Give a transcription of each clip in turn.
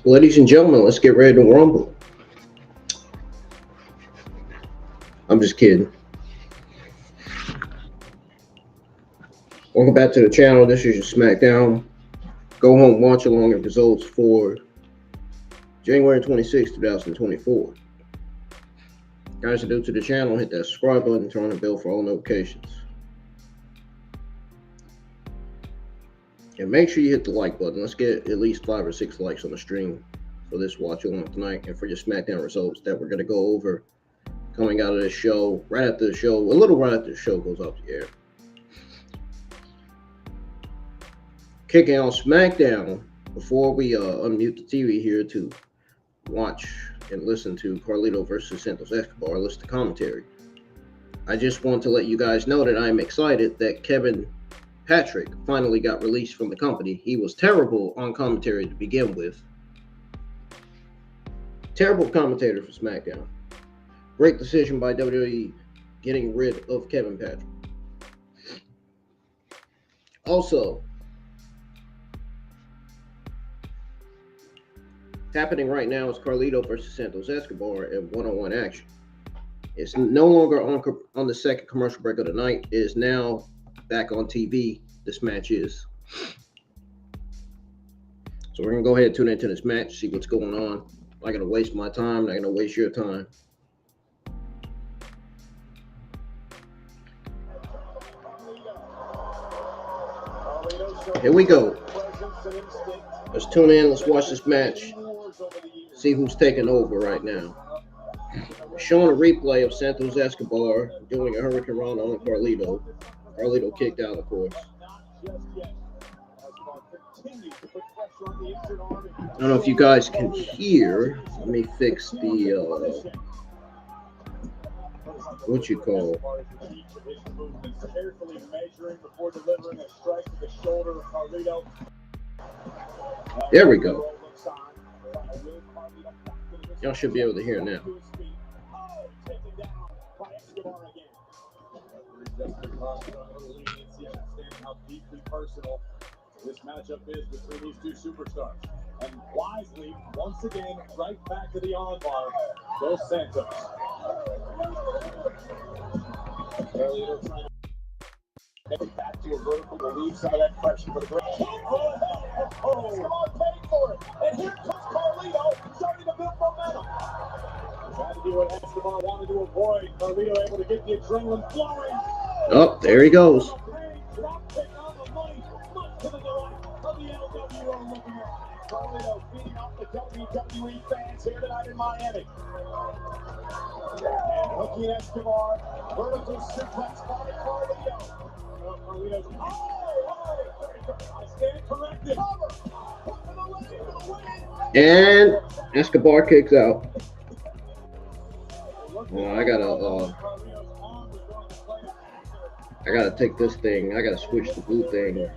Ladies and gentlemen, let's get ready to rumble. I'm just kidding. Welcome back to the channel. This is your SmackDown Go Home Watch Along of results for January 26, 2024. Guys, if you're new to the channel, hit that subscribe button, turn on the bell for all notifications. And make sure you hit the like button. Let's get at least 5 or 6 likes on the stream for this watch along tonight and for your SmackDown results that we're going to go over coming out of this show, right after the show, a little right after the show goes off the air. Kicking off SmackDown, before we unmute the TV here to watch and listen to Carlito versus Santos Escobar, listen to commentary. I just want to let you guys know that I'm excited that Kevin Patrick finally got released from the company. He was terrible on commentary to begin with. Terrible commentator for SmackDown. Great decision by WWE getting rid of Kevin Patrick. Also, happening right now is Carlito versus Santos Escobar in one-on-one action. It's no longer on the second commercial break of the night. It is now back on TV. This match is. So we're going to go ahead and tune into this match, see what's going on. I'm not going to waste my time. I'm not going to waste your time. Here we go. Let's tune in. Let's watch this match. See who's taking over right now. We're showing a replay of Santos Escobar doing a Hurricane Rana on Carlito. Carlito kicked out, of course. I don't know if you guys can hear. Let me fix the what you call. There we go. Y'all should be able to hear now. How deeply personal this matchup is between these two superstars. And wisely, once again, right back to the armbar, goes Santos. Carlito trying to get it back to a vertical, relieve some of that pressure. But a great Escobar paid for it. And here comes Carlito, starting to build momentum. Trying to do what Escobar wanted to avoid. Carlito able to get the adrenaline flowing. Oh, there he goes. Carlito feeding off the WWE fans here tonight in Miami. And hooking Escobar, vertical suplex by Carlito. Carlito's, I stand corrected. And Escobar kicks out. Well, I gotta take this thing. I gotta switch the blue thing.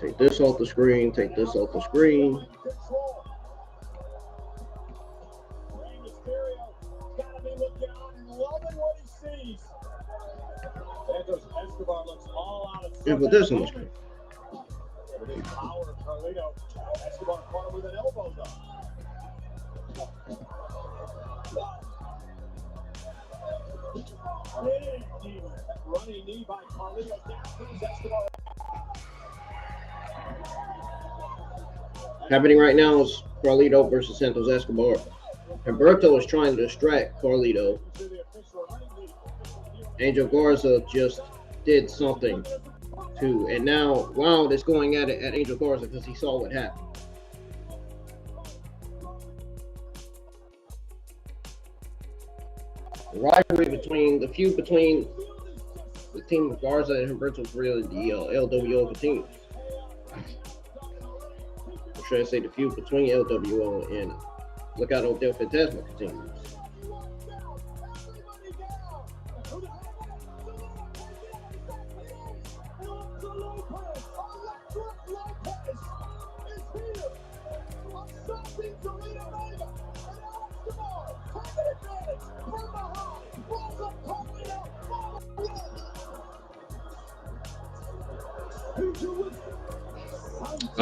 Take this off the screen. Take this off the screen. And put this on the screen. Escobar caught with an elbow though. Running knee by Carlito down through Escobar. Happening right now is Carlito versus Santos Escobar. Humberto is trying to distract Carlito. Angel Garza just did something too. And now Wild is going at it at Angel Garza because he saw what happened. The rivalry between the feud between the team of Garza and Humberto is really the LWO continues. Or should I say the feud between LWO and Look Out Odell Fantasma continues.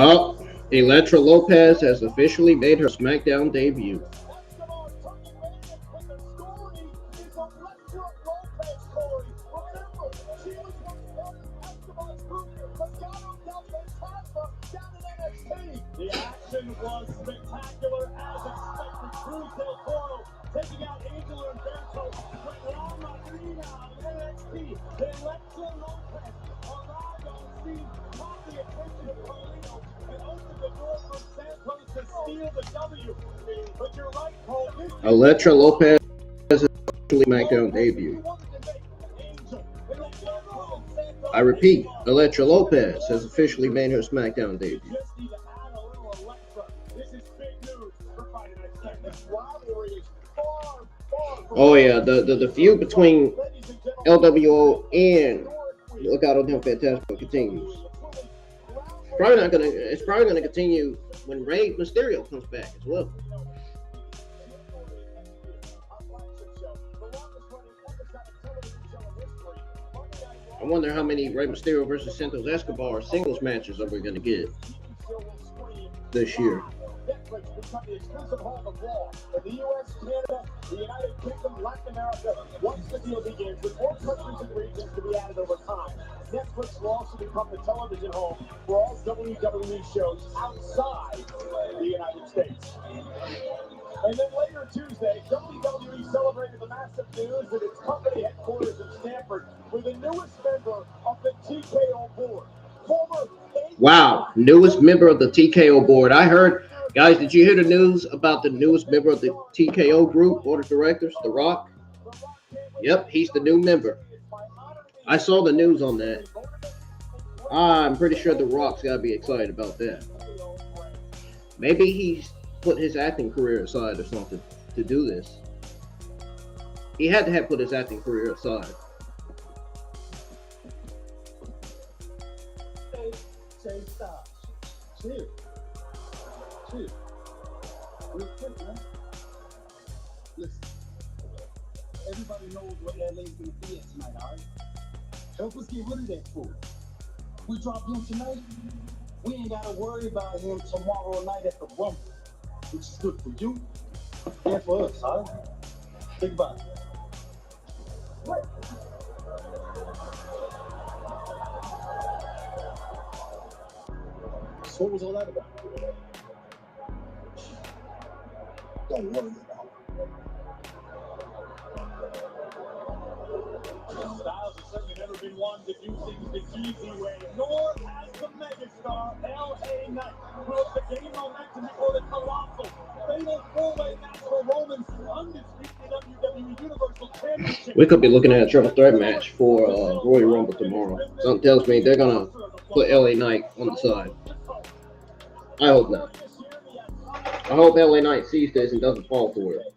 Oh, Elektra Lopez has officially made her SmackDown debut. Escobar tucking Vegas, but the story is Elektra Lopez, Corey. Remember, she was once part of Escobar's group, but got herself a plasma down in NXT. The action was spectacular as expected. Cruz del Toro taking out Angel Umberto with La Madrina of NXT. Elektra Lopez arrived on scene, caught the attention of Carlito, and opened the door for Santos to steal the W. But you're right, Cole. Elektra Lopez has officially SmackDown debut. I repeat, Elektra Lopez has officially made her SmackDown debut. Oh yeah, the feud between LWO and Legado del Fantasma continues. It's probably gonna continue when Rey Mysterio comes back as well. I wonder how many Rey Mysterio versus Santos Escobar singles matches are we gonna get this year. Netflix become the exclusive home of Raw in the U.S., Canada, the United Kingdom, Latin America. Once the deal begins, with more countries and regions to be added over time, Netflix will also become the television home for all WWE shows outside the United States. And then later Tuesday, WWE celebrated the massive news at its company headquarters in Stamford with the newest member of the TKO board. Wow, newest member of the TKO board. I heard, guys, did you hear the news about the newest member of the TKO group, board of directors, The Rock? Yep, he's the new member. I saw the news on that. I'm pretty sure The Rock's got to be excited about that. Maybe he's put his acting career aside or something to do this. He had to have put his acting career aside. Stop. Chill. Real quick, man. Listen. Everybody knows what LA's gonna be at tonight, alright? Help us get rid of that fool. We drop him tonight, we ain't gotta worry about him tomorrow night at the Rumble, which is good for you and for us, alright? Think about it. Right. So what was all that about? Don't worry about it. Styles has certainly never been one to do things the easy way, nor has the megastar L.A. Knight, who has the game momentum before the colossal fatal four-way match for Roman's undisputed WWE Universal Championship. We could be looking at a triple threat match for Royal Rumble tomorrow. Something tells me they're gonna put L.A. Knight on the side. I hope not. I hope LA Knight sees this and doesn't fall for it.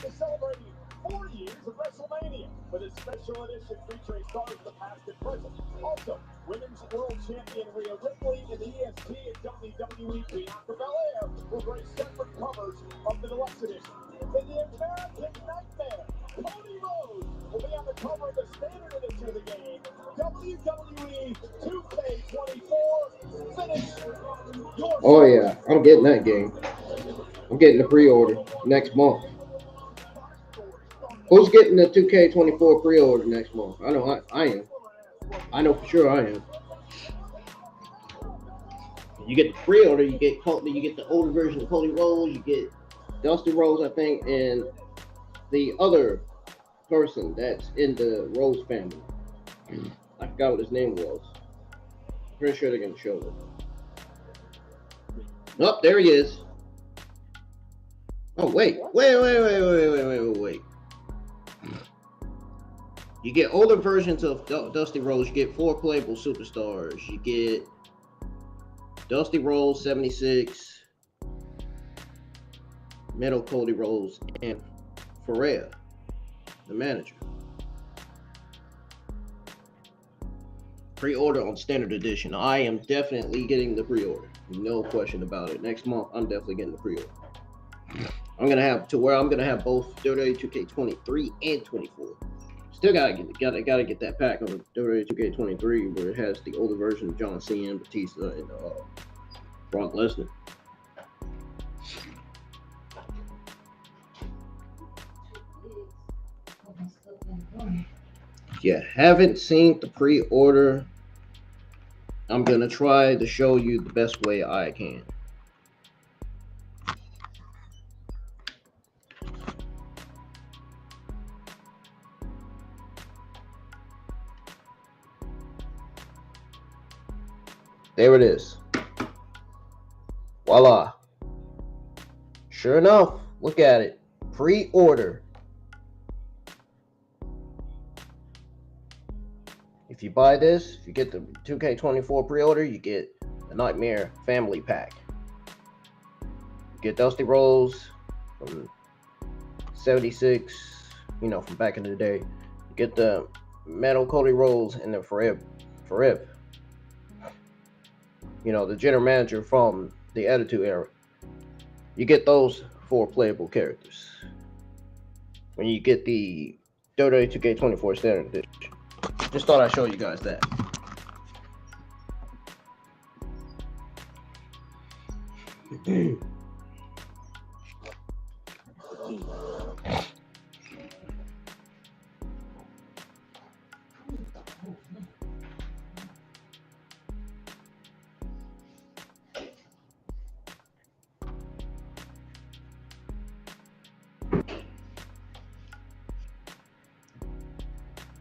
Is celebrating 40 years of WrestleMania with a special edition featuring stars of the past and present. Also, Women's World Champion Rhea Ripley and the EST and WWE Bianca Belair will grace separate covers of the deluxe edition. In the American Nightmare, Cody Rhodes will be on the cover of the standard edition of the game. WWE 2K24 finish. Oh yeah, I'm getting that game. I'm getting the pre-order next month. Who's getting the 2K24 pre-order next month? I know I am. I know for sure I am. You get the pre-order, you get the older version of Cody Rhodes, you get Dusty Rhodes, I think, and the other person that's in the Rhodes family. I forgot what his name was. Pretty sure they're gonna show it. Oh, there he is. Oh, wait. You get older versions of Dusty Rhodes. You get 4 playable superstars. You get Dusty Rhodes, 76, Metal Cody Rhodes, and Ferrer, the manager. Pre-order on standard edition. I am definitely getting the pre-order. No question about it. Next month, I'm definitely getting the pre-order. I'm gonna have both WWE 2K23 and 24. Still gotta get that pack on WWE 2K23 where it has the older version of John Cena, Batista, and Brock Lesnar. If you haven't seen the pre-order, I'm going to try to show you the best way I can. There it is. Voila. Sure enough, look at it. Pre-order. If you buy this, if you get the 2K24 pre-order, you get the Nightmare Family Pack. You get Dusty Rhodes from 76, you know, from back in the day. You get the Metal Cody Rhodes and the Forever. You know, the general manager from the Attitude Era. You get those 4 playable characters when you get the WWE 2K24 Standard Edition. Just thought I'd show you guys that.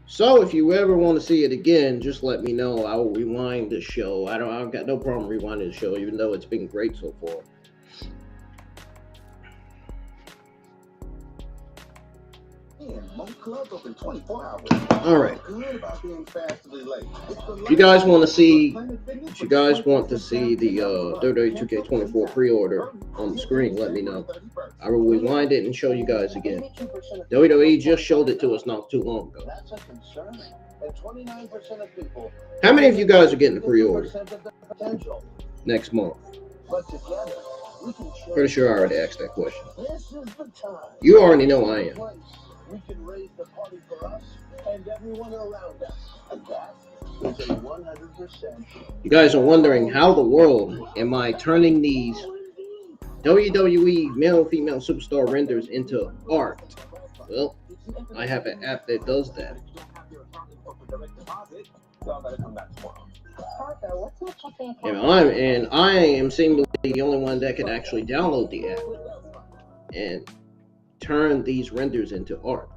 So if you ever want to see it again, just let me know. I will rewind the show. I've got no problem rewinding the show, even though it's been great so far. All right. If you guys want to see the WWE 2K24 pre-order on the screen, let me know. I will rewind it and show you guys again. WWE just showed it to us not too long ago. How many of you guys are getting the pre-order next month? Pretty sure I already asked that question. You already know I am. We can raise the party for us and everyone around us. And that is a 100%. You guys are wondering how the world am I turning these WWE male and female superstar renders into art? Well, I have an app that does that. And I am seemingly the only one that can actually download the app and turn these renders into art,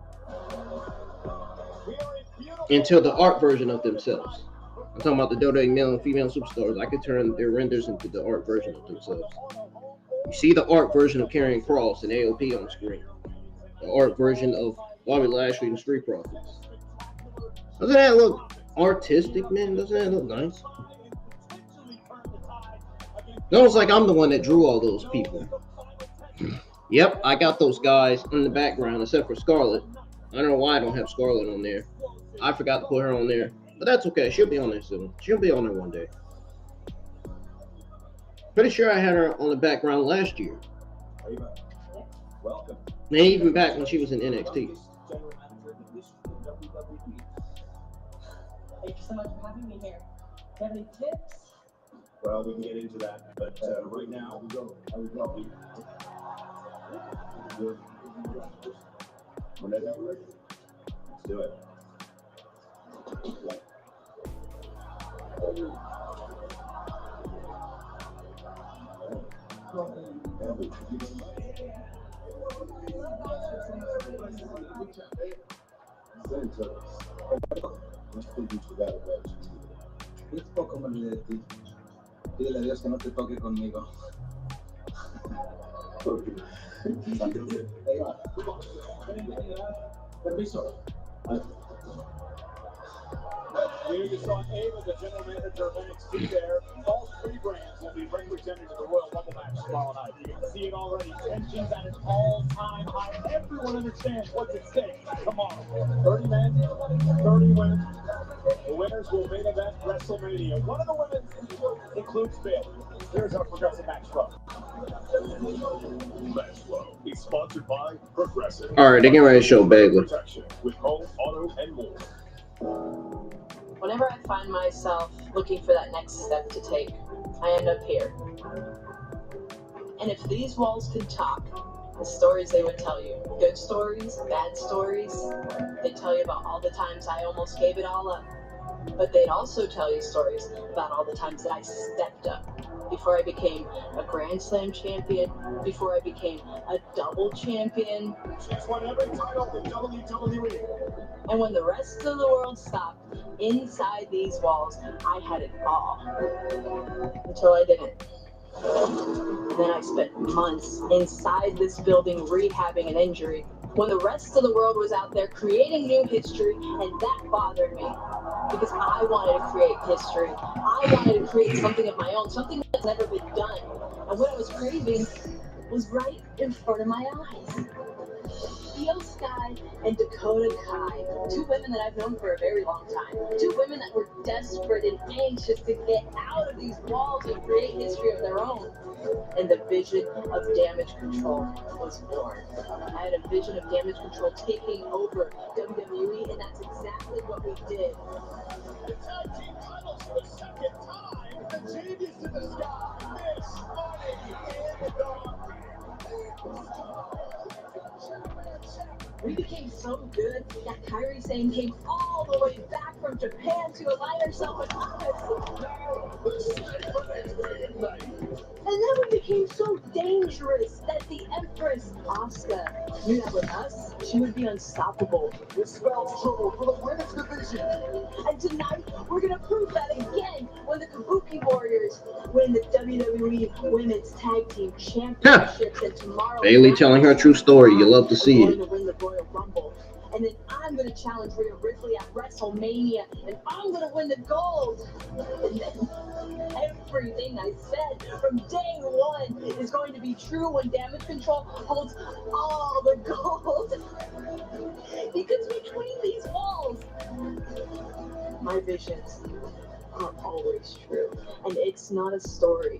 into the art version of themselves. I'm talking about the WWE male and female superstars. I could turn their renders into the art version of themselves. You see the art version of Karrion Kross and AOP on the screen. The art version of Bobby Lashley and Street Profits. Doesn't that look artistic, man? Doesn't that look nice? It looks like I'm the one that drew all those people. Yep, I got those guys in the background, except for Scarlett. I don't know why I don't have Scarlett on there. I forgot to put her on there, but that's okay. She'll be on there soon. She'll be on there one day. Pretty sure I had her on the background last year. Welcome. And even back when she was in NXT. Thank you so much for having me here. Do you have any tips? Well, we can get into that, but right now, whenever you're ready, let's do it. Es poco me olvidé de ti. Dile a Dios que no te toque conmigo. Permiso. Here you saw Ava, the general manager of NXT there. All 3 brands will be represented in the Royal Rumble match tomorrow night. You can see it already. Tensions at an all-time high. Everyone understands what's at stake tomorrow. 30 men, 30 women. The winners will main event WrestleMania. One of the women includes Bayley. Here's our Progressive Match Flow. Match Flow is sponsored by Progressive. All right, they're getting ready to show Bayley. With home, auto, and more. Whenever I find myself looking for that next step to take, I end up here. And if these walls could talk, the stories they would tell you, good stories, bad stories, they'd tell you about all the times I almost gave it all up. But they'd also tell you stories about all the times that I stepped up. Before I became a Grand Slam champion, before I became a double champion. She's won every title in WWE. And when the rest of the world stopped, inside these walls, I had it all. Until I didn't. Then I spent months inside this building rehabbing an injury, when the rest of the world was out there creating new history, and that bothered me. Because I wanted to create history. I wanted to create something of my own, something that's never been done. And what I was craving was right in front of my eyes. Io Sky and Dakota Kai, two women that I've known for a very long time. Two women that were desperate and anxious to get out of these walls and create history of their own. And the vision of Damage Control was born. I had a vision of Damage Control taking over WWE, and that's exactly what we did. The tag team titles for the second time. The changes to the sky. Miss Money in the We became so good that Kairi Sane came all the way back from Japan to align herself with us. And then we became so dangerous that the Empress, Asuka, knew that with us, she would be unstoppable. This spells trouble for the women's division. And tonight, we're going to prove that again when the Kabuki Warriors win the WWE Women's Tag Team Championships. And tomorrow, Bailey telling her true story. You love to see it. Win the Royal Rumble. And then I'm going to challenge Rhea Ripley at WrestleMania, and I'm going to win the gold. And then everything I said from day one is going to be true when Damage Control holds all the gold. Because between these walls, my visions are always true. And it's not a story.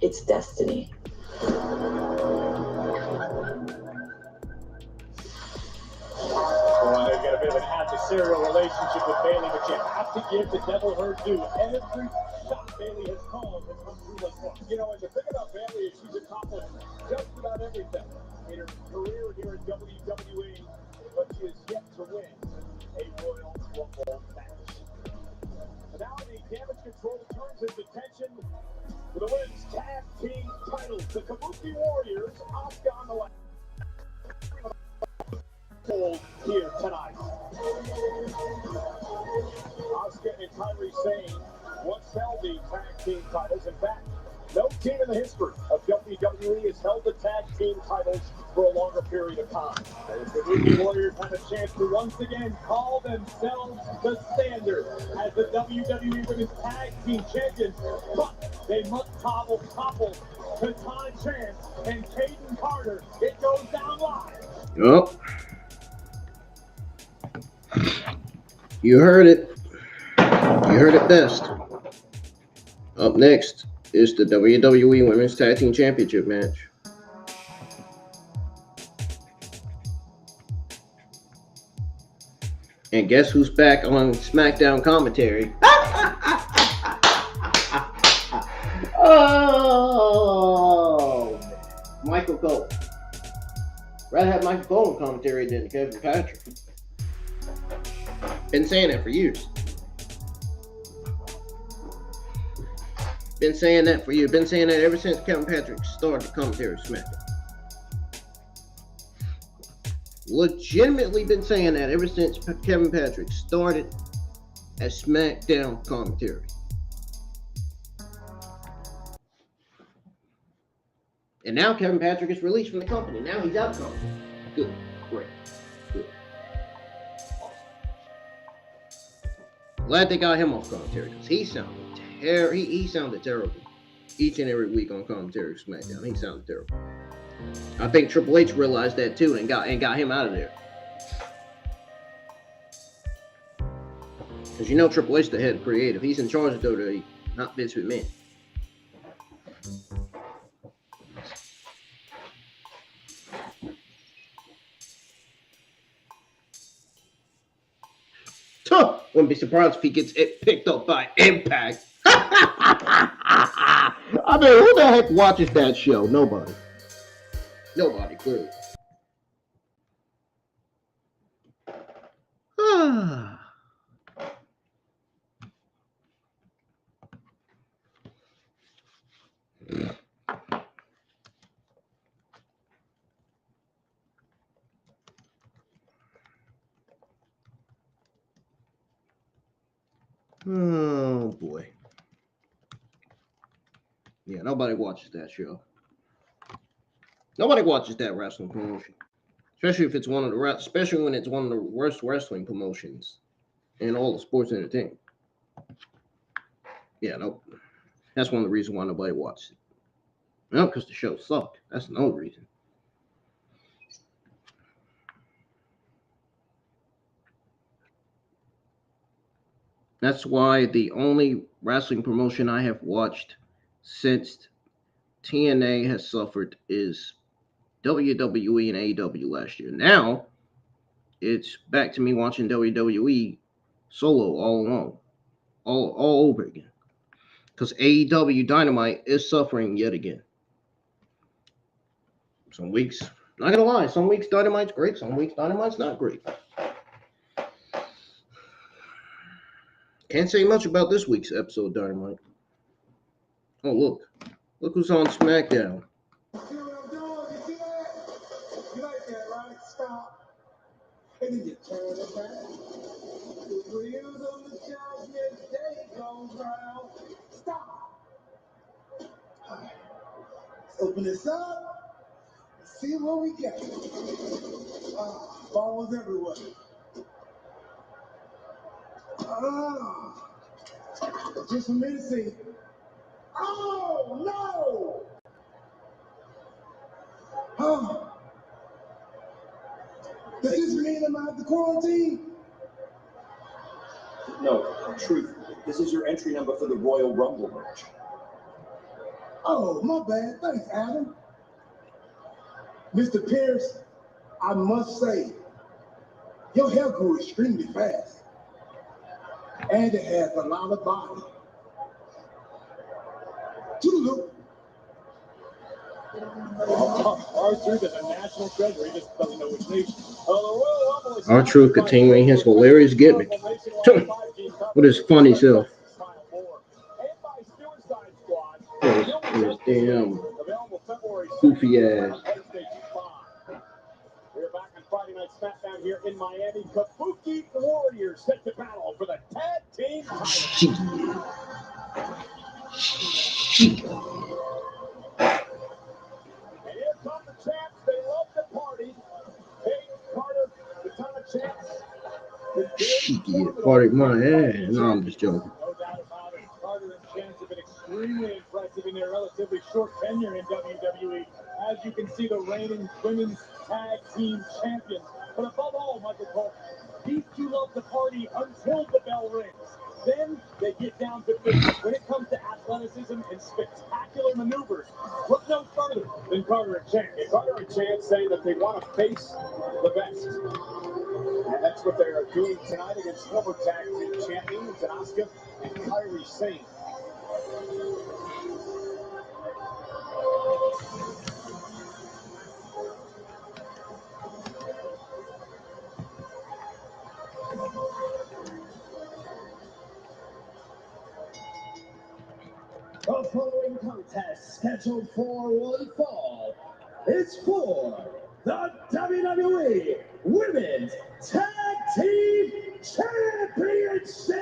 It's destiny. Well, I know you got a bit of an adversarial relationship with Bailey, but you have to give the devil her due. Every shot Bailey has called has come through thus far. You know, and the thing about Bailey is she's accomplished just about everything in her career here in WWE, but she has yet to win a Royal Rumble match. And now the Damage Control turns its attention to the women's tag team titles. The Kabuki Warriors, Asuka on the left. Here tonight. Asuka and Kairi Sane once held the tag team titles. In fact, no team in the history of WWE has held the tag team titles for a longer period of time. The Kabuki Warriors have a chance to once again call themselves the standard as the WWE Women's Tag Team Champions, but they must topple Katana Chance and Kayden Carter. It goes down live. Yup. You heard it. You heard it best. Up next is the WWE Women's Tag Team Championship match. And guess who's back on SmackDown commentary? Oh, Michael Cole. Rather have Michael Cole on commentary than Kevin Patrick. Been saying that for years. Been saying that for years. Been saying that ever since Kevin Patrick started the commentary SmackDown. Legitimately been saying that ever since Kevin Patrick started at SmackDown commentary. And now Kevin Patrick is released from the company. Now he's out of the company. Good. Great. Good. Glad they got him off commentary because he sounded he sounded terrible each and every week on commentary SmackDown. He sounded terrible. I think Triple H realized that too and got him out of there. Because you know Triple H the head creative. He's in charge of WWE, not Vince McMahon. Wouldn't be surprised if he gets it picked up by Impact. I mean, who the heck watches that show? Nobody. Nobody, clearly. Oh boy. Yeah, nobody watches that show. Nobody watches that wrestling promotion. Especially if it's one of the especially when it's one of the worst wrestling promotions in all the sports entertainment. Yeah, nope. That's one of the reasons why nobody watches it. No, because the show sucked. That's another reason. That's why the only wrestling promotion I have watched since TNA has suffered is WWE and AEW last year. Now, it's back to me watching WWE solo all alone, all over again. Because AEW Dynamite is suffering yet again. Some weeks, not gonna lie, some weeks Dynamite's great, some weeks Dynamite's not great. Can't say much about this week's episode of Dynamite. Oh, look who's on SmackDown. See what I'm doing? You see that? You like that, right? Stop. And then you turn it back. The wheels on the champion's day goes round. Stop. All right. Let's open this up. Let's see what we got. Balls everywhere. Just for me to see. Oh, no! Does this mean I'm out the quarantine? No, truth. This is your entry number for the Royal Rumble match. Oh, my bad. Thanks, Adam. Mr. Pierce, I must say, your hair grew extremely fast. And it has a lot of body. Toodaloo. R-Truth is a national treasure. He just doesn't know which nation. R-Truth continuing his hilarious gimmick with his funny self. His damn goofy ass. We're back on Friday Night SmackDown here in Miami. Kabuki Warriors set to battle for the tag team title. Shit. And here come the champs. They love to party. Kayden, Carter, Katana champs. Shit, party my ass. No, I'm just joking. No doubt about it. Carter and champs have been extremely impressive in their relatively short tenure in WWE. As you can see, the reigning women's tag team champions. But above all, Michael Cole, these two love to party until the bell rings. Then they get down to business. When it comes to athleticism and spectacular maneuvers, look no further than Carter and Chance. And Carter and Chance say that they want to face the best. And that's what they're doing tonight against former tag team champions Asuka and Kairi Sane. The following contest, scheduled for one fall, is for the WWE Women's Tag Team Championship!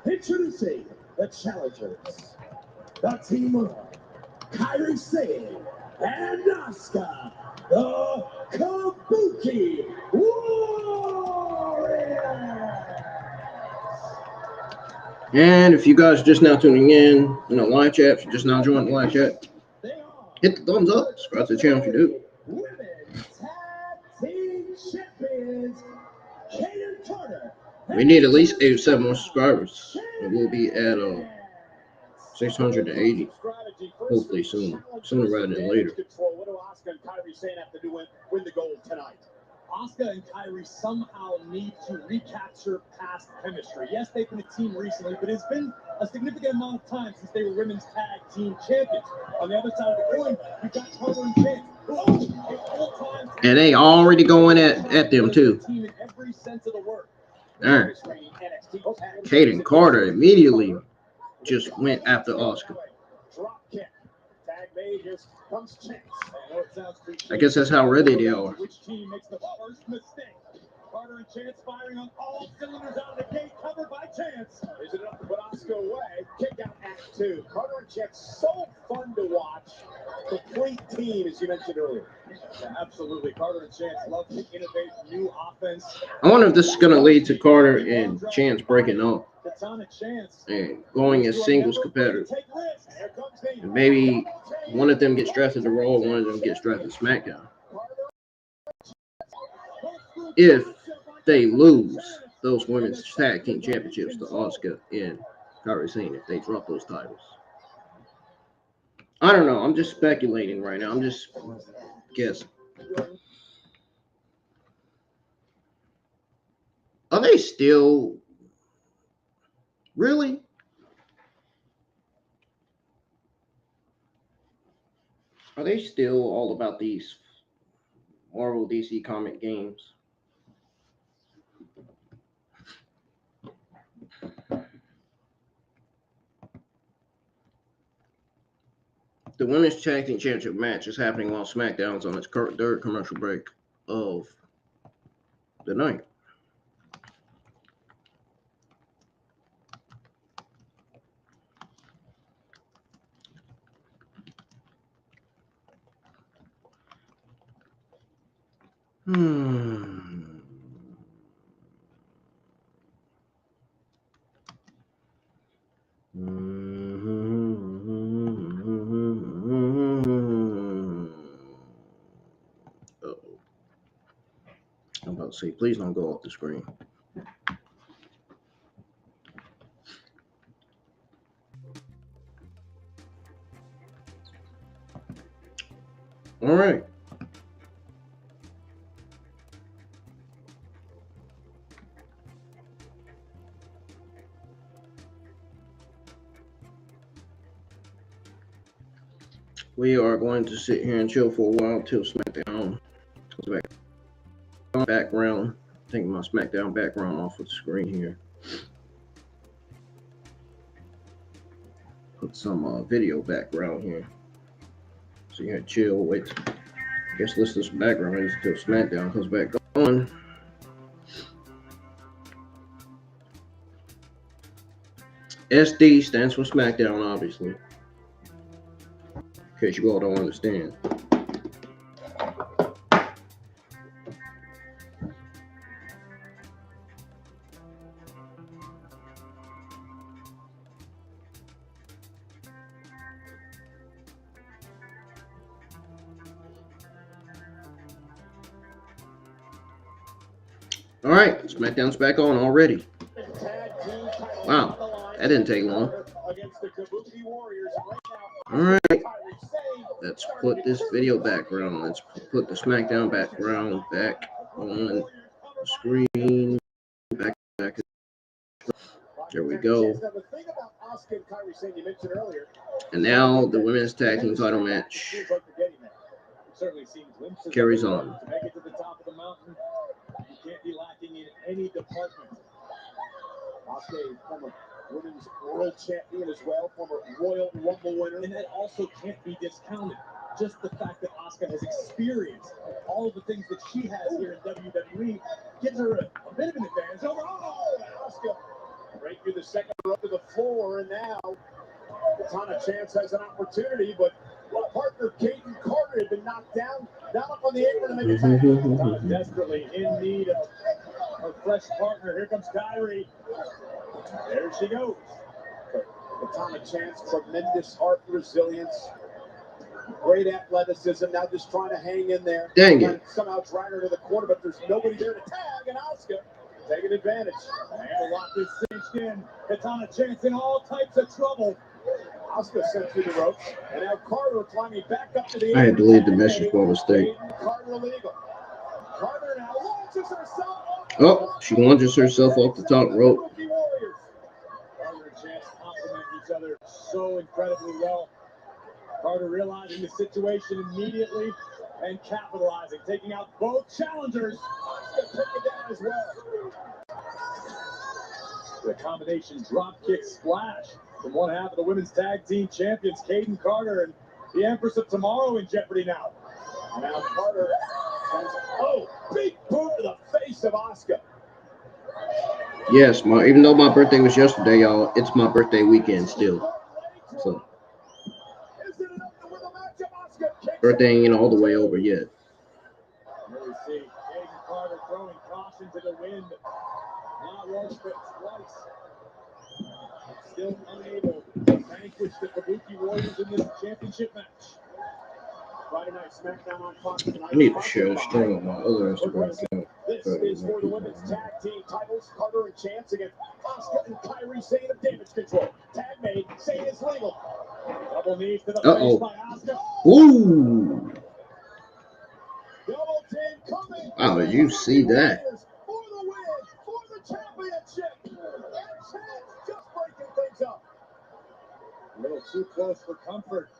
Introducing the challengers, the team of Kairi Sane and Asuka, the Kabuki Warriors! And if you guys are just now tuning in the live chat, if you're just now joining the live chat, hit the thumbs up, subscribe to the channel if you do. Women's Tag Team Champions, Kayden Carter. We need at least 87 more subscribers, and we'll be at 680, hopefully sooner rather than later. What do Asuka and Kairi Sane have to do win the gold tonight? Asuka and Kairi somehow need to recapture past chemistry. Yes, they've been a team recently, but it's been a significant amount of time since they were women's tag team champions. On the other side of the coin, we've got Carter and Chance. And they already going at them too. Team in every sense of the word. Darn. Kayden Carter immediately just went after Asuka. Drop kick. Tag made. Here comes Chance. I know it sounds cliche. I guess that's how ready they are. Which team makes the first mistake? Carter and Chance firing on all cylinders out of the gate, covered by Chance. Is it enough to put Asuka away? Kick out act 2. Carter and Chance, so fun to watch. Complete team, as you mentioned earlier. Yeah, absolutely. Carter and Chance love to innovate new offense. I wonder if this is going to lead to Carter and Chance breaking up Katana Chance and going as singles competitors. And maybe one of them gets drafted to Raw, one of them gets drafted to SmackDown. If they lose those women's tag team championships to Asuka and Kairi Sane, if they drop those titles. I don't know. I'm just speculating right now. I'm just guessing. Are they still really? Are they still all about these Marvel DC comic games? The Women's Tag Team Championship match is happening while SmackDown's on its third commercial break of the night. I'm about to say, please don't go off the screen. All right. We are going to sit here and chill for a while until SmackDown comes back. Background. Take my SmackDown background off of the screen here. Put some video background here. So you gotta chill, wait. I guess let's do some background until SmackDown comes back on. SD stands for SmackDown, obviously. In case you all don't understand. All right, SmackDown's back on already. Wow, that didn't take long. All right, let's put this video background. Let's put the SmackDown background back on the screen. Back. There we go. And now the women's tag team title match carries on. You can't be lacking in any department. Asuka, former women's world champion as well, former Royal Rumble winner, and that also can't be discounted. Just the fact that Asuka has experienced all of the things that she has here in WWE gives her a bit of an advantage over. Asuka right through the second row to the floor, and now Katana Chance has an opportunity, but partner Kayden Carter had been knocked down up on the apron to make a tag. Desperately in need of her fresh partner. Here comes Kairi. There she goes. Katana Chance, tremendous heart, resilience, great athleticism. Now just trying to hang in there. Dang it! Somehow drag her to the corner, but there's nobody there to tag, and Asuka taking advantage. And the lock is cinched in. Katana Chance in all types of trouble. Asuka sent through the ropes, and now Carter climbing back up to the. I had to leave the message by mistake. Carter illegal. Carter now launches herself off the Oh, top she lunges herself off the top rope. Kabuki Warriors. Carter and Chance complement each other so incredibly well. Carter realizing the situation immediately and capitalizing, taking out both challengers. Asuka took it down as well. The combination drop kick splash from one half of the women's tag team champions, Kayden Carter and the Empress of Tomorrow in jeopardy now. Now Carter has, big boot to the face of Asuka. Yes, even though my birthday was yesterday, y'all, it's my birthday weekend still. So birthday ain't all the way over yet. Really see Kayden Carter throwing caution to the wind. Not once but twice. Still unable to vanquish the Kabuki Warriors in this championship match. Friday Night SmackDown on Fox tonight. I need to share the stream on my other Instagram account. This is for the women's tag team titles. Carter and Chance against Asuka and Kairi Sane of Damage Control. Tag made. Sane is legal. Double knees to the face by Asuka. Ooh! Double team coming. Wow, did you see that? For the win, for the championship. And Chance just breaking things up. A little too close for comfort.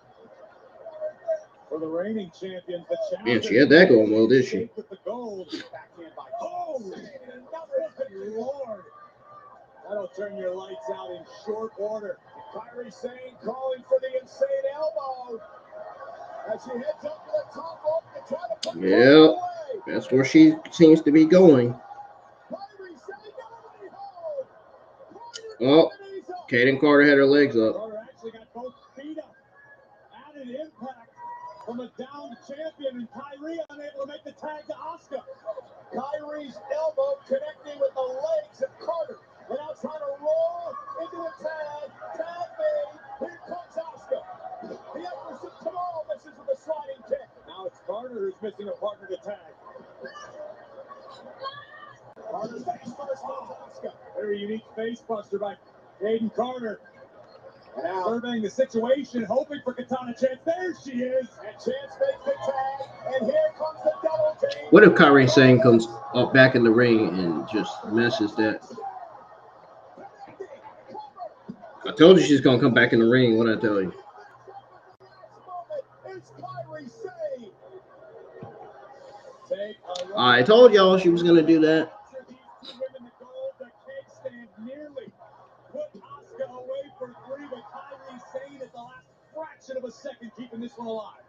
For the reigning champions, the challenger. Man, she had that going well, did she? With the gold. Backhand by Lord. That'll turn your lights out in short order. Kairi Sane calling for the insane elbow. As she heads up to the top rope to try to put Yep, away. that's where she seems to be going. Kairi Sane got a knee hold. Oh, Kayden Carter had her legs up. Carter actually got both feet up. Added impact from a downed champion, and Kairi unable to make the tag to Asuka. Kairi's elbow connecting with the legs of Carter. And now trying to roll into the tag. Tag made. Here comes Asuka. The Empress of Tomorrow misses with a sliding kick. Now it's Carter who's missing a partner to tag. Carter's face first on Asuka. Very unique face buster by Kayden Carter. Now surveying the situation, hoping for Katana Chance. There she is. And Chance makes the tag. And here comes the double team. What if Kairi Sane comes up back in the ring and just messes that? I told you she's gonna come back in the ring. What I tell you? I told y'all she was gonna do that. Of a second, keeping this one alive.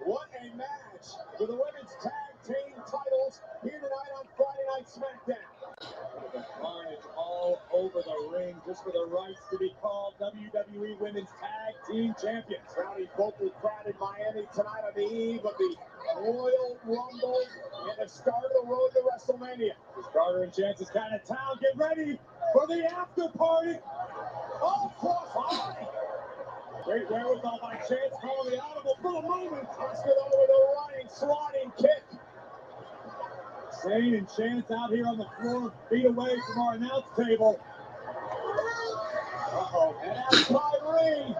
What a match for the women's tag team titles here tonight on Friday Night SmackDown. The carnage all over the ring just for the rights to be called WWE Women's Tag Team Champions. Rowdy vocal crowd in Miami tonight on the eve of the Royal Rumble and the start of the road to WrestleMania. As Carter and Chance's kind of town get ready for the after party. Oh, cross high. Great wherewithal by Chance, calling the audible for the moment. Asuka over the running, sliding kick. Sane and Chance out here on the floor, feet away from our announce table. Uh-oh, and that's Kairi.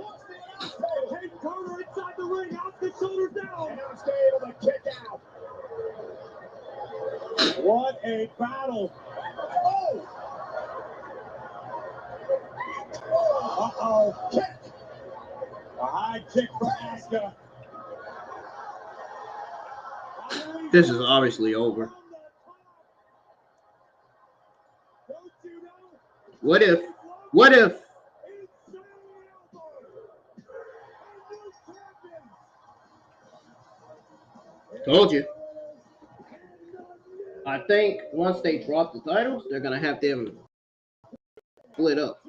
Kayden Carter inside the ring, Asuka shoulders down. And Asuka able to kick out. What a battle. Oh! Uh-oh. Kick. A high kick for Asuka. This is obviously over. What if? Told you. I think once they drop the titles, they're gonna have them split up.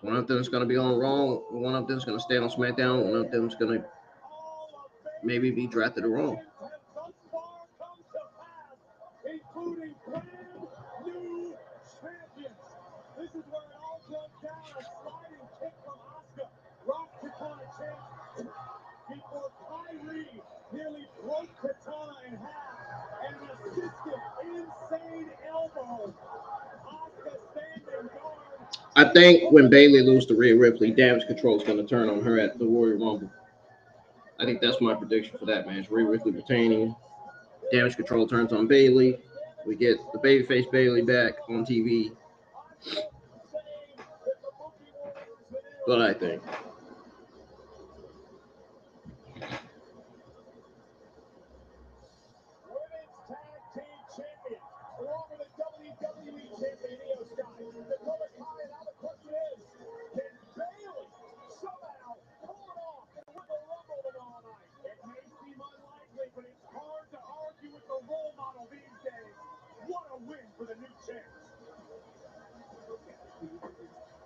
One of them's gonna be on Raw, one of them's gonna stay on SmackDown, one of them's gonna maybe be drafted to Raw. Including brand new champions. This is where it all comes down. A sliding kick from Asuka. Rock Katana Chance before Kairi nearly broke Katana in half. And an assisted insane elbow. Asuka standing guard. I think when Bayley loses to Rhea Ripley, Damage Control is going to turn on her at the Royal Rumble. I think that's my prediction for that match. Rhea Ripley retaining. Damage Control turns on Bayley. We get the babyface Bayley back on TV. What I think. Along with the WWE champion, Io Sky, Dakota Kai, and now the question is, can Bayley somehow pull it off and win the Rumble tomorrow night? It may seem unlikely, but it's hard to argue with the role model these days. What a win for the new champ.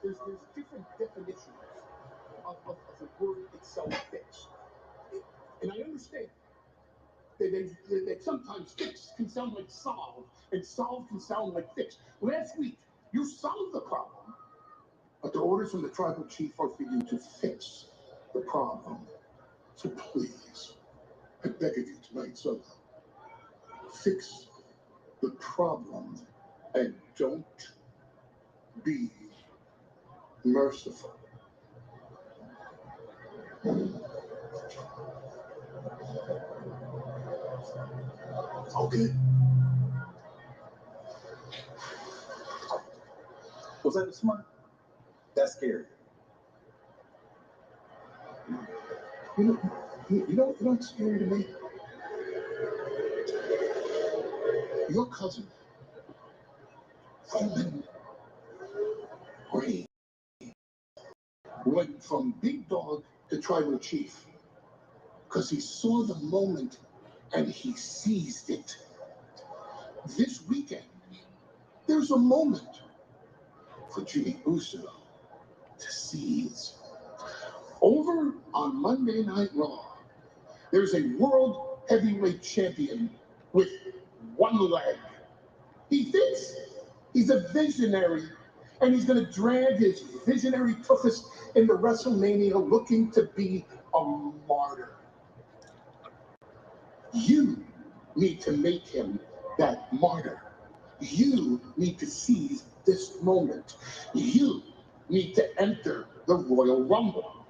There's different definitions of the word itself, fix. And I understand that sometimes fix can sound like solve, and solve can sound like fix. Last week, you solved the problem, but the orders from the tribal chief are for you to fix the problem. So please, I beg of you tonight, so fix the problem and don't be merciful. Okay. Was that smart? That's scary. You know what's scary to me? Your cousin, Roman Reigns, went from big dog to tribal chief because he saw the moment and he seized it. This weekend, there's a moment for Jimmy Uso to seize. Over on Monday Night Raw, there's a world heavyweight champion with one leg. He thinks he's a visionary, and he's going to drag his visionary toughest into WrestleMania looking to be a martyr. You need to make him that martyr. You need to seize this moment. You need to enter the Royal Rumble.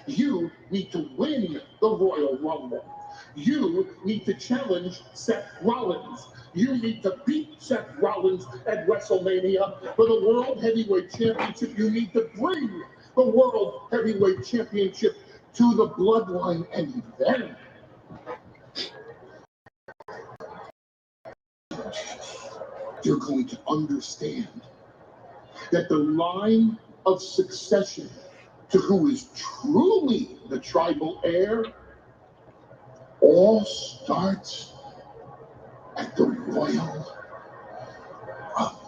You need to win the Royal Rumble. You need to challenge Seth Rollins. You need to beat Seth Rollins at WrestleMania for the World Heavyweight Championship. You need to bring the World Heavyweight Championship to the Bloodline, and then you're going to understand that the line of succession to who is truly the tribal heir all starts at the Royal Rumble.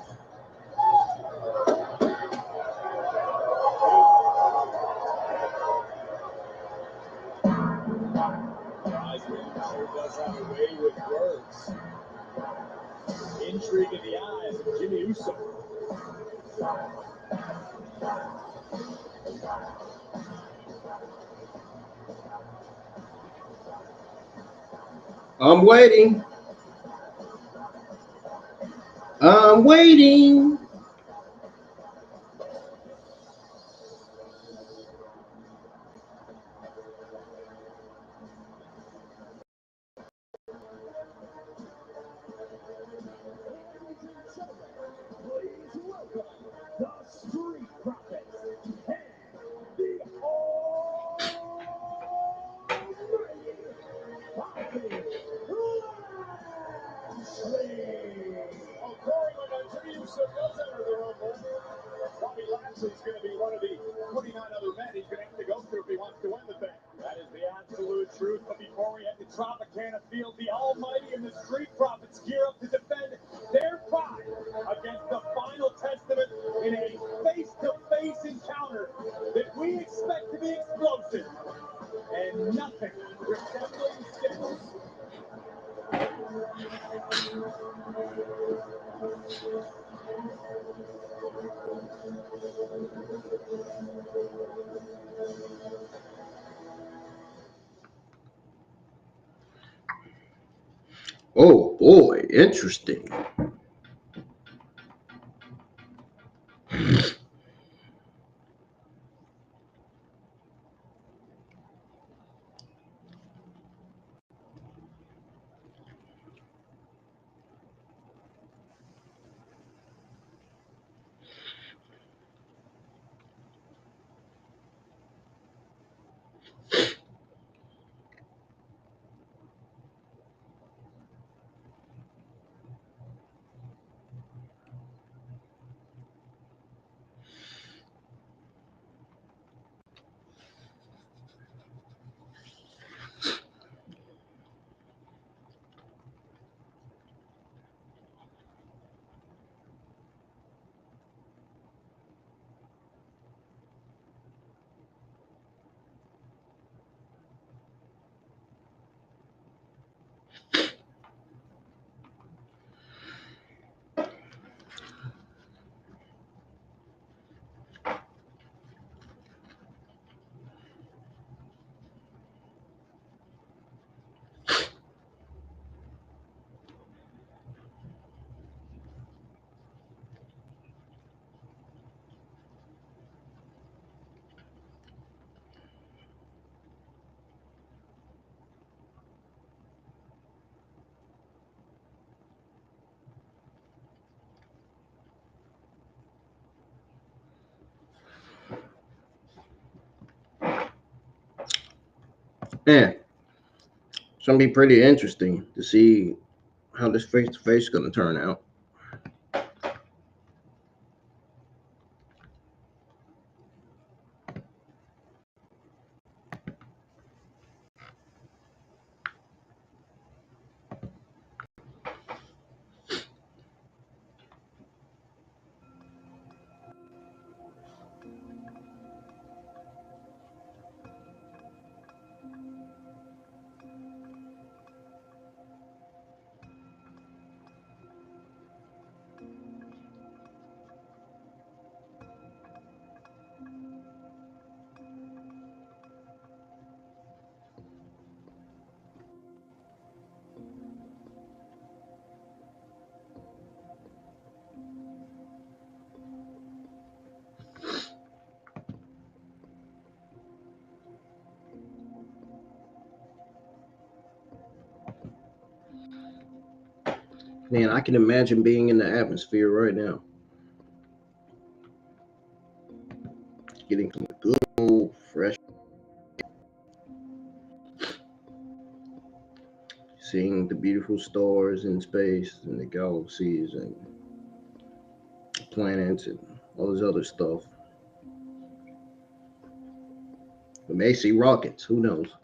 Sure does have a way with words. Intrigue in the eyes of Jimmy Uso. I'm waiting. I'm waiting. Please welcome the Street Profits and the Almighty Bobby Lashley. Oh, Corey, when Jimmy Uso does enter the Rumble, Bobby Lashley's going to be one of the 29 other men he's going to have to go through if he wants to win the thing. That is the absolute truth. But before we head to Tropicana Field, the Almighty and the Street Profits gear up to defend their pride against the Final Testament in a face-to-face encounter that we expect to be explosive and nothing resembling sticks. Oh boy, interesting. Yeah, it's gonna be pretty interesting to see how this face-to-face is gonna turn out. Man, I can imagine being in the atmosphere right now. Getting some good old fresh, seeing the beautiful stars in space and the galaxies and planets and all this other stuff. We may see rockets, who knows?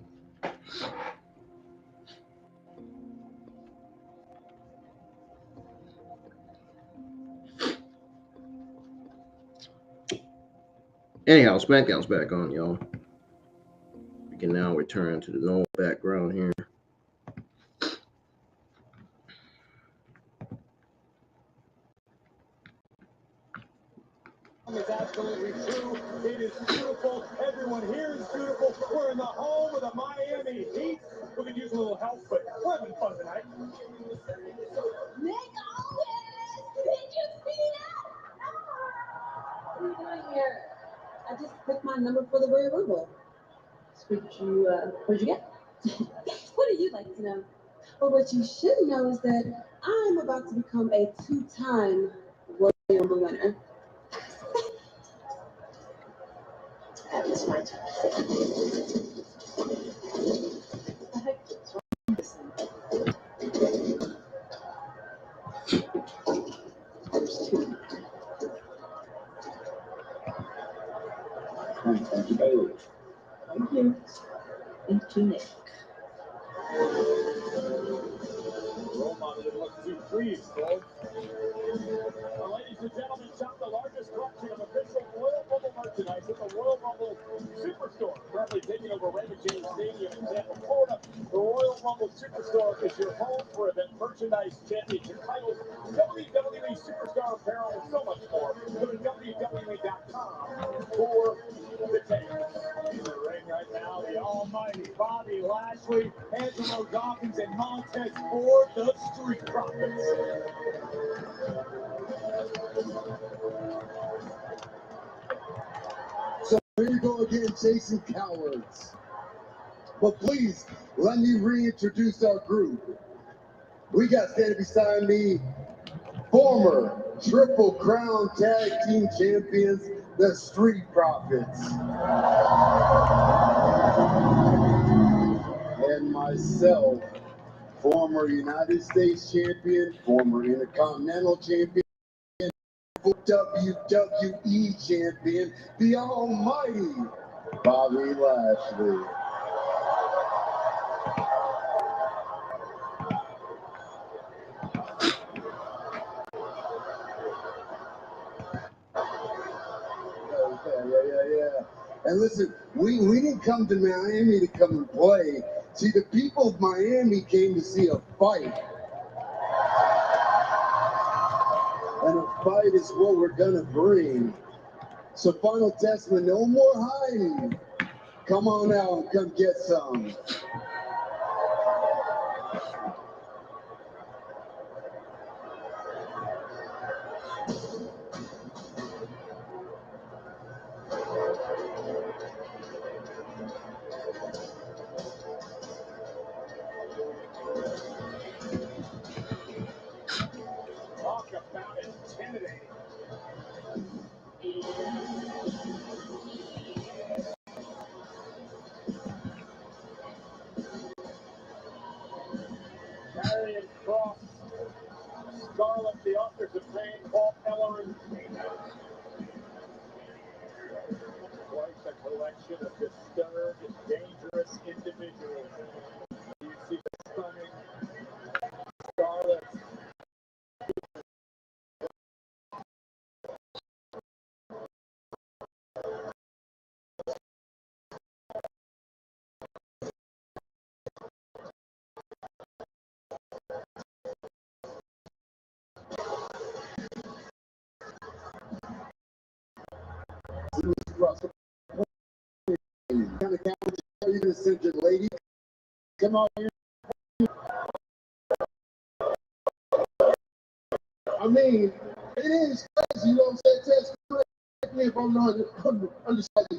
Anyhow, SmackDown's back on, y'all. We can now return to the normal background here. It's absolutely true. It is beautiful. Everyone here is beautiful. We're in the home of the Miami Heat. We could use a little help, but we're having fun tonight. Nick Owens! Did you see that? What are you doing here? I just picked my number for the Royal Rumble. What'd you get? What do you like to know? Well, what you should know is that I'm about to become a 2-time Royal Rumble winner. That was my turn. What the heck is wrong with this thing? There's two. Thank you, baby. Thank you. Thank you, Nick. Role model didn't look too pleased, though. Well, ladies and gentlemen, shop the largest collection of official Royal Rumble merchandise at the Royal Rumble Superstore, currently taking over Raymond James Stadium in Tampa, Florida. The Royal Rumble Superstore is your home for event merchandise, championship titles, WWE Superstar apparel, and so much more. Go to WWE.com for details. In the ring right now, the almighty Bobby Lashley, Angelo Dawkins, and Montez Ford, the Street Profits. So here you go again, chasing cowards. But please, let me reintroduce our group. We got standing beside me, former Triple Crown Tag Team Champions, the Street Profits. And myself, former United States Champion, former Intercontinental Champion, WWE Champion, the almighty Bobby Lashley. Yeah. And listen, we didn't come to Miami to come and play. See, the people of Miami came to see a fight. And a fight is what we're gonna bring. So Final Testament, no more hiding. Come on out and come get some. Talk about intimidating. man called Ellering. Quite a collection of disturbed, dangerous individuals. You see the stunning Scarlet. You're gonna send your lady. Come on here. I mean, it is crazy, you know what I'm saying? Test, correct me if I'm not understanding.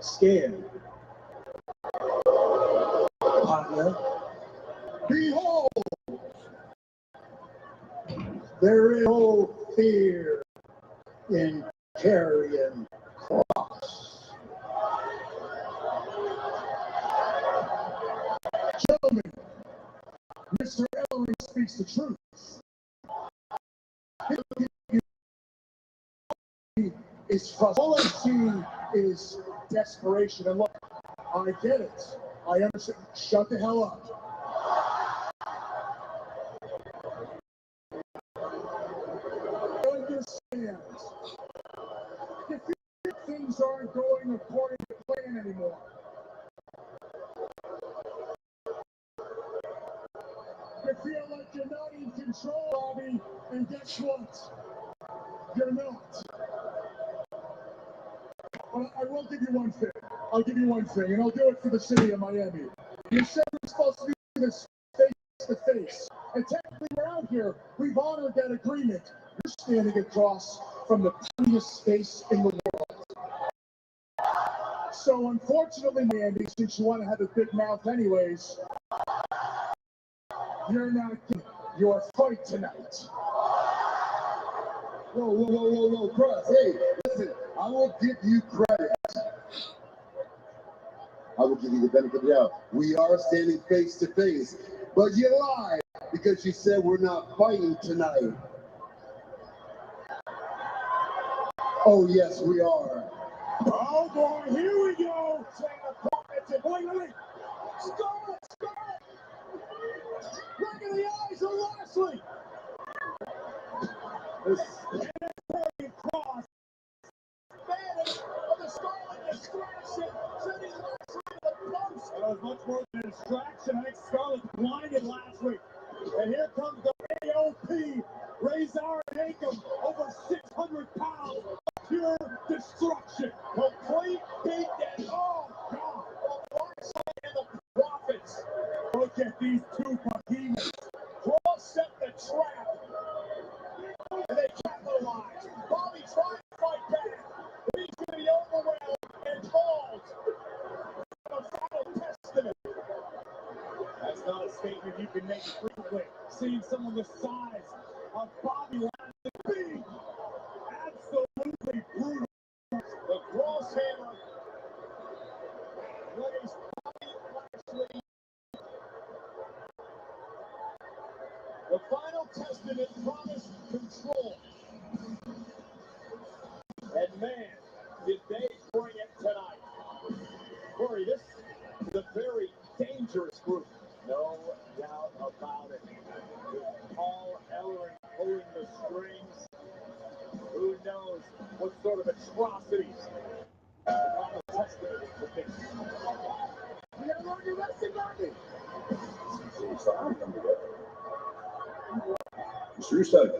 Scared. Partner. Behold, there is no fear in carrying cross. Gentlemen, Mr. Ellering speaks the truth. It's frustrating. All I see is desperation. And look, I get it. I understand. Shut the hell up. I understand. You feel things aren't going according to plan anymore. You feel like you're not in control, Bobby, and guess what? You're not. But I will give you one thing. I'll give you one thing, and I'll do it for the city of Miami. You said we're supposed to do this face to face. And technically, we're out here. We've honored that agreement. You're standing across from the prettiest space in the world. So, unfortunately, Miami, since you want to have a big mouth anyways, you're not getting your fight tonight. Whoa, Cross. Hey, listen, I will give you credit. I will give you the benefit of the doubt. We are standing face to face, but you lied because you said we're not fighting tonight. Oh, yes, we are. Oh, boy, here we go. Wait. Scarlet. Look in the eyes of Lashley. Cross. Manning of the Scarlet distraction. Sending Lashley to the post. That was much more than a distraction. I think Scarlet blinded Lashley. And here comes the AOP. Razor Haycom, over 600 pounds of pure destruction. Complete beatdown. Oh, God. The Lashley and the Profits. Look at these two behemoths. Cross set the trap. And they capitalize. Bobby trying to fight back. But he's going to be overwhelmed and mauled. The final testament. That's not a statement you can make frequently. Seeing someone the size of Bobby Lashley be absolutely brutal. The crosshammer lays Bobby Lashley. The final testament promised control. And man, did they bring it tonight. Corey, this is a very dangerous group. No doubt about it. With Paul Ellering pulling the strings, who knows what sort of atrocities the final testament is predicting. You gotta learn your lesson, Bobby. Sure you said.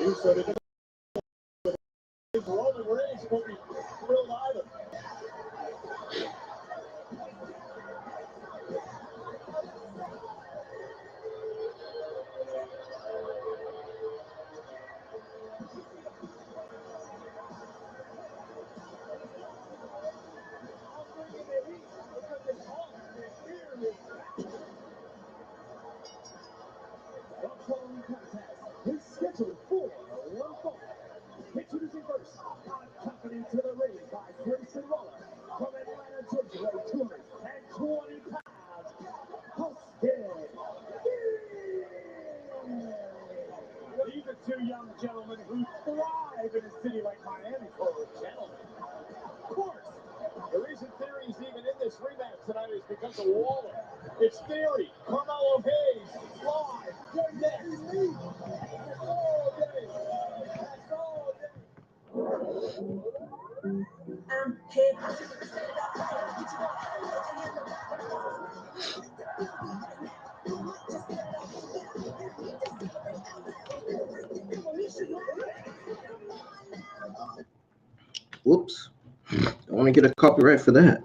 You said it. Roman Reigns won't be thrilled either. The following contest is scheduled for one fall. Introducing first, out of company to the ring by Grace and Waller from Atlanta, Georgia, weighing 220 pounds. Hosted. These are two young gentlemen who thrive in a city like Miami. Oh, gentlemen. Of course. The reason Theory is even in this rematch tonight is because of Waller. It's Theory, Carmelo Hayes, live. You're next. That's all day. That's all day. I'm hip. Whoops. Don't want to get a copyright for that.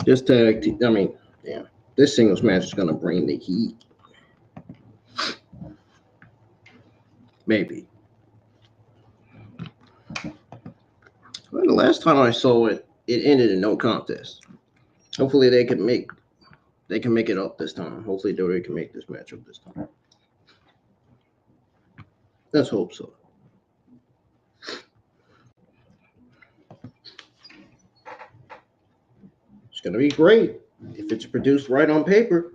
This this singles match is gonna bring the heat. Maybe. Well, the last time I saw it, it ended in no contest. Hopefully they can make it up this time. Hopefully WWE can make this match up this time. Let's hope so. It's gonna be great if it's produced right on paper.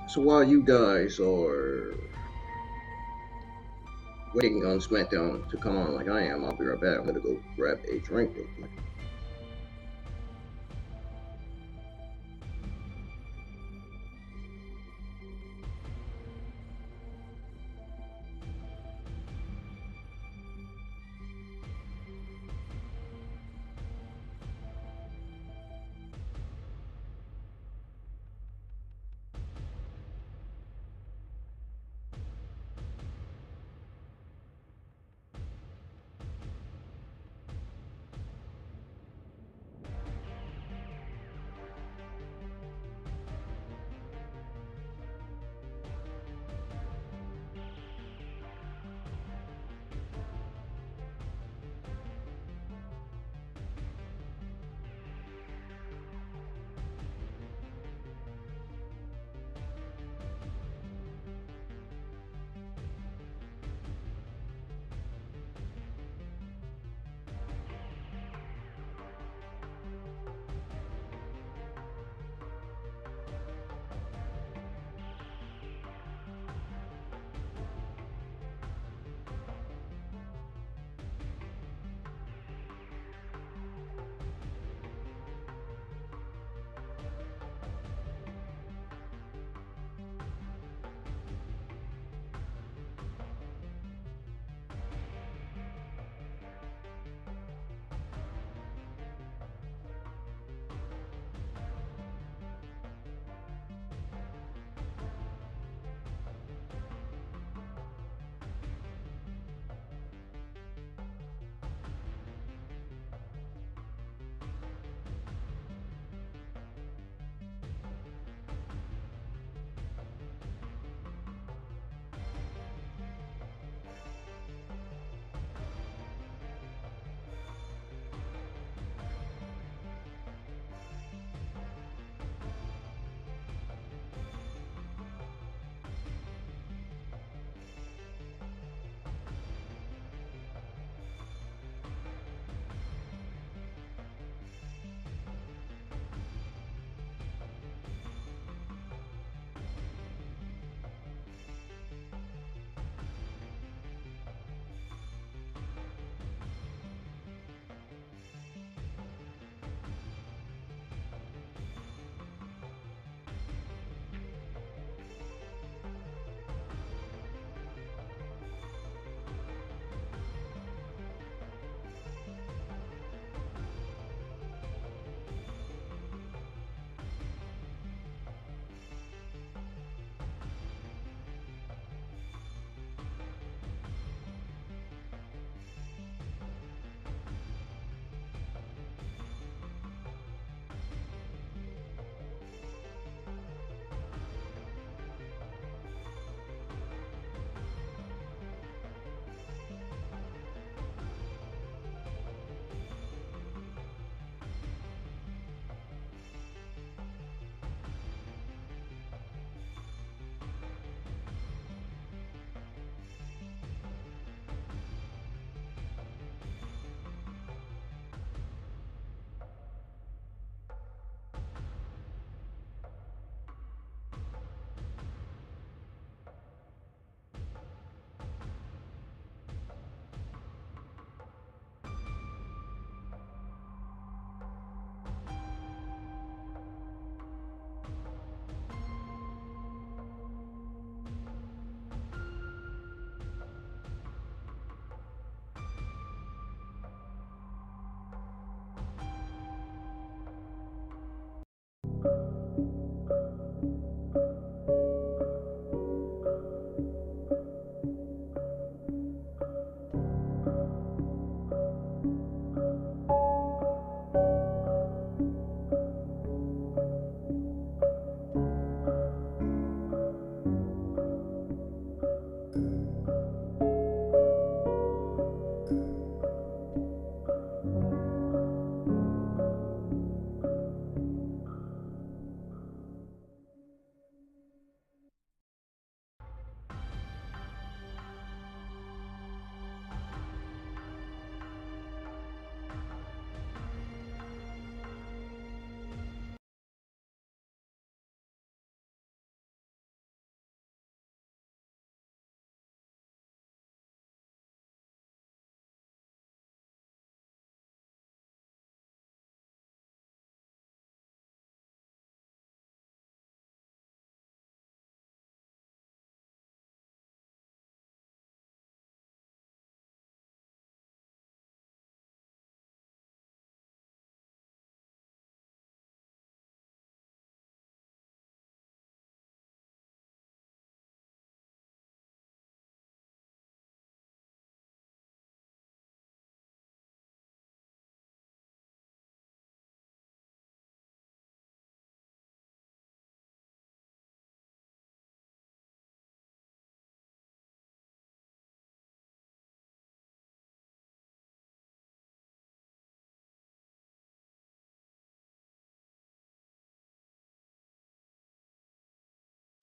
So while you guys are waiting on SmackDown to come on like I am, I'll be right back. I'm gonna go grab a drink real quick.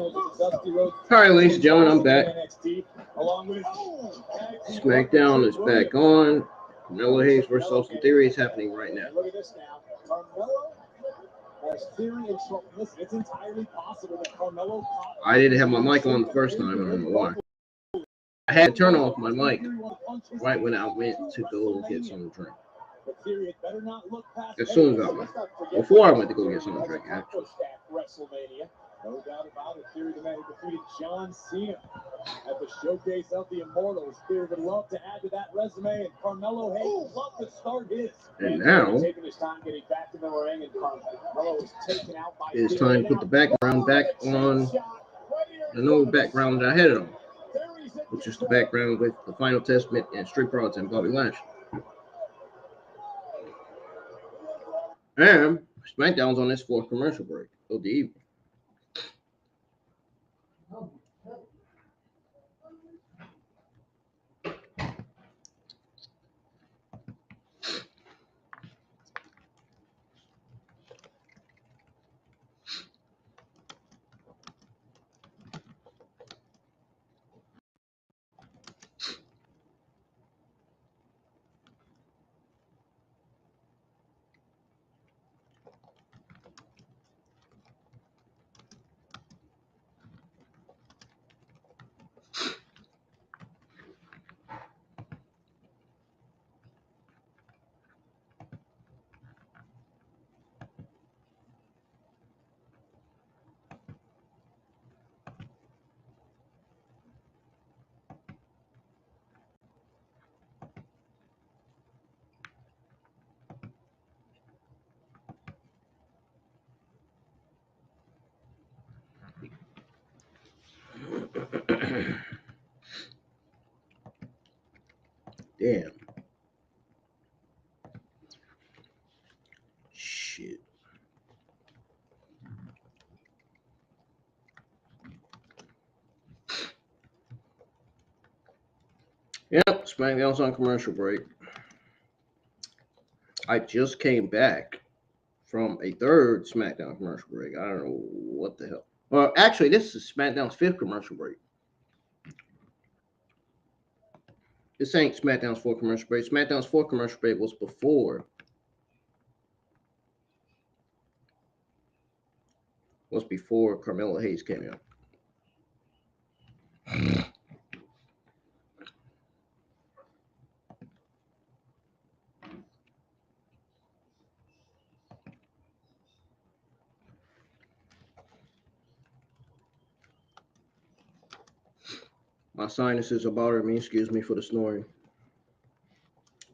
All right, ladies and gentlemen, I'm back. SmackDown is back on. Carmelo Hayes versus Austin Theory is happening right now. Look at this now. Carmelo has Theory in trouble. Listen, it's entirely possible that Carmelo. I didn't have my mic on the first time. I don't know why. I had to turn off my mic right when I went to go get some drink. As soon as I went. Before I went to go get some drink, actually. No doubt about it. Theory, the man who defeated John Cena at the Showcase of the Immortals. Theory would love to add to that resume, and Carmelo Hayes would love to start his. And now taking his time getting back to the ring, and Carmelo was taken out by it's time to put the background back on the new background that I had it on, which is the background with the Final Testament and Street Profits and Bobby Lashley. And SmackDown's on its fourth commercial break of the evening. Damn. Shit. Yep, SmackDown's on commercial break. I just came back from a third SmackDown commercial break. I don't know what the hell. Well, actually, this is SmackDown's fifth commercial break. This ain't SmackDown's fourth commercial break. SmackDown's fourth commercial break was before Carmelo Hayes came out. My sinuses are bothering me. Excuse me for the snoring.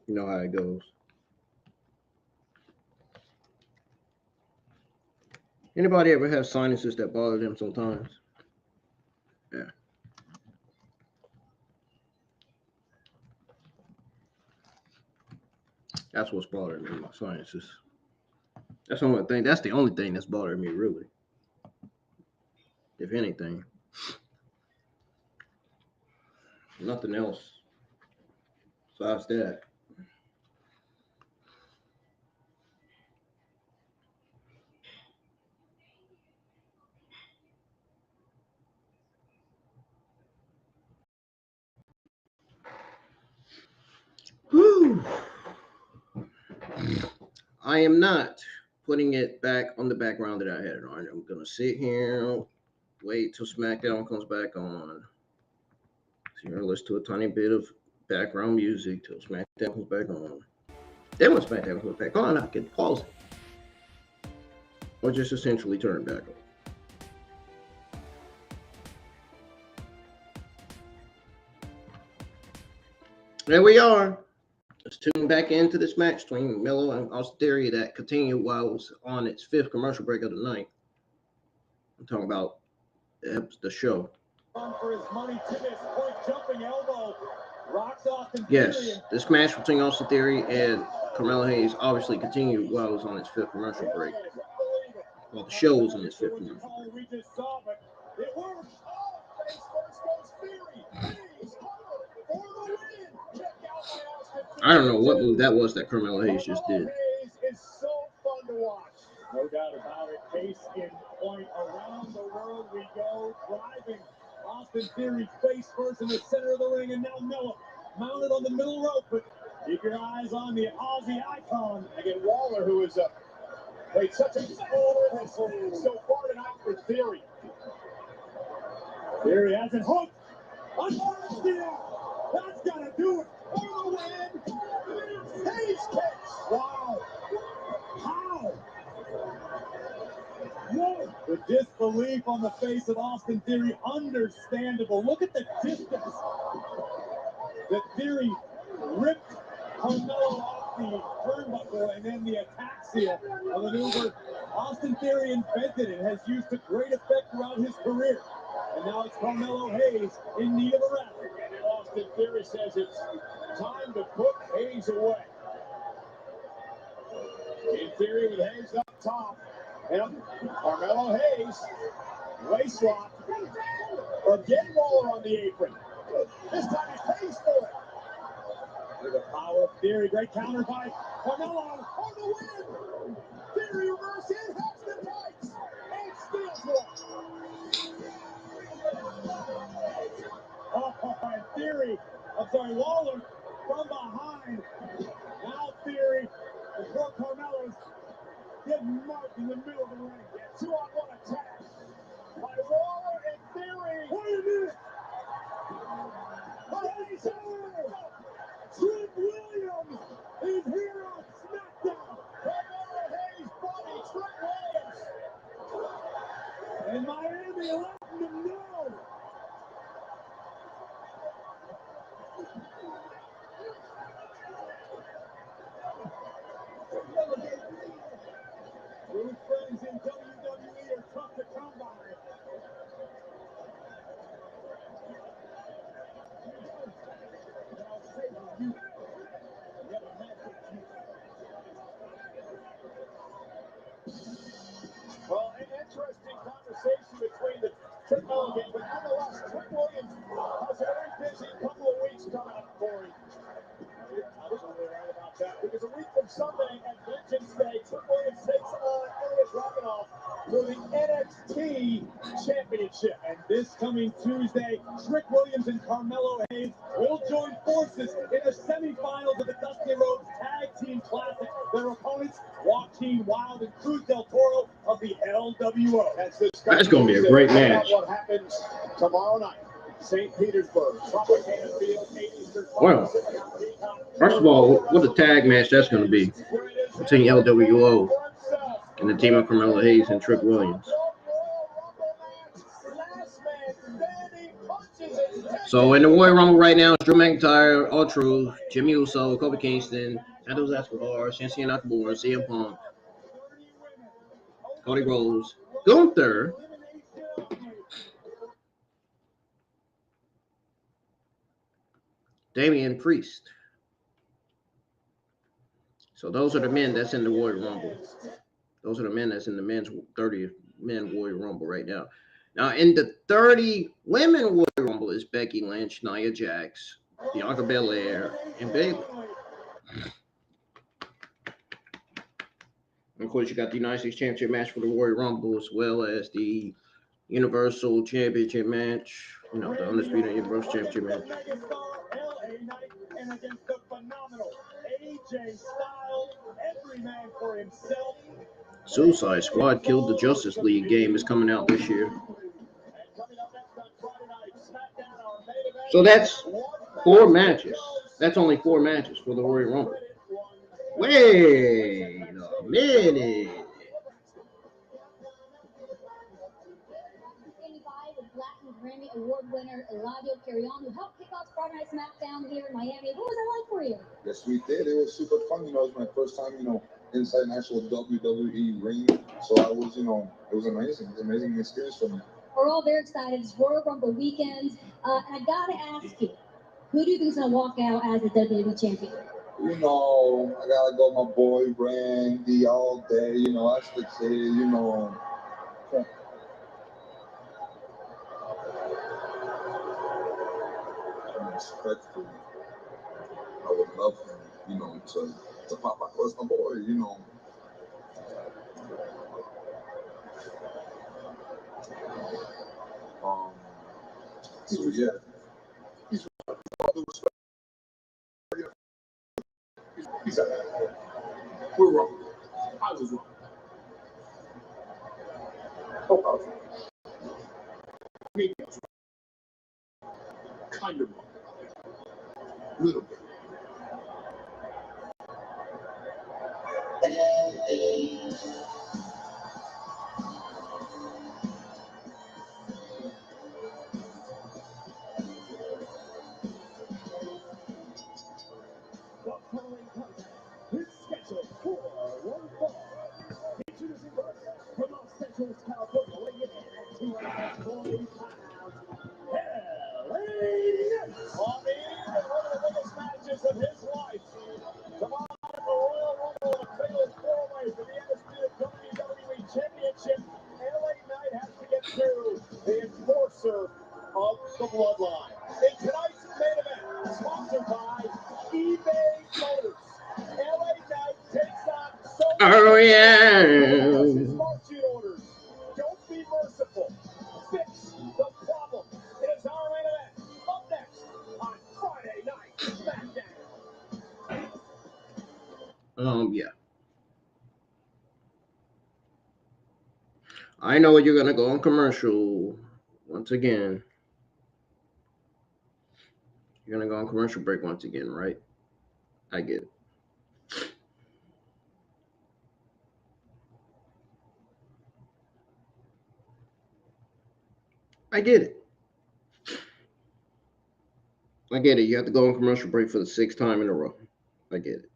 You know how it goes. Anybody ever have sinuses that bother them sometimes? Yeah. That's what's bothering me, my sinuses. That's the only thing. That's the only thing that's bothering me, really. If anything. Nothing else besides that. Whew. I am not putting it back on the background that I had it on. I'm going to sit here, wait till SmackDown comes back on. So you're going to listen to a tiny bit of background music till SmackDown comes back on. Then when SmackDown comes back on, I can pause it. Or just essentially turn it back on. There we are. Let's tune back into this match between Melo and Austin Theory that continued while it was on its fifth commercial break of the night. I'm talking about the show. For his money to this point, jumping elbow. Rocks Austin yes, Theory. This match between Austin Theory and Carmelo Hayes obviously continued while it was on its fifth commercial break. Well, the show was on its fifth commercial break. We just saw, but it works. Oh, face first goes Theory. Hayes for the win. Check out my Austin I don't know what move that was that Carmelo Hayes just did. Hayes is so fun to watch. No doubt about it. Face in point. Around the world we go, driving Austin Theory face first in the center of the ring, and now Melo mounted on the middle rope. But keep your eyes on the Aussie icon. Again, Waller, who is played such a so far tonight for Theory. Theory has it hooked. That's gotta do it. For the win. Stage kicks. Wow. How? Whoa. The disbelief on the face of Austin Theory, understandable. Look at the distance. The Theory ripped Carmelo off the turnbuckle, and then the ataxia of maneuver Austin Theory invented and has used to great effect throughout his career. And now it's Carmelo Hayes in need of a rest. And Austin Theory says it's time to put Hayes away. In Theory with Hayes up top. And Carmelo Hayes, waist lock. Again, Waller on the apron. This time he pays for it. With the power of Theory, great counter by Carmelo on the win. Theory reverse in, has the tights, and steals one. Oh, and Theory, Waller from behind. Now Theory, before Carmelo's getting marked in the middle of the ring. Yeah, 2-on-1 attack by Waller and Theory. Wait a minute. Trick Williams is here on SmackDown. Carmelo Hayes buddy, Trick Williams. And Miami letting them know. True friends in WWE are tough to come by. Well, an interesting conversation between the Trick Melo game, but nonetheless, Trick Williams has a very busy couple of weeks coming up for him. Absolutely right about that. Because a week from Sunday at Vengeance Day, Trick Williams takes on Ilya Dragunov for the NXT Championship. And this coming Tuesday, Trick Williams and Carmelo Hayes will join forces in the semifinals of the Dusty Rhodes Tag Team Classic. Their opponents, Joaquin Wilde and Cruz del Toro of the LWO. That's going to be a great match. What happens tomorrow night? St. Petersburg, Tropicana Field, 80s. Wow. First of all, what a tag match that's going to be between LWO and the team of Carmelo Hayes and Trick Williams. So in the Royal Rumble right now, Drew McIntyre, R-Truth, Jimmy Uso, Kofi Kingston, Santos Escobar, Shinsuke Nakamura, CM Punk, Cody Rhodes, Gunther, Damian Priest. So those are the men that's in the Royal Rumble. Those are the men that's in the men's 30 men Royal Rumble right now. Now in the 30 women Royal Rumble is Becky Lynch, Nia Jax, Bianca Belair, and Bayley. And of course, you got the United States Championship match for the Royal Rumble, as well as the Universal Championship match. You know, the Undisputed Universal Championship match. And against the phenomenal AJ Styles, every man for himself. Suicide Squad Killed the Justice League game is coming out this year. So that's 4 matches. That's only 4 matches for the Royal Rumble. Wait a minute. Grammy Award winner Eladio Carrion, who helped kick off Friday Night SmackDown here in Miami. What was it like for you? Yes, we did. It was super fun. You know, it was my first time, inside an actual WWE ring. So I was, it was amazing. It was an amazing experience for me. We're all very excited. It's Royal Rumble weekend. And I got to ask you, who do you think is going to walk out as the WWE champion? I got to go my boy, Randy, all day. That's the kid, Respectfully, I would love him, to pop out. That's my boy, So yeah, he's with all due respect. He's at that. We're wrong. I was wrong. Oh, maybe I was wrong. Kind of wrong. Little bit. The following contest is scheduled for one fall. Introducing first from Los Angeles, California, weighing in at 240 pounds, LA Knight. On the eve of one of the biggest matches of his life. Tomorrow night, the Royal Rumble and a fatal four-way for the undisputed WWE Championship. LA Knight has to get through the enforcer of the bloodline. In tonight's main event, sponsored by eBay Motors, LA Knight takes on Oh, yeah. Smart Sheet orders. Don't be merciful. Fix the problem. It is our main event. Up next on Friday Night SmackDown. Yeah. I know you're gonna go on commercial once again. You're gonna go on commercial break once again, right? I get it. I get it. I get it. You have to go on commercial break for the 6th time in a row. I get it.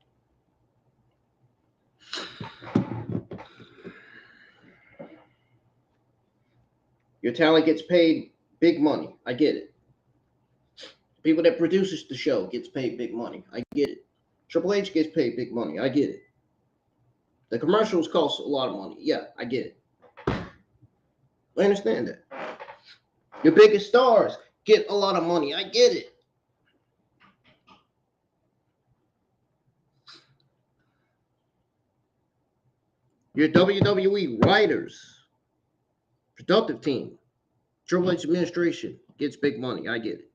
Your talent gets paid big money. I get it. People that produces the show gets paid big money. I get it. Triple H gets paid big money. I get it. The commercials cost a lot of money. Yeah, I get it. I understand that. Your biggest stars get a lot of money. I get it. Your WWE writers, productive team, Triple H administration gets big money. I get it.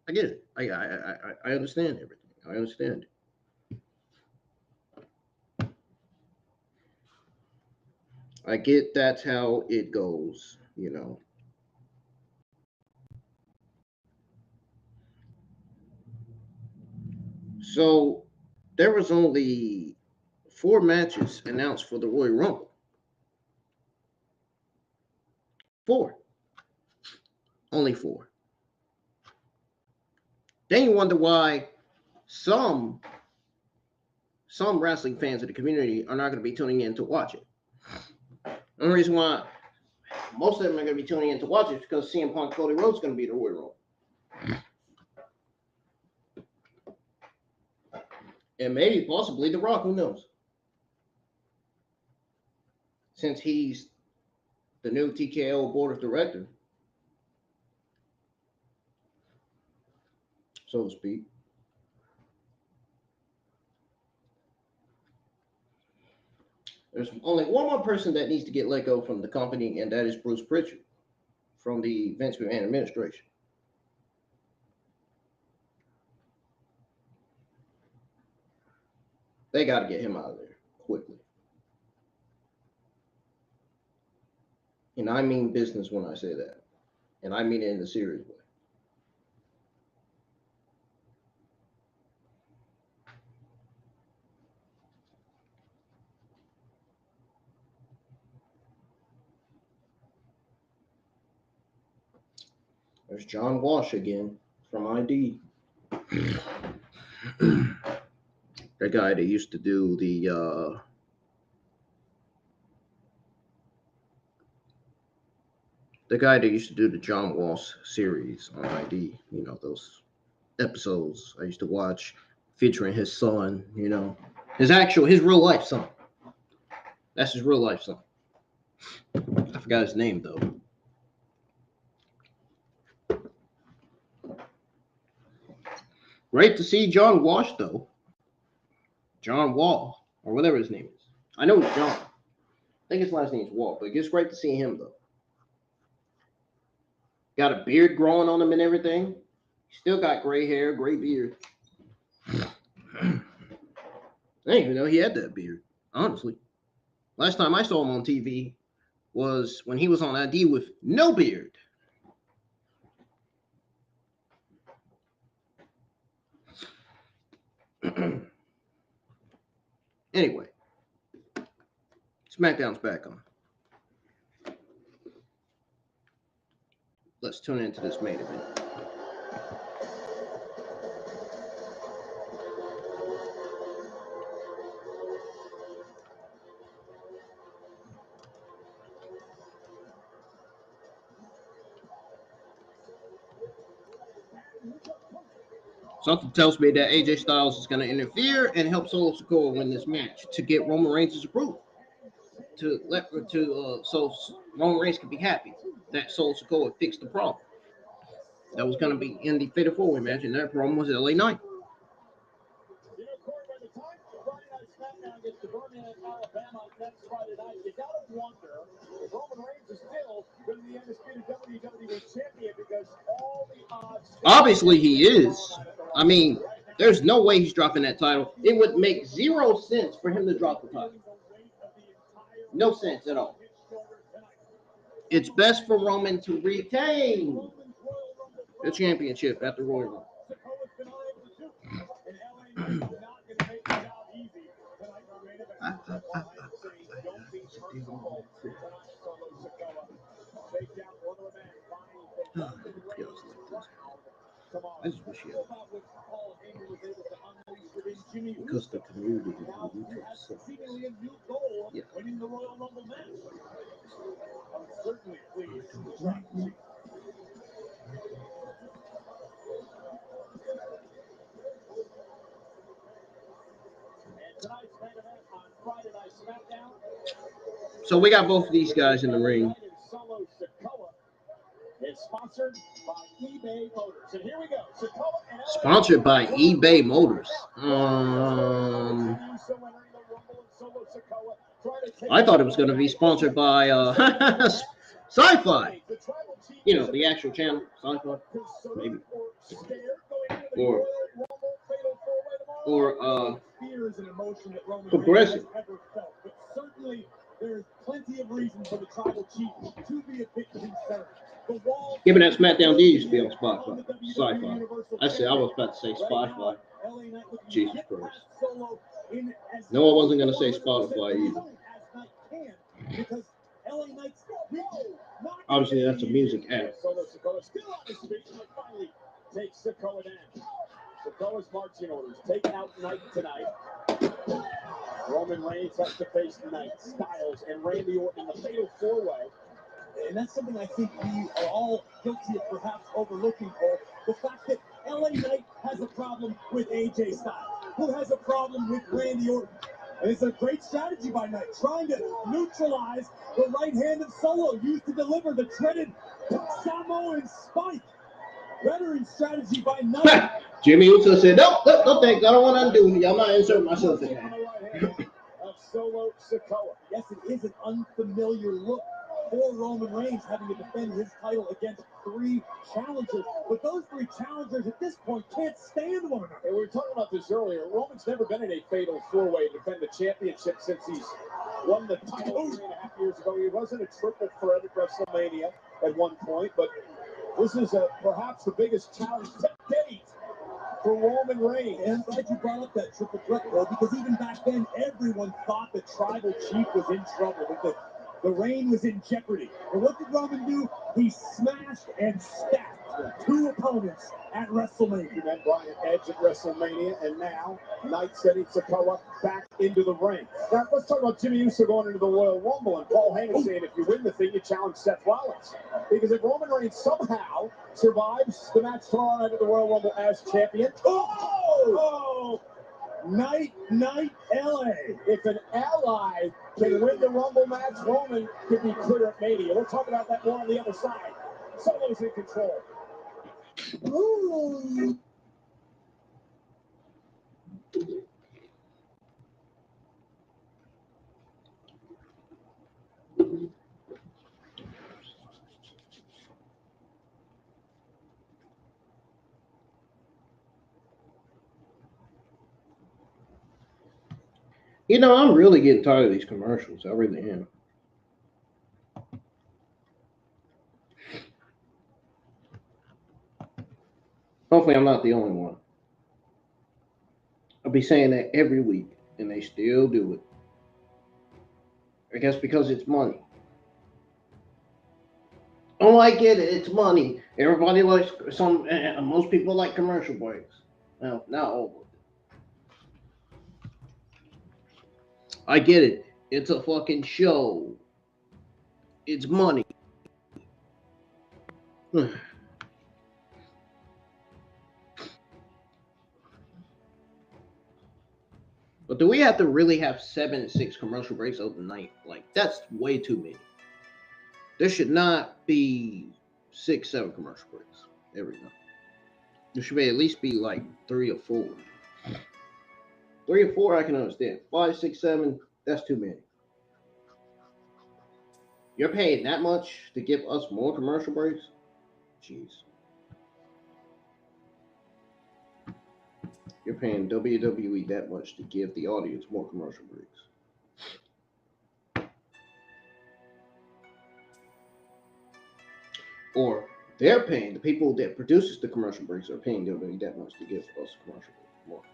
I get it. I understand everything. I understand it. I get that's how it goes, you know. So there was only 4 matches announced for the Royal Rumble. 4. Only 4. Then you wonder why some wrestling fans of the community are not going to be tuning in to watch it. The only reason why most of them are going to be tuning in to watch it is because CM Punk Cody Rhodes is going to be the Royal Rumble. And maybe possibly The Rock, who knows? Since he's the new TKO board of director, so to speak. There's only one more person that needs to get let go from the company, and that is Bruce Pritchard from the Vince McMahon administration. They got to get him out of there quickly. And I mean business when I say that. And I mean it in a serious way. There's John Walsh again from ID. That guy that used to do the John Walsh series on ID, you know, those episodes I used to watch featuring his son, you know, his real life son. That's his real life son. I forgot his name though. Great to see John Walsh though. John Wall, or whatever his name is. I know it's John. I think his last name is Wall, but it's great to see him though. Got a beard growing on him and everything. Still got gray hair, gray beard. I didn't even know he had that beard, honestly. Last time I saw him on TV was when he was on ID with no beard. Anyway, SmackDown's back on. Let's tune into this main event. Something tells me that AJ Styles is going to interfere and help Solo Sikoa win this match to get Roman Reigns' approval. So Roman Reigns can be happy that Solo Sikoa fixed the problem. That was going to be in the Fatal 4-Way match, and that problem was LA Knight. You know, Corey, by the time Friday Night SmackDown gets to Birmingham, Alabama next Friday night, you gotta wonder if Roman Reigns is still going to be the undisputed WWE champion, because all the odds. Obviously, he is. I mean, there's no way he's dropping that title. It would make 0 sense for him to drop the title. No sense at all. It's best for Roman to retain the championship at the Royal Rumble. I just wish he had because the community on YouTube sucks. Yeah. So we got both of these guys in the ring. It's sponsored by eBay Motors. And here we go. Sponsored by eBay Motors. I thought it was going to be sponsored by Sci-Fi. You know, the actual channel, Sci-Fi, maybe. Or Progressive. Certainly, there's plenty of reasons for the tribal chief to be a bit concerned. Given that SmackDown did used to be on Spotify, Sci-Fi. I was about to say Spotify. Jesus Christ. No, I wasn't going to say Spotify either. Obviously, that's a music app. Takes Sikoa down. Sikoa's marching orders. Take out Knight tonight. Roman Reigns has to face Knight, Styles, and Randy Orton in the Fatal 4-Way. And that's something I think we are all guilty of perhaps overlooking, Cole. The fact that LA Knight has a problem with AJ Styles, who has a problem with Randy Orton. And it's a great strategy by Knight, trying to neutralize the right hand of Solo, used to deliver the dreaded Samoan spike. Veteran strategy by Knight. Jimmy Uso said, no, thanks. I don't want to undo. Y'all might insert myself in that. Of Solo Sikoa. Yes, it is an unfamiliar look for Roman Reigns, having to defend his title against 3 challengers. But those 3 challengers at this point can't stand one another. And we were talking about this earlier. Roman's never been in a Fatal 4-Way to defend the championship since he's won the title 3.5 years ago. He wasn't a triple threat at WrestleMania at one point, but this is perhaps the biggest challenge to date for Roman Reigns. And I'm glad you brought up that triple threat, Cole, because even back then, everyone thought the tribal chief was in trouble, that the reign was in jeopardy. And what did Roman do? He smashed and stacked 2 opponents at WrestleMania. He met Brian Edge at WrestleMania, and now Knight sending Sikoa back into the ring. Now, let's talk about Jimmy Uso going into the Royal Rumble, and Paul Heyman saying if you win the thing, you challenge Seth Rollins. Because if Roman Reigns somehow survives the match tomorrow night at the Royal Rumble as champion, Night, LA. If an ally can win the Rumble match, Roman could be clear at Mania. We'll talk about that more on the other side. Solo's in control. Ooh. You know, I'm really getting tired of these commercials. I really am. Hopefully, I'm not the only one. I'll be saying that every week, and they still do it. I guess because it's money. Oh, I get it. It's money. Everybody likes most people like commercial breaks. Well, not all of them. I get it. It's a fucking show. It's money. But do we have to really have 7 and 6 commercial breaks overnight? Like, that's way too many. There should not be 6, 7 commercial breaks every night. There should be at least be like 3 or 4. 3 or 4, I can understand. 5, 6, 7, that's too many. You're paying that much to give us more commercial breaks? Jeez. You're paying WWE that much to give the audience more commercial breaks. Or they're paying, the people that produces the commercial breaks are paying WWE that much to give us commercial breaks, more breaks.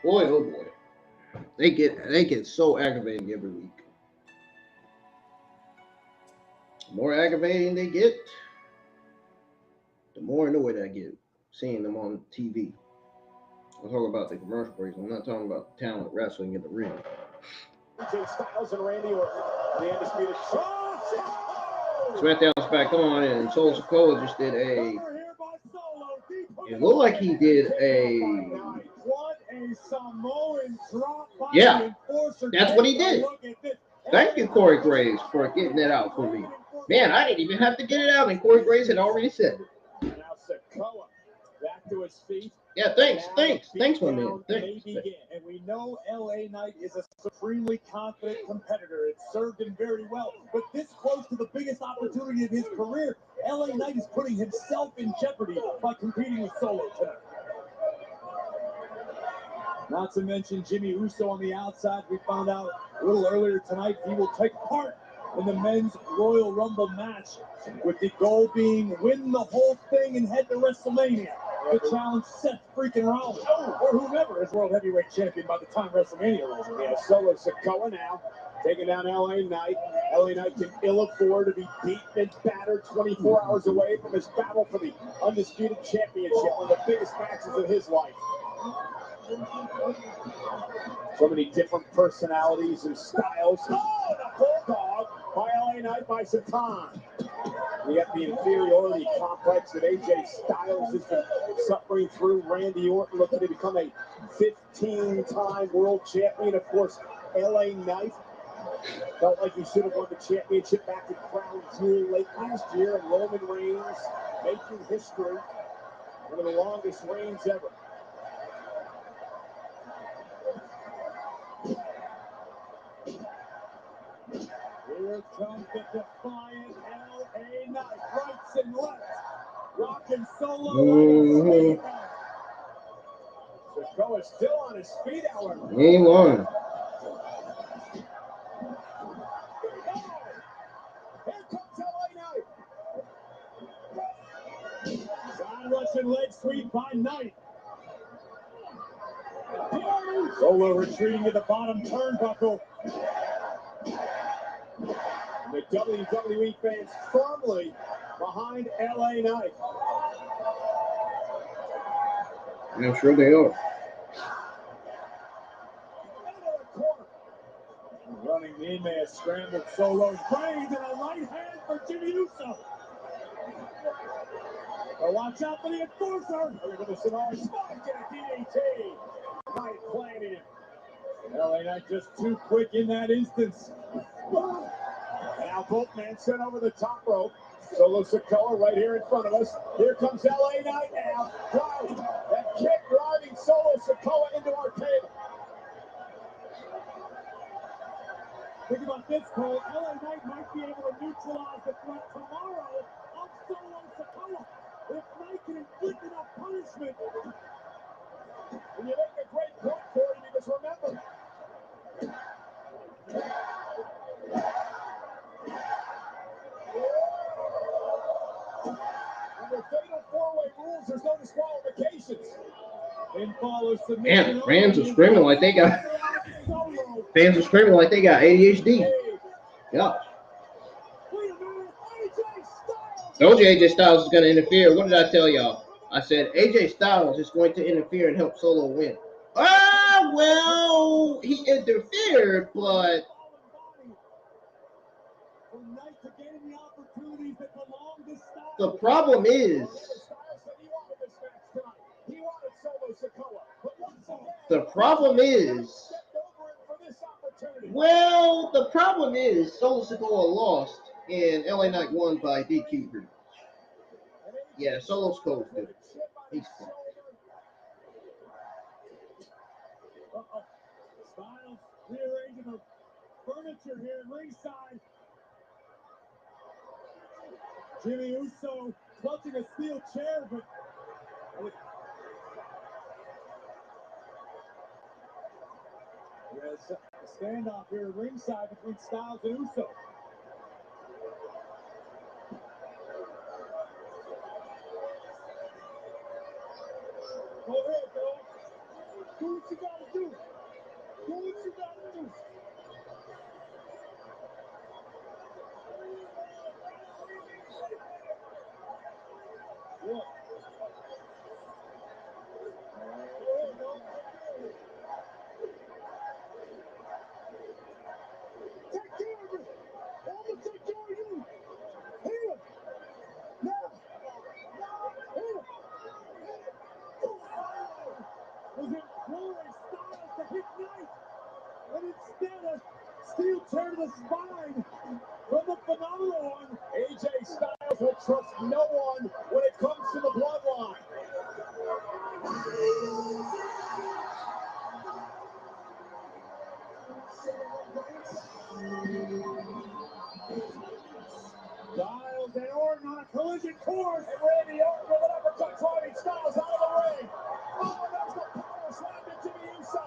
Boy, oh boy. They get so aggravating every week. The more aggravating they get, the more annoyed I get seeing them on TV. I'm talking about the commercial breaks. I'm not talking about the talent wrestling in the ring. Styles and Randy Orton, the undisputed SmackDown's back on, and Sikoa just did a. It looked like he did a. Yeah, that's what he did. Thank you, Corey Graves, for getting that out for me. Man, I didn't even have to get it out, and Corey Graves had already said it. Now Sikoa back to his feet. Yeah, thanks, my man. Thanks. And we know LA Knight is a supremely confident competitor. It served him very well. But this close to the biggest opportunity of his career, LA Knight is putting himself in jeopardy by competing with Solo tonight. Not to mention Jimmy Uso on the outside. We found out a little earlier tonight he will take part in the men's Royal Rumble match, with the goal being win the whole thing and head to WrestleMania to challenge Seth freaking Rollins or whomever is World Heavyweight Champion by the time WrestleMania rolls. Yeah, Solo Sikoa now taking down LA Knight. LA Knight can ill afford to be beaten and battered 24 hours away from his battle for the Undisputed Championship, one of the biggest matches of his life. So many different personalities and styles. Oh, the bulldog by LA Knight by Satan. We got the inferiority complex that AJ Styles has been suffering through. Randy Orton looking to become a 15-time world champion. Of course, LA Knight felt like he should have won the championship back in Crown Jewel late last year. And Roman Reigns making history. One of the longest reigns ever. Here comes the defiant LA Knight, rights and lefts, rocking Solo on his feet. Sikoa is still on his feet, however. He won. Here comes LA Knight. Side Russian leg sweep by Knight. Solo retreating to the bottom turnbuckle. The WWE fans firmly behind LA Knight. I'm sure they are. Running knee may have scrambled Solo's brains, and a right hand for Jimmy Uso. Oh, watch out for the enforcer. Over the Sonora spike and a DDT. Knight planning it. LA Knight just too quick in that instance. And now now. Both men sent over the top rope. Solo Sikoa right here in front of us. Here comes LA Knight now. Drive. That kick driving Solo Sikoa into our table. Think about this, Cole. LA Knight might be able to neutralize the threat tomorrow of Solo Sikoa. If Knight can inflict enough punishment. And you make a great point for him, because remember, under fatal four-way rules, there's no disqualifications. Then follows submission. Man, fans are screaming like they got ADHD. Yeah. Told you AJ Styles is going to interfere. What did I tell y'all? I said AJ Styles is going to interfere and help Solo win. Ah, well, he interfered, but the problem is, Solo Sikoa lost and LA Knight won by DQ. Yeah, Solo's cold. He's fine. Styles rearranging the furniture here at ringside. Jimmy Uso clutching a steel chair, but yes, a standoff here at ringside between Styles and Uso. Go ahead, girl. Do what you gotta do. Do what you gotta do. What? Go ahead, girl. Take care of it. I'm gonna take care of you. Here. Now. Here. Was it Rory Styles to hit Knight? And instead a steel chair to the spine from the phenomenal one. AJ Styles will trust no one when it comes to the bloodline. Styles and Orton on a collision course. And Randy Orton with an uppercut driving Styles out of the ring. Oh, there's the power slam to Jimmy Uso.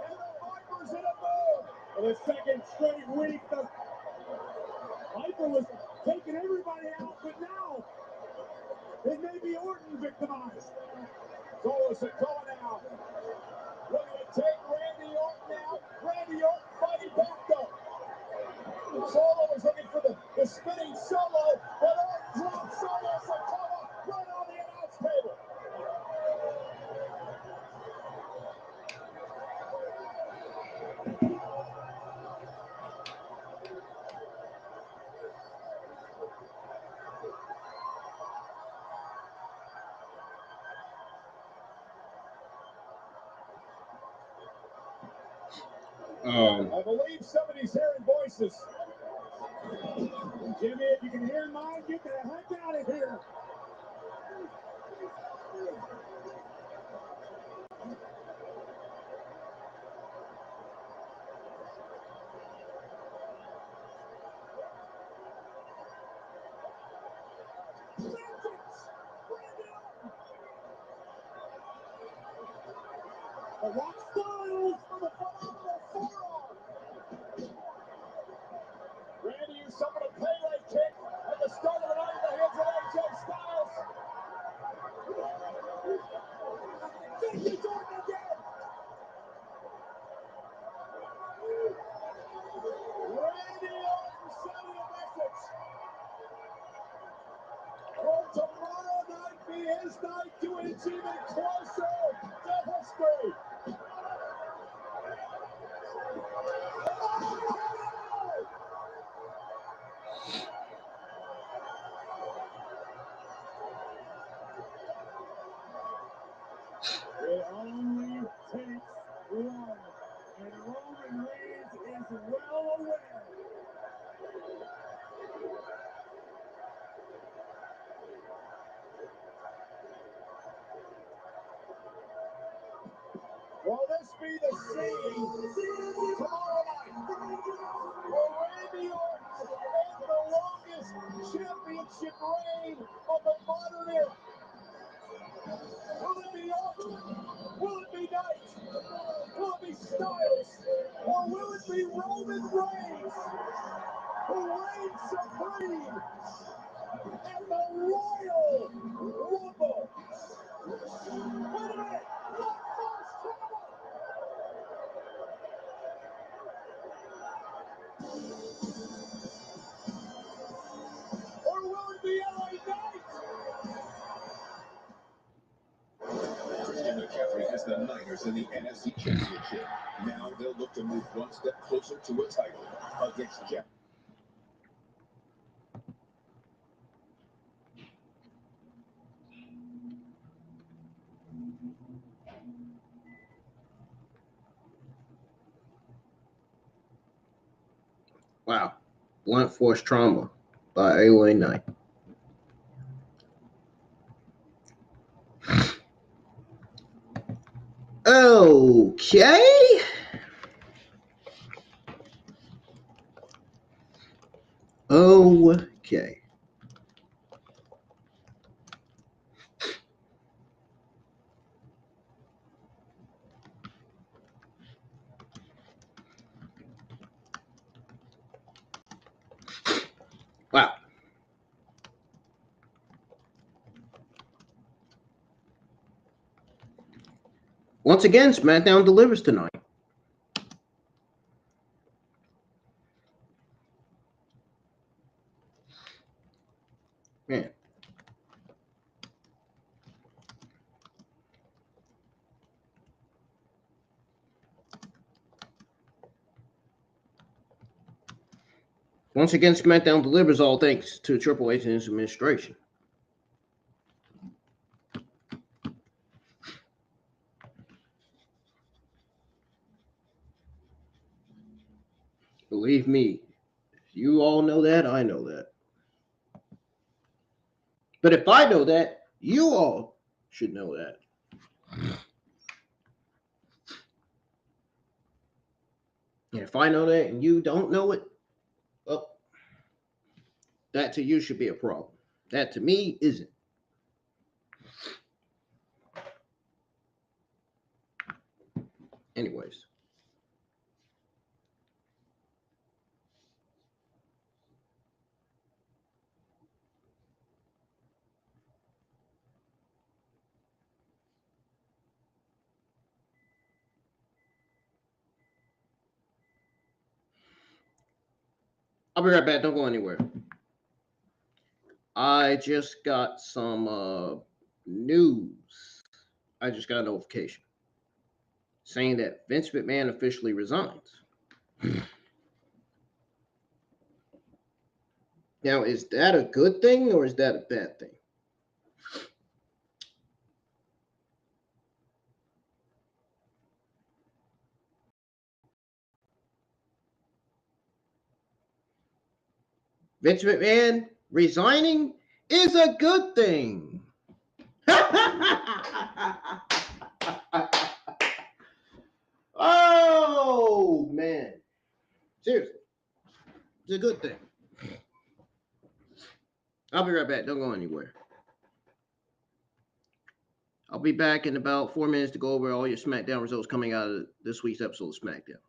And the Viper's in a move. For the second straight week, the Viper was taking everybody out, but now it may be Orton victimized. Solo Sikoa now. Looking to take Randy Orton out. Randy Orton fighting back though. Solo is looking for the spinning Solo, but Orton drops Solo Sikoa right on the announce table. I believe somebody's hearing voices. Jimmy, if you can hear mine, get the heck out of here. The Rock Styles for the phenomenal forearm. Randy used some of the Pele kick at the start of the night in the hands of AJ Styles. Vintage Orton again. Randy Orton sending a message. Will tomorrow night be his night to inch even closer to history? It only takes one, and Roman Reigns is well aware be the scene tomorrow night where Randy Orton ends the longest championship reign of the modern era? Will it be Orton? Will it be Knight? Will it be Styles? Or will it be Roman Reigns, who reigns supreme at the Royal Rumble? Wait a minute! What first trouble? Or will it be LA Knight? Christian McCaffrey has the Niners in the NFC Championship. Now they'll look to move one step closer to a title against Jack. Wow. Blunt force trauma by LA Knight. Okay. Okay. Wow. Once again, SmackDown delivers tonight. Man. Once again, SmackDown delivers, all thanks to Triple H and his administration. Believe me, you all know that, I know that. But if I know that, you all should know that. And if I know that and you don't know it, well, that to you should be a problem. That to me isn't. Anyways. I'll be right back. Don't go anywhere. I just got some news. I just got a notification saying that Vince McMahon officially resigns. Now, is that a good thing or is that a bad thing? Vince McMahon resigning is a good thing. Oh, man. Seriously. It's a good thing. I'll be right back. Don't go anywhere. I'll be back in about 4 minutes to go over all your SmackDown results coming out of this week's episode of SmackDown.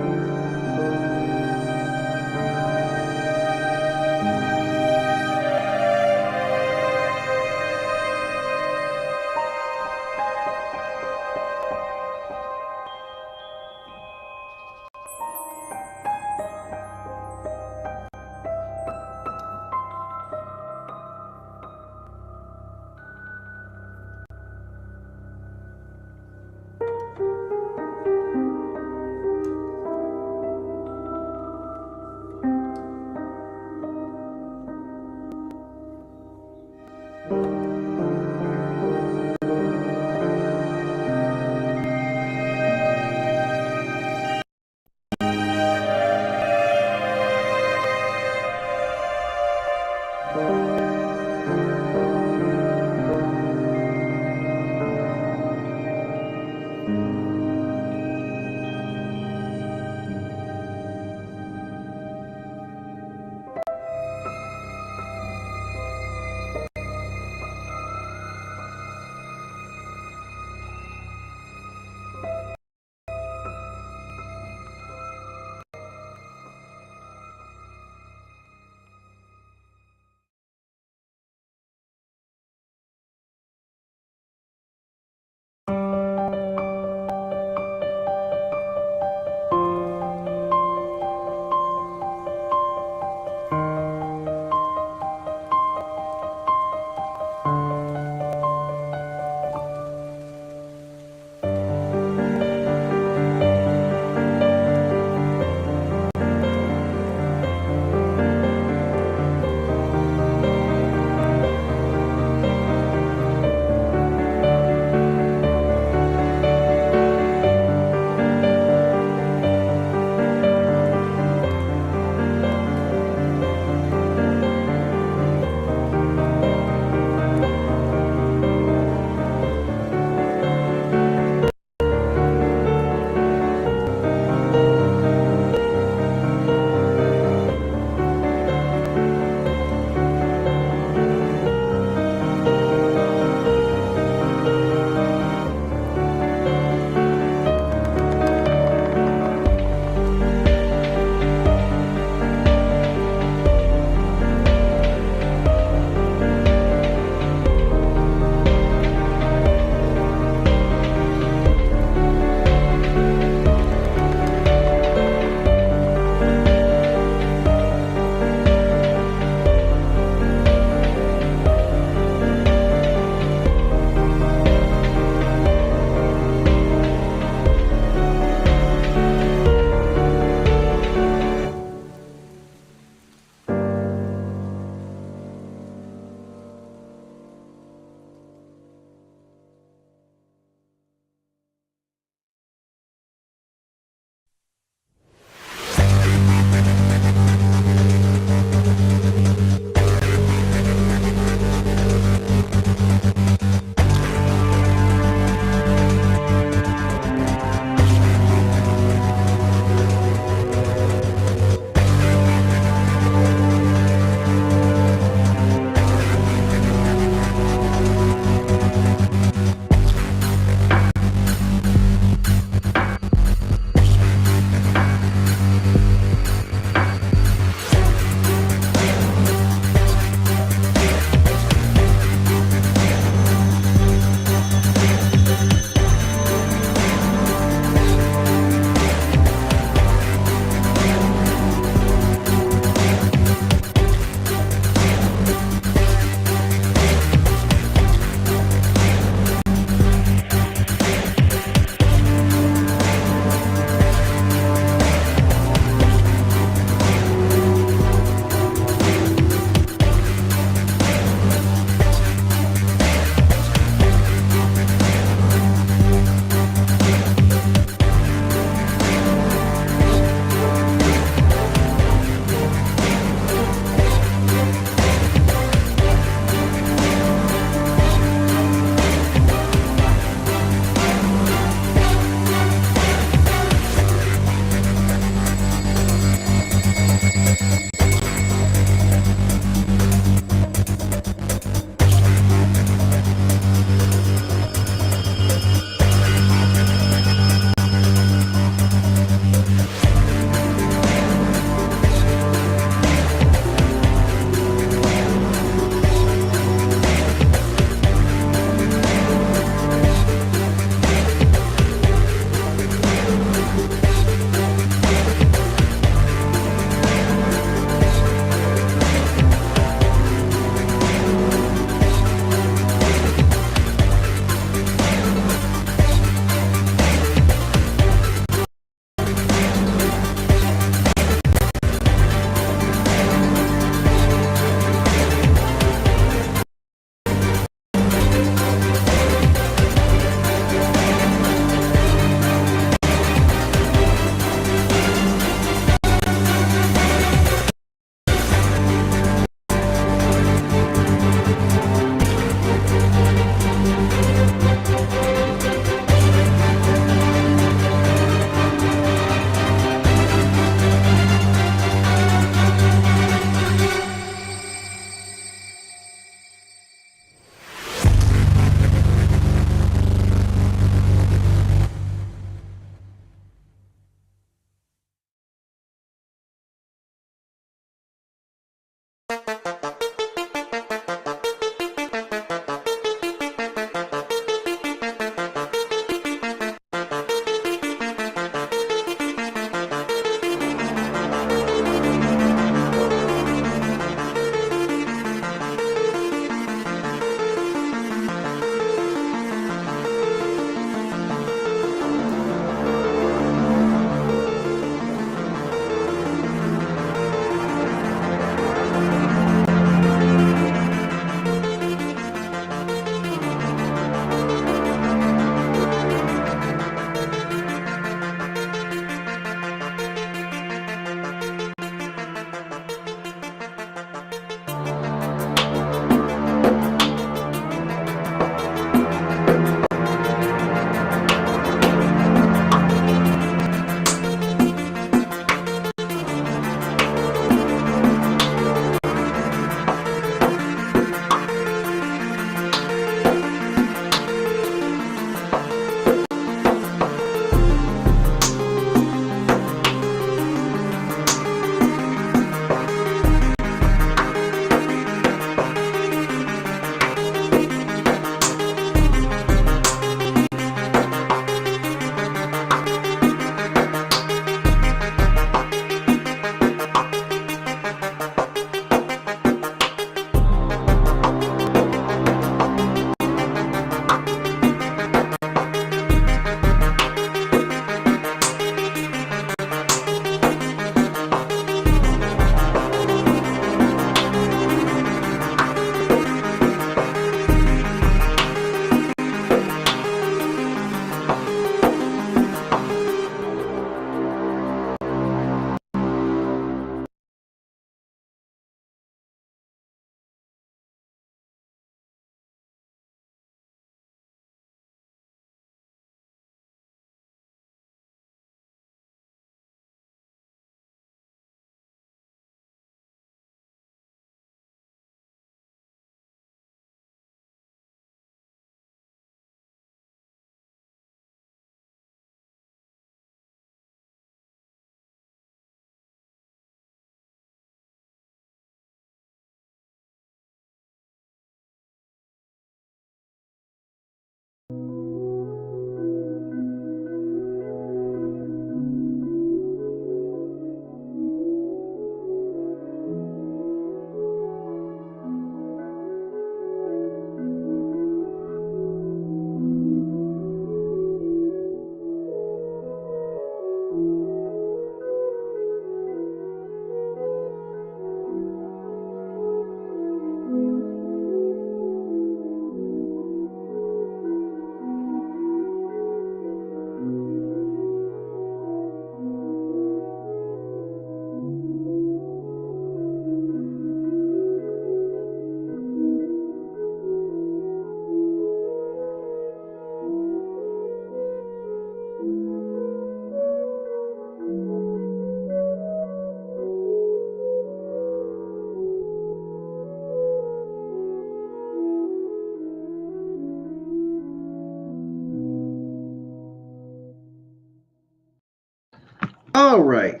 All right.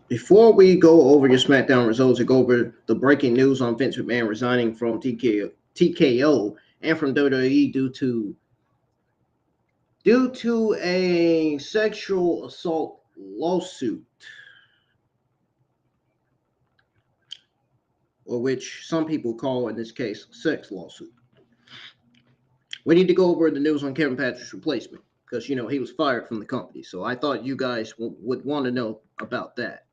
Before we go over your SmackDown results and go over the breaking news on Vince McMahon resigning from TKO and from WWE due to a sexual assault lawsuit, or which some people call, in this case, sex lawsuit. We need to go over the news on Kevin Patrick's replacement because, you know, he was fired from the company. So I thought you guys would want to know about that.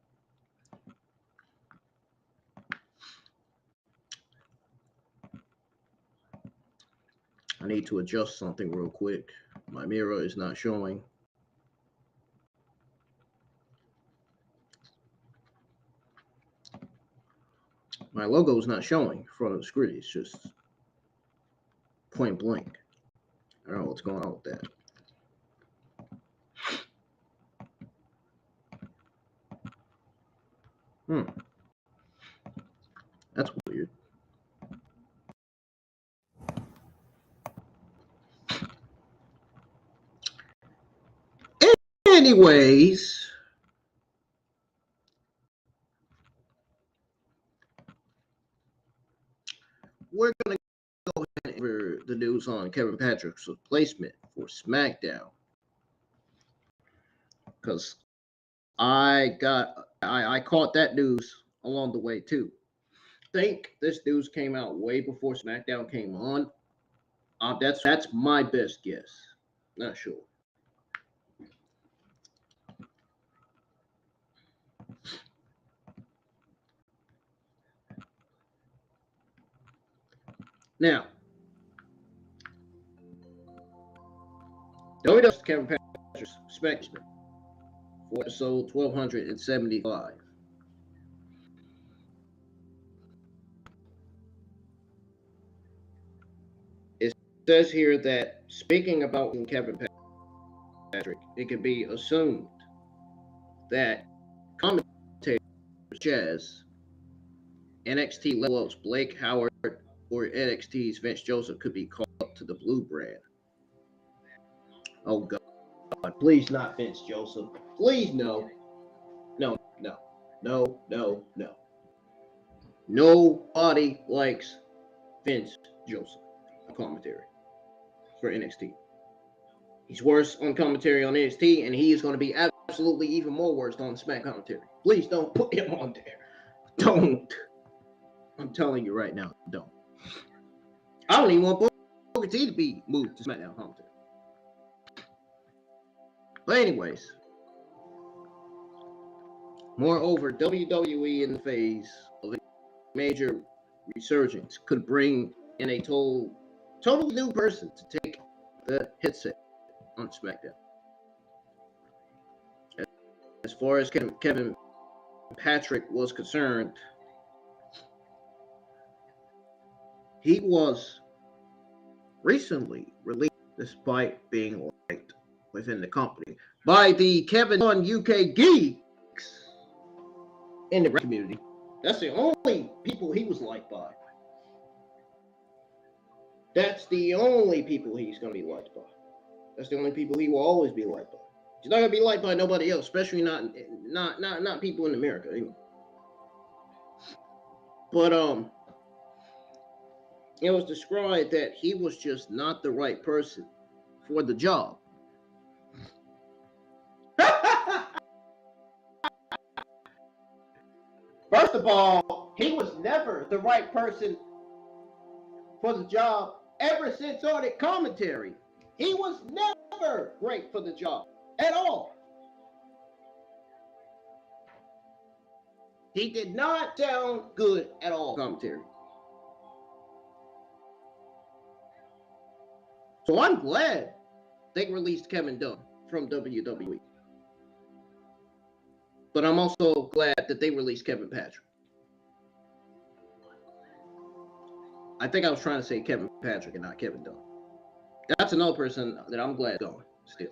I need to adjust something real quick. My mirror is not showing. My logo is not showing in front of the screen. It's just point blank. I don't know what's going on with that. That's weird. Anyways, we're going to go ahead and cover the news on Kevin Patrick's replacement for SmackDown. Because I caught that news along the way too. I think this news came out way before SmackDown came on. That's my best guess. Not sure. Now, WWE Kevin Patrick's SmackDown for episode 1275. It says here that speaking about Kevin Patrick, it can be assumed that commentators such as NXT level ups Blake Howard or NXT's Vince Joseph could be called up to the Blue brand. Oh God, please not Vince Joseph. Please no. No. Nobody likes Vince Joseph on commentary for NXT. He's worse on commentary on NXT, and he is going to be absolutely even more worse on Smack commentary. Please don't put him on there. Don't. I'm telling you right now, don't. I don't even want Booker T to be moved to SmackDown commentary. But anyways, moreover, WWE in the phase of a major resurgence could bring in a totally new person to take the headset on SmackDown. As far as Kevin Patrick was concerned, he was recently released despite being liked within the company by the Kevin on UK geeks in the community. That's the only people he was liked by. That's the only people he's going to be liked by. That's the only people he will always be liked by. He's not going to be liked by nobody else, especially not people in America. Anyway. But it was described that he was just not the right person for the job. First of all, he was never the right person for the job ever since on the commentary. He was never great for the job at all. He did not sound good at all commentary. So I'm glad they released Kevin Dunn from WWE. But I'm also glad that they released Kevin Patrick. I think I was trying to say Kevin Patrick and not Kevin Dunn. That's another person that I'm glad going still.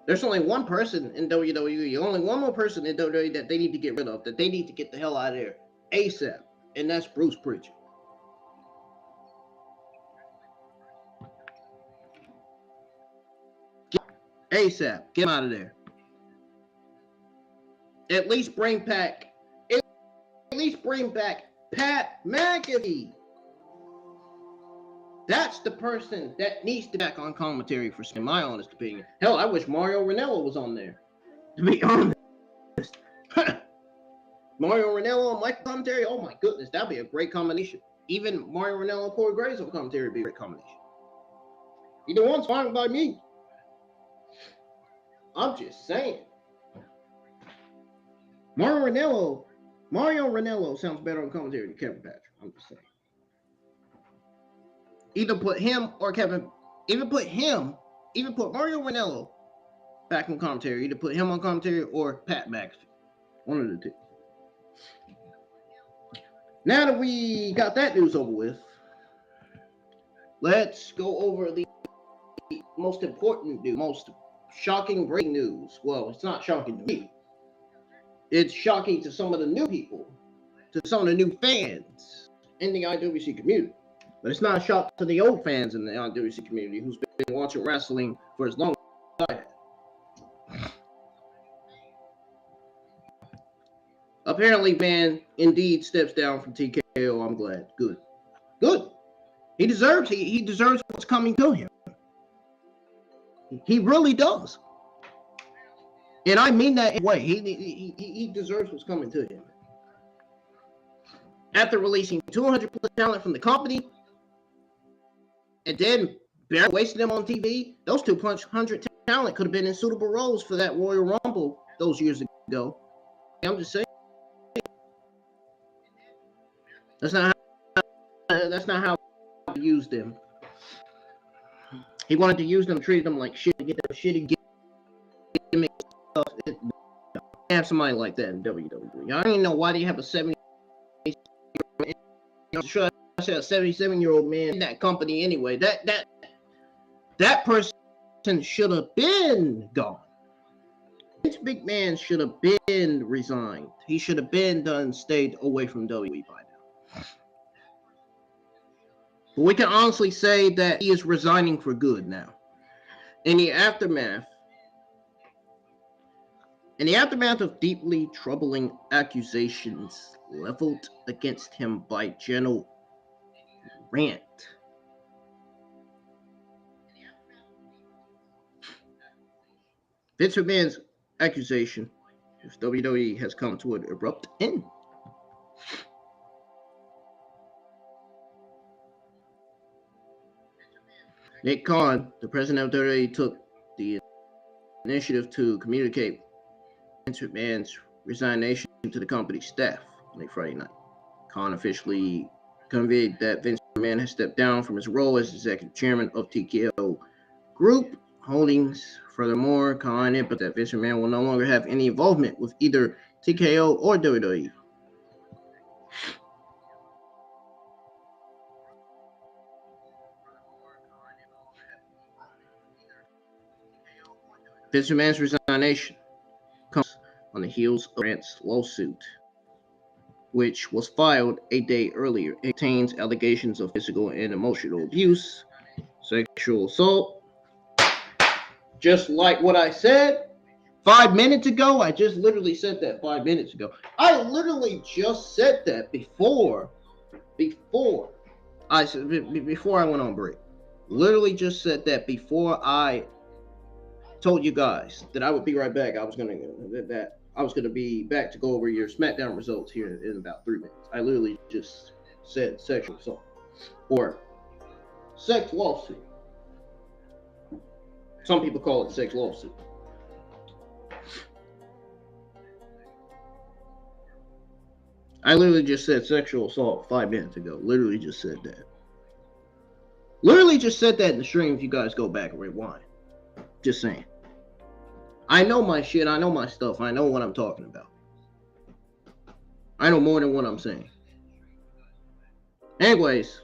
There's only one person in WWE, only one more person in WWE that they need to get rid of, that they need to get the hell out of there ASAP, and that's Bruce Pritchard. ASAP, get him out of there. At least bring back Pat McAfee. That's the person that needs to be back on commentary, for in my honest opinion. Hell, I wish Mario Ranallo was on there, to be honest. Mario Ranallo on Mike commentary, oh my goodness, that'd be a great combination. Even Mario Ranallo and Corey Graves on commentary would be a great combination. Either one's fine by me. I'm just saying. Mario Ranallo sounds better on commentary than Kevin Patrick. I'm just saying. Either put him or Kevin, even put Mario Ranallo back on commentary. Either put him on commentary or Pat McAfee. One of the two. Now that we got that news over with, let's go over the most important news, most shocking breaking news. Well, it's not shocking to me. It's shocking to some of the new people, to some of the new fans in the IWC community. But it's not a shock to the old fans in the IWC community who's been watching wrestling for as long as I have. Up apparently, man, indeed steps down from TKO. I'm glad. Good. Good. He deserves what's coming to him. He really does. And I mean that in a way. He deserves what's coming to him. After releasing 200 plus talent from the company and then barely wasting them on TV, those 200 talent could have been in suitable roles for that Royal Rumble those years ago. I'm just saying. That's not how he used them. He wanted to use them, treat them like shit, get that shitty gimmick stuff. Have somebody like that in WWE. I don't even know why they have a 77-year-old man in that company anyway. That person should have been gone. Vince McMahon should have been resigned. He should have been done, stayed away from WWE by now. But we can honestly say that he is resigning for good now. In the aftermath of deeply troubling accusations leveled against him by General Rant, Vince McMahon's accusation of WWE has come to an abrupt end. Nick Khan, the president of WWE, took the initiative to communicate Vince McMahon's resignation to the company staff on Friday night. Khan officially conveyed that Vince McMahon has stepped down from his role as executive chairman of TKO Group Holdings. Furthermore, Khan input that Vince McMahon will no longer have any involvement with either TKO or WWE. Vince McMahon's resignation comes on the heels of Grant's lawsuit, which was filed a day earlier. It contains allegations of physical and emotional abuse, sexual assault. Just like what I said 5 minutes ago. I just literally said that 5 minutes ago. I literally just said that before I went on break. Literally just said that before I told you guys that I would be right back. I was gonna be back to go over your SmackDown results here in about 3 minutes. I literally just said sexual assault or sex lawsuit. Some people call it sex lawsuit. I literally just said sexual assault 5 minutes ago. Literally just said that. Literally just said that in the stream if you guys go back and rewind. Just saying. I know my shit. I know my stuff. I know what I'm talking about. I know more than what I'm saying. Anyways,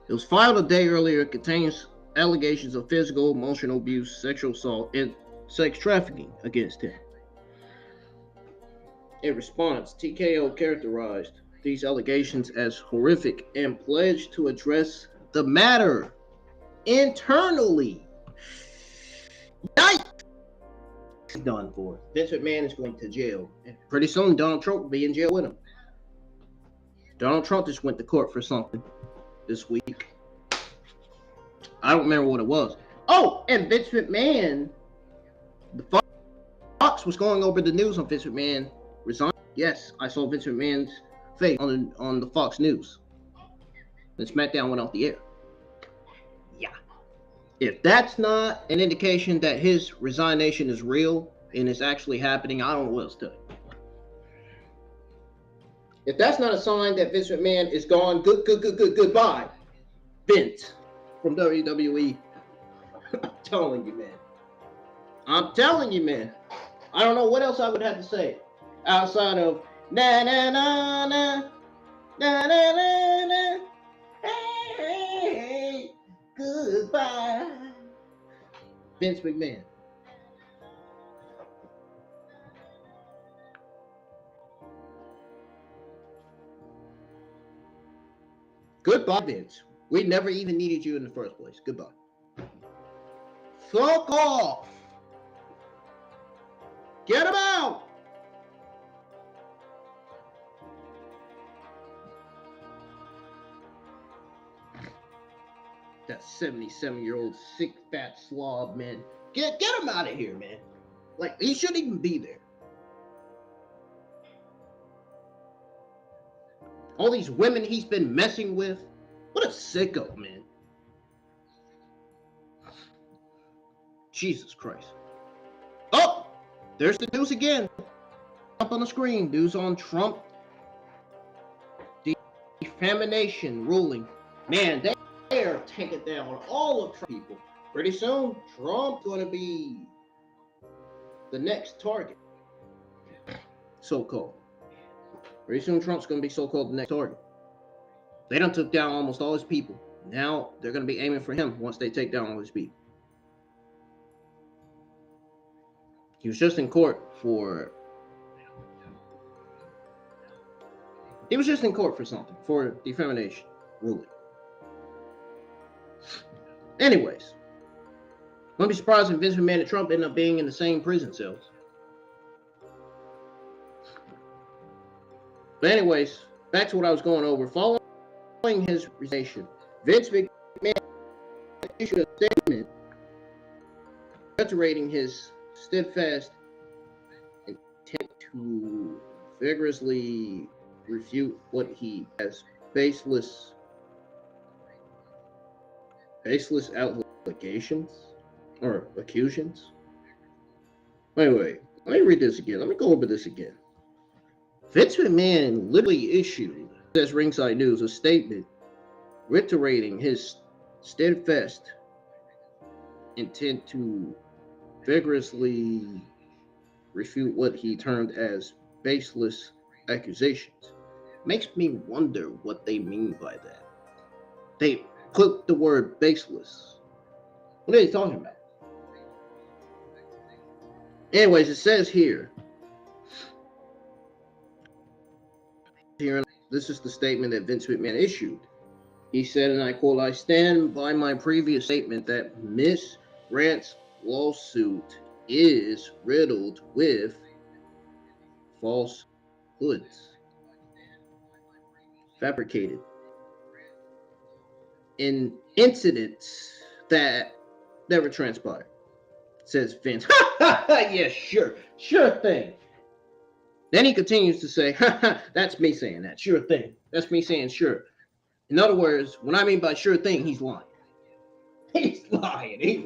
it was filed a day earlier. It contains allegations of physical, emotional abuse, sexual assault, and sex trafficking against him. In response, TKO characterized these allegations as horrific and pledged to address the matter internally. Yikes! Done for. Vince McMahon is going to jail. And pretty soon, Donald Trump will be in jail with him. Donald Trump just went to court for something this week. I don't remember what it was. Oh, and Vince McMahon, the Fox was going over the news on Vince McMahon resigned. Yes, I saw Vince McMahon's face on the Fox News. And SmackDown went off the air. Yeah. If that's not an indication that his resignation is real and is actually happening, I don't know what else to tell you. If that's not a sign that Vince McMahon is gone, goodbye, Vince from WWE. I'm telling you, man. I'm telling you, man. I don't know what else I would have to say outside of na na na na na na na na. Hey, goodbye, Vince McMahon. Goodbye, Vince. We never even needed you in the first place. Goodbye. Fuck off. Get him out. That 77-year-old sick fat slob, man. Get him out of here, man. Like, he shouldn't even be there. All these women he's been messing with. What a sicko, man. Jesus Christ. Oh, there's the news again. Up on the screen. News on Trump defamation ruling. Man, they are taking down all of Trump people. Pretty soon, Trump's going to be the next target. So-called. Pretty soon, Trump's going to be so-called the next target. They done took down almost all his people. Now, they're going to be aiming for him once they take down all his people. He was just in court for... He was just in court for something. For defamation ruling. Anyways. Wouldn't be surprised if Vince McMahon and Trump end up being in the same prison cells. But anyways, back to what I was going over. Following his resignation, Vince McMahon issued a statement reiterating his steadfast intent to vigorously refute what he has baseless allegations or accusations. Anyway, let me read this again. Let me go over this again. Vince McMahon literally issued, as Ringside News, a statement reiterating his steadfast intent to vigorously refute what he termed as baseless accusations. Makes me wonder what they mean by that. They put the word baseless. What are they talking about? Anyways, it says here, this is the statement that Vince McMahon issued. He said, and I quote, "I stand by my previous statement that Miss Grant's lawsuit is riddled with falsehoods, fabricated in incidents that never transpired," says Vince. Yeah, sure thing. Then he continues to say, that's me saying that, sure thing. That's me saying sure. In other words, what I mean by sure thing, he's lying. He's lying. He's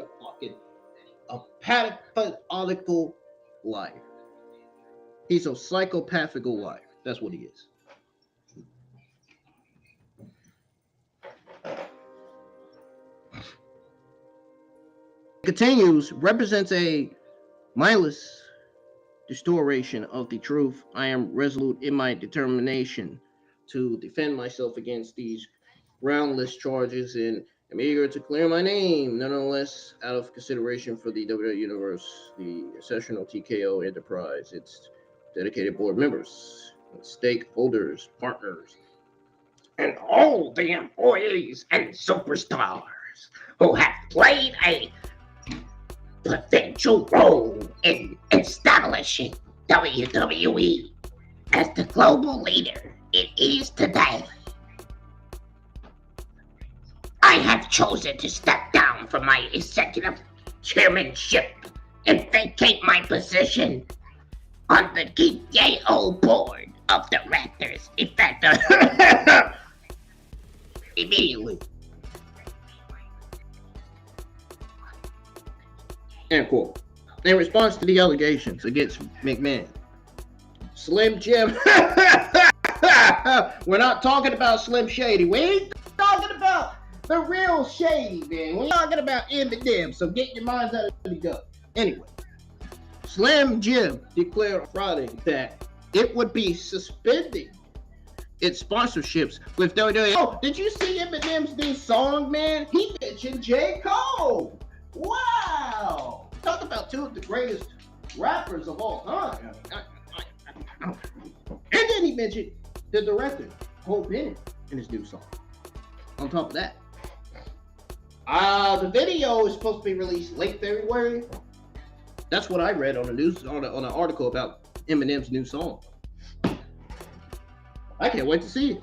a pathological liar. He's a psychopathical liar. That's what he is. Continues, represents a mindless distortion of the truth. I am resolute in my determination to defend myself against these groundless charges and am eager to clear my name, nonetheless, out of consideration for the WWE Universe, the exceptional TKO enterprise, its dedicated board members, stakeholders, partners, and all the employees and superstars who have played a potential role in establishing WWE as the global leader it is today. I have chosen to step down from my executive chairmanship and vacate my position on the GTO board of directors effective immediately. End quote. In response to the allegations against McMahon, Slim Jim, we're not talking about Slim Shady. We ain't talking about the real Shady, man. We're talking about Eminem, so get your minds out of the gut. Anyway, Slim Jim declared on Friday that it would be suspending its sponsorships with WWE. Oh, did you see Eminem's new song, man? He mentioned J. Cole. Wow! Talk about two of the greatest rappers of all time. And then he mentioned the director, Cole Bennett, in his new song. On top of that, the video is supposed to be released late February. That's what I read on the news on an article about Eminem's new song. I can't wait to see it.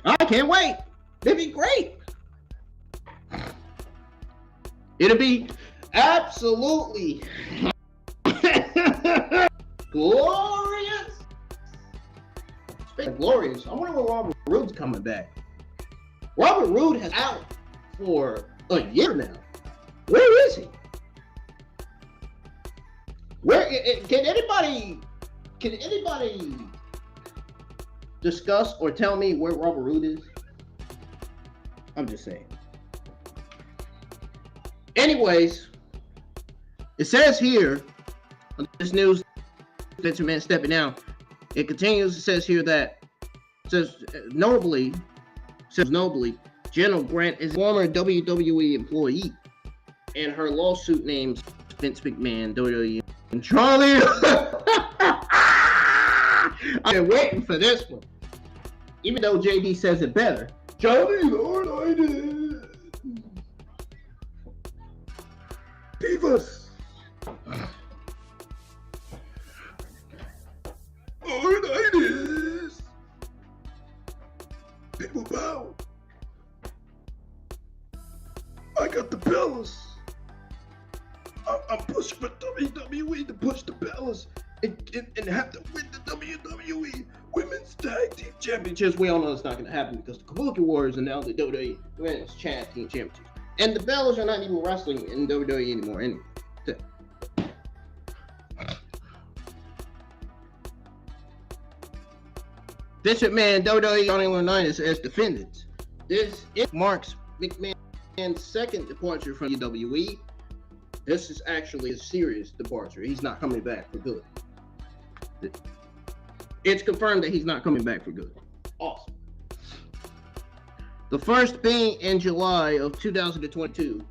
I can't wait. It'd be great. It'll be absolutely glorious. Speaking of glorious, I wonder when Robert Roode's coming back. Robert Roode has out for a year now. Where is he? Where can anybody discuss or tell me where Robert Roode is? I'm just saying. Anyways, it says here on this news that your man stepping down. It continues. It says here that notably, General Grant is a former WWE employee, and her lawsuit names Vince McMahon, WWE, and Charlie. I've been waiting for this one, even though JD says it better. Charlie, Lord, I did. Divas. Lord, I did. People bow. I got the bells. I'm pushing for WWE to push the bells and have to win the WWE Women's Tag Team Championships. We all know it's not going to happen because the Kabuki Warriors are now the WWE Women's Tag Team Championships. And the Bellas are not even wrestling in WWE anymore anyway. This McMahon, WWE only line as defendants. This marks McMahon's second departure from WWE. This is actually a serious departure. He's not coming back for good. It's confirmed that he's not coming back for good. Awesome. The first being in July of 2022,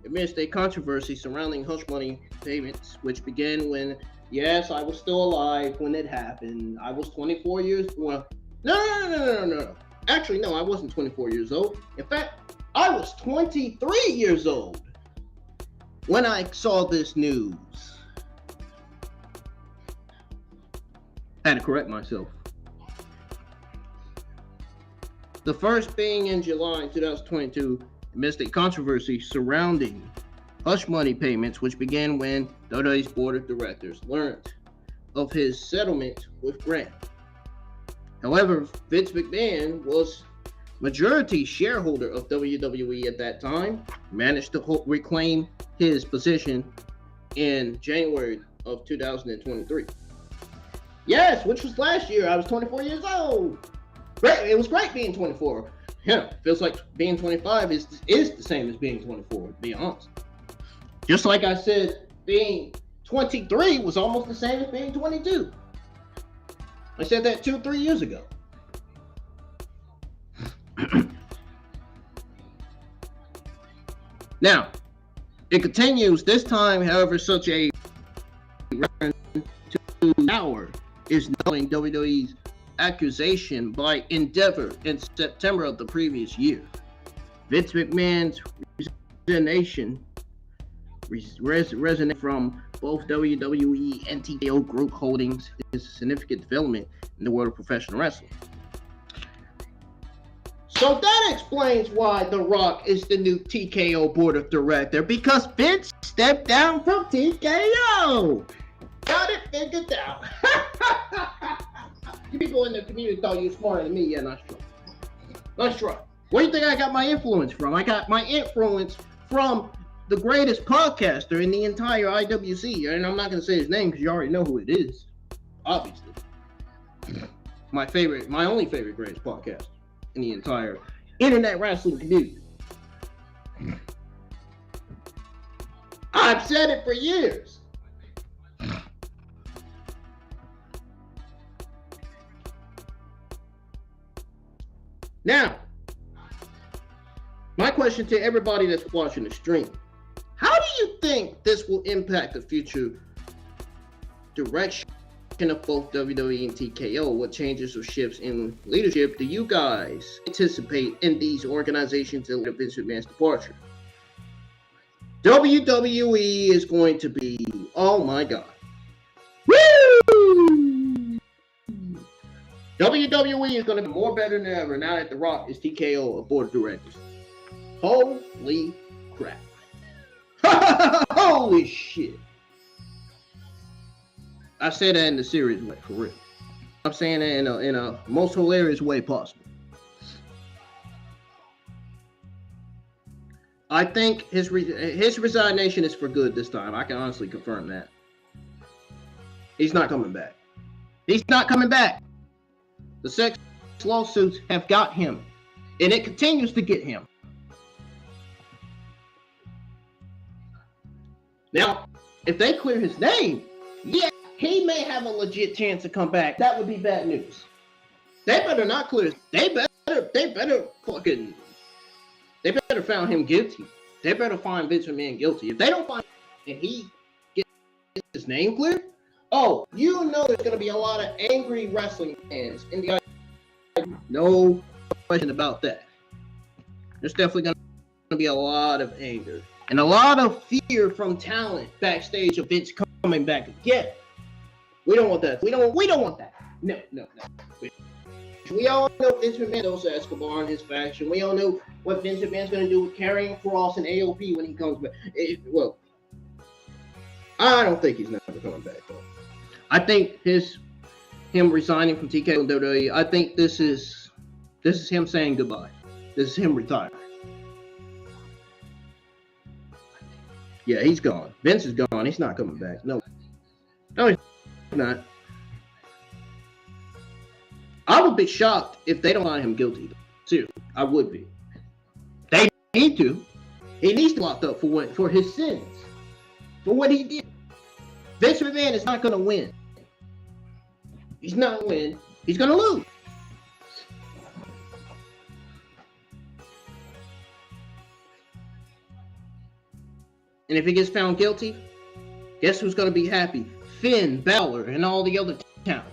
amidst a controversy surrounding hush money payments, which began when, yes, I was still alive when it happened. I was 24 years old. No. Actually, no, I wasn't 24 years old. In fact, I was 23 years old when I saw this news. I had to correct myself. The first being in July 2022, amidst a controversy surrounding hush money payments, which began when WWE's board of directors learned of his settlement with Grant. However, Vince McMahon was majority shareholder of WWE at that time, managed to reclaim his position in January of 2023. Yes, which was last year. I was 24 years old. Great. It was great being 24. Yeah, feels like being 25 is the same as being 24, to be honest. Just like I said, being 23 was almost the same as being 22. I said that 2-3 years ago. Now, it continues. This time, however, such a return to power is knowing WWE's accusation by Endeavor in September of the previous year. Vince McMahon's resignation resonated from both WWE and TKO Group Holdings is a significant development in the world of professional wrestling. So that explains why The Rock is the new TKO board of director, because Vince stepped down from TKO. Got it figured out. You people in the community thought you were smarter than me. Yeah, nice try. Nice try. Where do you think I got my influence from? I got my influence from the greatest podcaster in the entire IWC. And I'm not going to say his name because you already know who it is. Obviously. My only favorite greatest podcaster in the entire internet wrestling community. I've said it for years. Now, my question to everybody that's watching the stream, how do you think this will impact the future direction of both WWE and TKO? What changes or shifts in leadership do you guys anticipate in these organizations in Vince McMahon's departure? WWE is going to be, oh my God. Woo! WWE is going to be more better than ever now that The Rock is TKO board of directors. Holy crap. Holy shit. I say that in the serious way, for real. I'm saying that in a most hilarious way possible. I think his resignation is for good this time. I can honestly confirm that. He's not coming back. He's not coming back. The sex lawsuits have got him, and it continues to get him. Now, if they clear his name, yeah, he may have a legit chance to come back. That would be bad news. They better not clear. They better find him guilty. They better find Vince McMahon guilty. If they don't find him and he gets his name cleared, oh, you know there's going to be a lot of angry wrestling fans in the. No question about that. There's definitely going to be a lot of anger and a lot of fear from talent backstage of Vince coming back again. We don't want that. We don't want that. No. We all know Vince McMahon knows Escobar and his faction. We all know what Vince McMahon's going to do with Karrion Kross and AOP when he comes back. Well, I don't think he's never coming back though. I think him resigning from TKO and WWE, I think this is him saying goodbye. This is him retiring. Yeah, he's gone. Vince is gone. He's not coming back. No, he's not. I would be shocked if they don't find him guilty. Seriously, I would be. They need to. He needs to lock up for his sins, for what he did. Vince McMahon is not going to win. He's not going to win. He's going to lose. And if he gets found guilty, guess who's going to be happy? Finn Balor and all the other talent.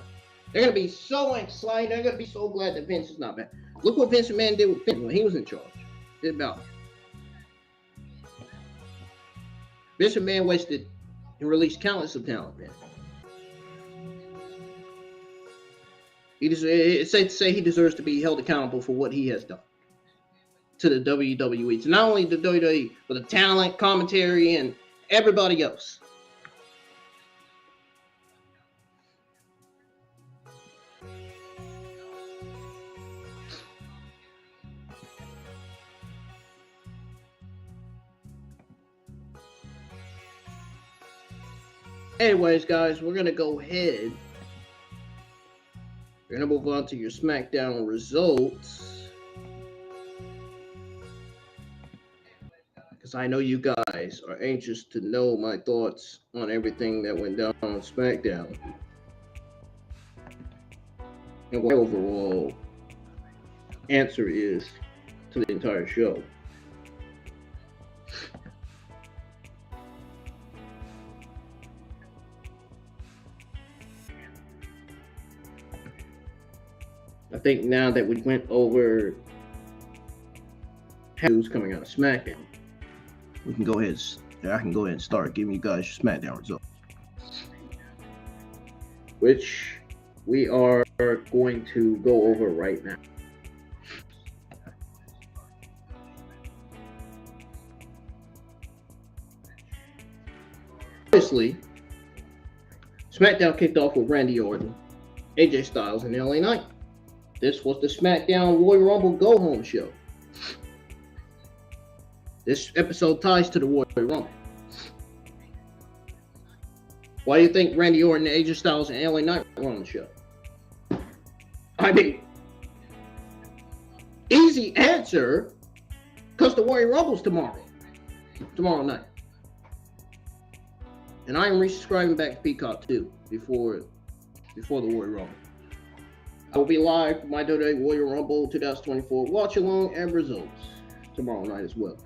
They're going to be so excited. They're going to be so glad that Vince is not back. Look what Vince McMahon did with Finn when he was in charge. Did Balor. Vince McMahon wasted and released countless of talent, man. It's safe to say he deserves to be held accountable for what he has done to the WWE. To not only the WWE, but the talent, commentary, and everybody else. Anyways, guys, we're going to go ahead. We're going to move on to your SmackDown results. Because I know you guys are anxious to know my thoughts on everything that went down on SmackDown. And what my overall answer is to the entire show. I think now that we went over who's coming out of SmackDown, we can go ahead. I can go ahead and start giving you guys your SmackDown results, which we are going to go over right now. Obviously, SmackDown kicked off with Randy Orton, AJ Styles, and LA Knight. This was the SmackDown Royal Rumble Go Home show. This episode ties to the Royal Rumble. Why do you think Randy Orton, AJ Styles, and LA Knight were on the show? I mean, easy answer, because the Royal Rumble's tomorrow night. And I am resubscribing back to Peacock too before the Royal Rumble. I will be live for my WWE Royal Rumble 2024 watch along and results tomorrow night as well.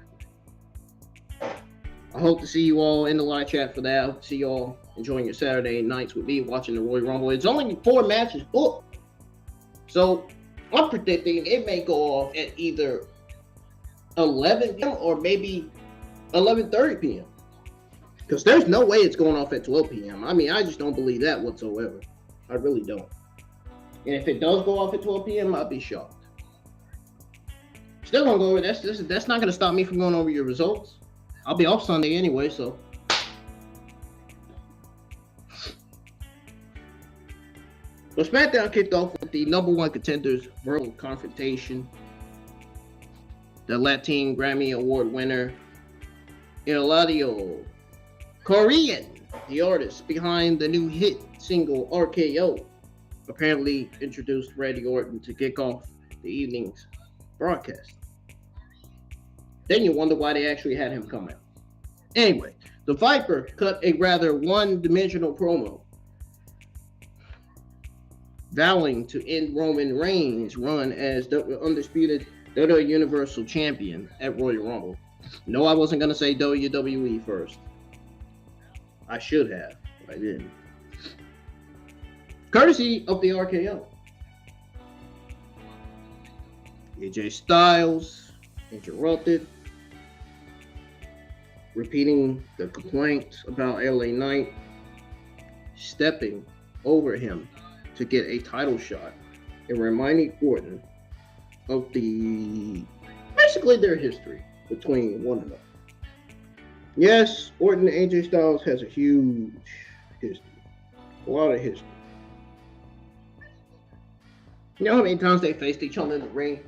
I hope to see you all in the live chat for that. I hope to see you all enjoying your Saturday nights with me watching the Royal Rumble. It's only 4 matches booked, so I'm predicting it may go off at either 11 p.m. or maybe 11:30 p.m. Because there's no way it's going off at 12 p.m. I mean, I just don't believe that whatsoever. I really don't. And if it does go off at 12 p.m., I'll be shocked. Still gonna go over. That's not gonna stop me from going over your results. I'll be off Sunday anyway, so. So SmackDown kicked off with the number one contenders verbal confrontation. The Latin Grammy Award winner, Eladio Korean, the artist behind the new hit single RKO, apparently introduced Randy Orton to kick off the evening's broadcast. Then you wonder why they actually had him come out. Anyway, the Viper cut a rather one-dimensional promo, vowing to end Roman Reigns' run as the undisputed WWE Universal Champion at Royal Rumble. No, I wasn't going to say WWE first. I should have, but I didn't. Courtesy of the RKO. AJ Styles interrupted, repeating the complaints about LA Knight stepping over him to get a title shot and reminding Orton of basically their history between one another. Yes, Orton and AJ Styles has a huge history. A lot of history. You know how many times they faced each other in the ring?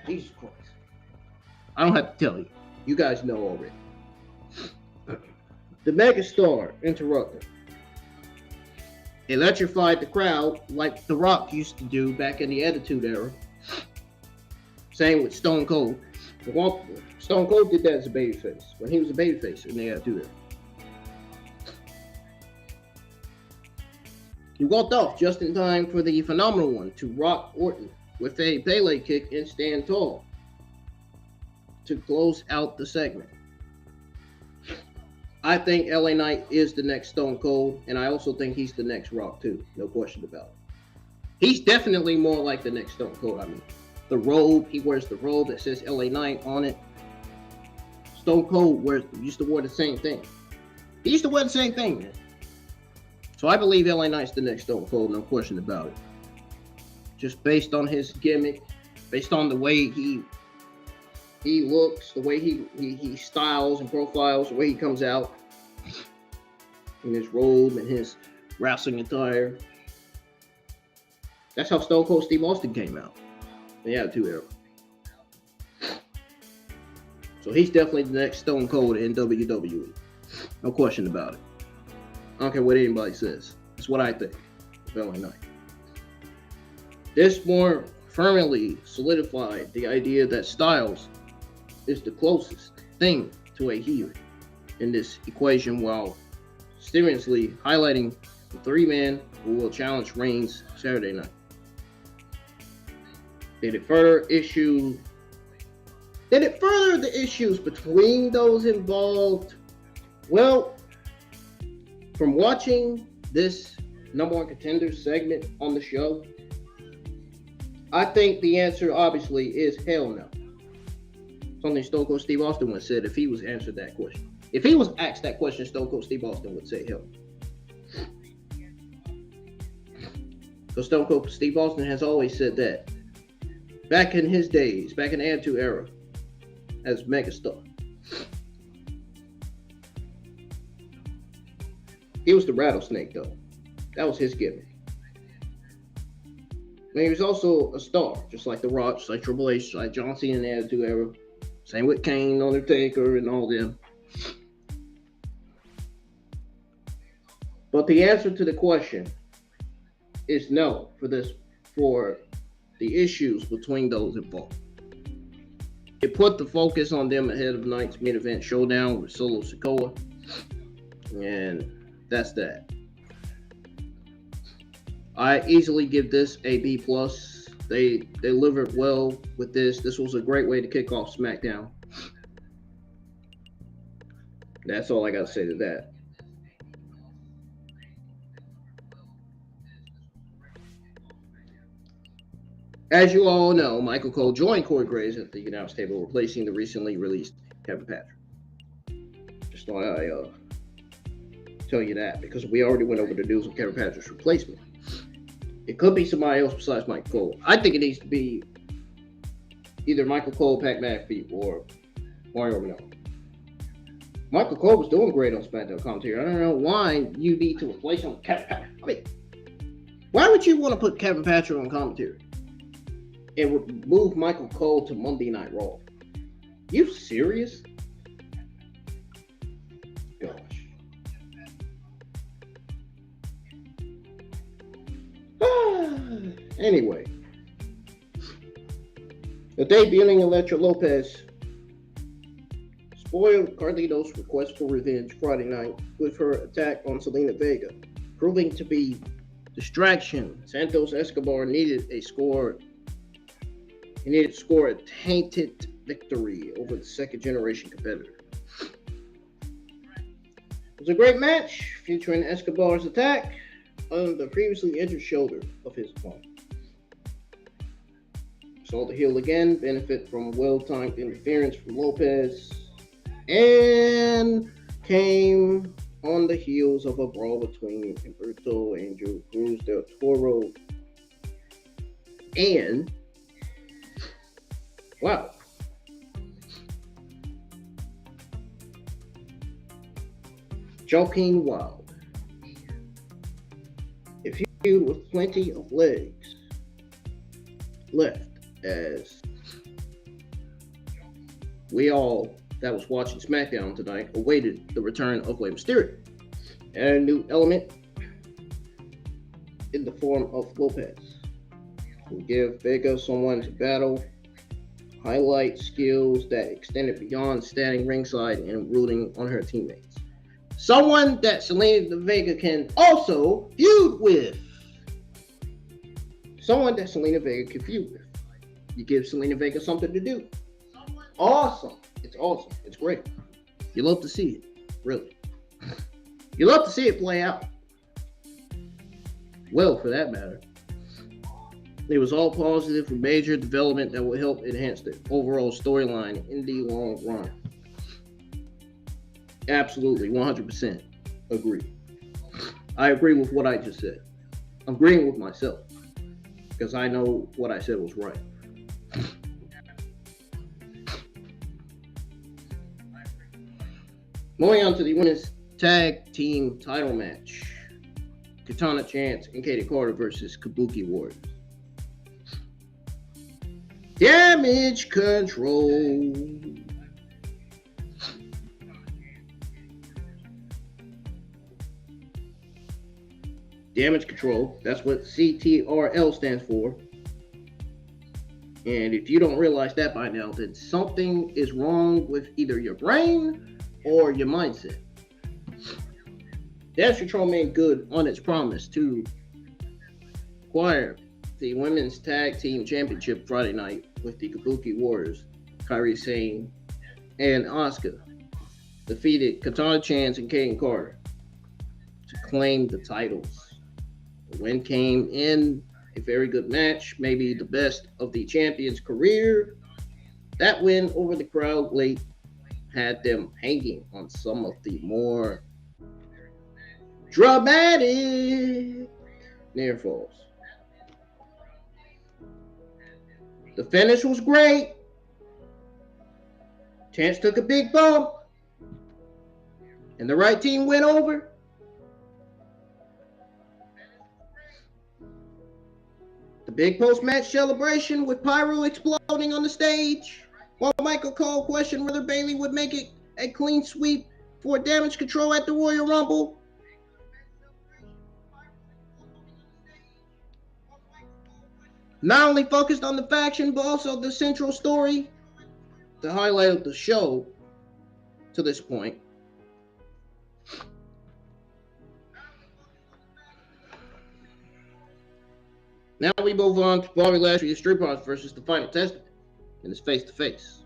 Jesus Christ. I don't have to tell you. You guys know already. The megastar interrupted. Electrified the crowd like The Rock used to do back in the Attitude Era. Same with Stone Cold. Stone Cold did that as a babyface when he was a babyface in the Attitude Era. He walked off just in time for the Phenomenal One to rock Orton with a Pele kick and stand tall to close out the segment. I think LA Knight is the next Stone Cold, and I also think he's the next Rock too. No question about it. He's definitely more like the next Stone Cold. I mean, the robe, he wears the robe that says LA Knight on it. Stone Cold used to wear the same thing. He used to wear the same thing, man. So I believe LA Knight's the next Stone Cold, no question about it. Just based on his gimmick, based on the way he looks, the way he styles and profiles, the way he comes out in his robe and his wrestling attire. That's how Stone Cold Steve Austin came out. The Attitude Era. So he's definitely the next Stone Cold in WWE. No question about it. I don't care what anybody says. That's what I think of LA Knight. This more firmly solidified the idea that Styles is the closest thing to a heel in this equation, while seriously highlighting the three men who will challenge Reigns Saturday night. Did it further the issues between those involved? Well, from watching this number one contender segment on the show, I think the answer obviously is hell no. Something Stone Cold Steve Austin would have said if he was answered that question. If he was asked that question, Stone Cold Steve Austin would say hell. So Stone Cold Steve Austin has always said that. Back in his days, back in the Attitude Era, as megastar. He was the rattlesnake, though. That was his gimmick. And he was also a star, just like The Rock, just like Triple H, just like John Cena in the Attitude Era. Same with Kane, Undertaker, and all them. But the answer to the question is no for the issues between those involved. It put the focus on them ahead of night's main event showdown with Solo Sikoa. And that's that. I easily give this a B+. They delivered well with this. This was a great way to kick off SmackDown. That's all I got to say to that. As you all know, Michael Cole joined Corey Graves at the announce table, replacing the recently released Kevin Patrick. Just thought I tell you that, because we already went over the news of Kevin Patrick's replacement. It could be somebody else besides Michael Cole. I think it needs to be either Michael Cole, Pat McAfee, or Mario Ranallo. Michael Cole was doing great on SmackDown commentary. I don't know why you need to replace him with Kevin Patrick. I mean, why would you want to put Kevin Patrick on commentary and move Michael Cole to Monday Night Raw? You serious? Gosh. Anyway, the debuting Elektra Lopez spoiled Carlito's request for revenge Friday night with her attack on Zelina Vega, proving to be distraction. Santos Escobar needed a score. He needed to score a tainted victory over the second-generation competitor. It was a great match featuring Escobar's attack on the previously injured shoulder of his opponent. Saw the heel again benefit from well-timed interference from Lopez and came on the heels of a brawl between Humberto Angel Cruz del Toro and Joaquin Wilde. A feud with plenty of legs left, as we all that was watching SmackDown tonight awaited the return of Rey Mysterio and a new element in the form of Lopez, who give Vega someone to battle, highlight skills that extended beyond standing ringside and rooting on her teammates. Someone that Zelina Vega can also feud with. Someone that Zelina Vega can feud with. You give Zelina Vega something to do. Awesome. It's awesome. It's great. You love to see it. Really. You love to see it play out. Well, for that matter. It was all positive for major development that will help enhance the overall storyline in the long run. Absolutely, 100% agree. I agree with what I just said. I'm agreeing with myself because I know what I said was right. Moving on to the women's tag team title match. Katana Chance and Kayden Carter versus Kabuki Warriors. Damage Control. Damage Control. That's what CTRL stands for. And if you don't realize that by now, then something is wrong with either your brain or your mindset. Damage Control made good on its promise to acquire the Women's Tag Team Championship Friday night with the Kabuki Warriors. Kairi Sane and Asuka defeated Katana Chance and Kayden Carter to claim the titles. The win came in a very good match, maybe the best of the champion's career. That win over the crowd late had them hanging on some of the more dramatic near falls. The finish was great. Chance took a big bump. And the right team went over. The big post-match celebration with pyro exploding on the stage. While Michael Cole questioned whether Bayley would make it a clean sweep for Damage Control at the Royal Rumble. Not only focused on the faction, but also the central story, the highlight of the show to this point. Now we move on to Bobby Lashley, the Street Profits versus the Final Testament in this face-to-face.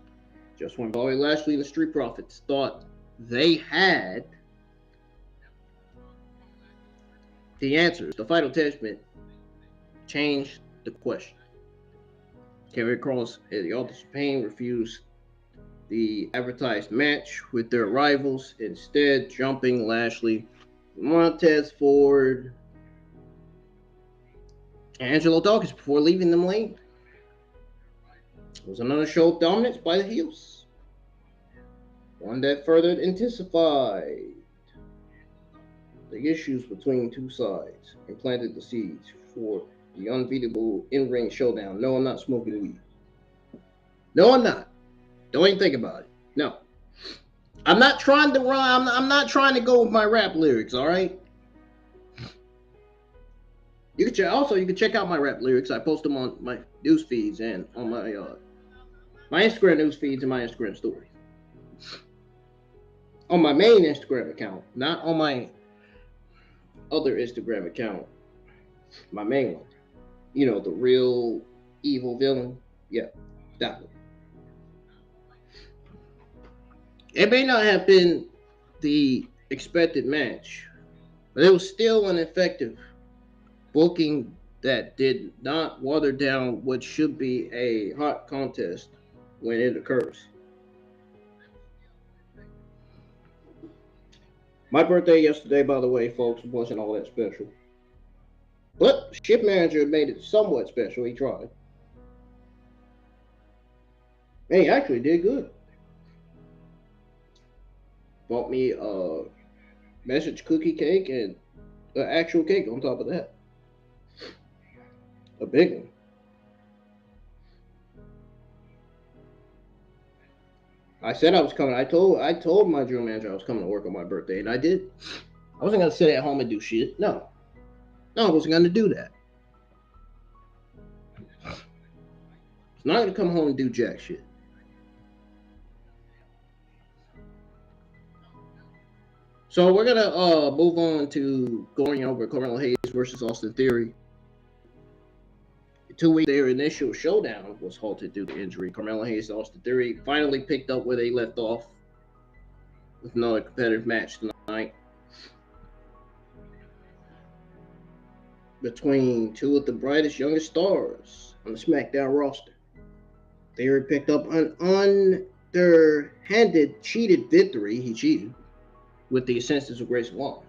Just when Bobby Lashley and the Street Profits thought they had the answers, the Final Testament changed the question. Karrion Kross and the Authors of Pain refused the advertised match with their rivals, instead jumping Lashley, Montez Ford, and Angelo Dawkins before leaving them lane. It was another show of dominance by the heels. one that further intensified the issues between two sides and planted the seeds for the unbeatable in-ring showdown. No, I'm not smoking weed. No, I'm not. Don't even think about it. No. I'm not trying to run. I'm not trying to go with my rap lyrics, all right? You can check out my rap lyrics. I post them on my news feeds and on my Instagram news feeds and my Instagram stories. On my main Instagram account, not on my other Instagram account. My main one. You know, the real evil villain. Yeah, that one. It may not have been the expected match, but it was still an effective booking that did not water down what should be a hot contest when it occurs. My birthday yesterday, by the way, folks, wasn't all that special. But shift manager made it somewhat special. He tried. And he actually did good. Bought me a message cookie cake and an actual cake on top of that. A big one. I said I was coming. I told my drill manager I was coming to work on my birthday, and I did. I wasn't gonna sit at home and do shit. No, I wasn't gonna do that. It's not gonna come home and do jack shit. So we're gonna move on to going over Carmelo Hayes versus Austin Theory. 2 weeks, their initial showdown was halted due to injury. Carmelo Hayes and Austin Theory finally picked up where they left off with another competitive match tonight between two of the brightest, youngest stars on the SmackDown roster. Theory picked up an underhanded, cheated victory. He cheated with the assistance of Grayson Waller.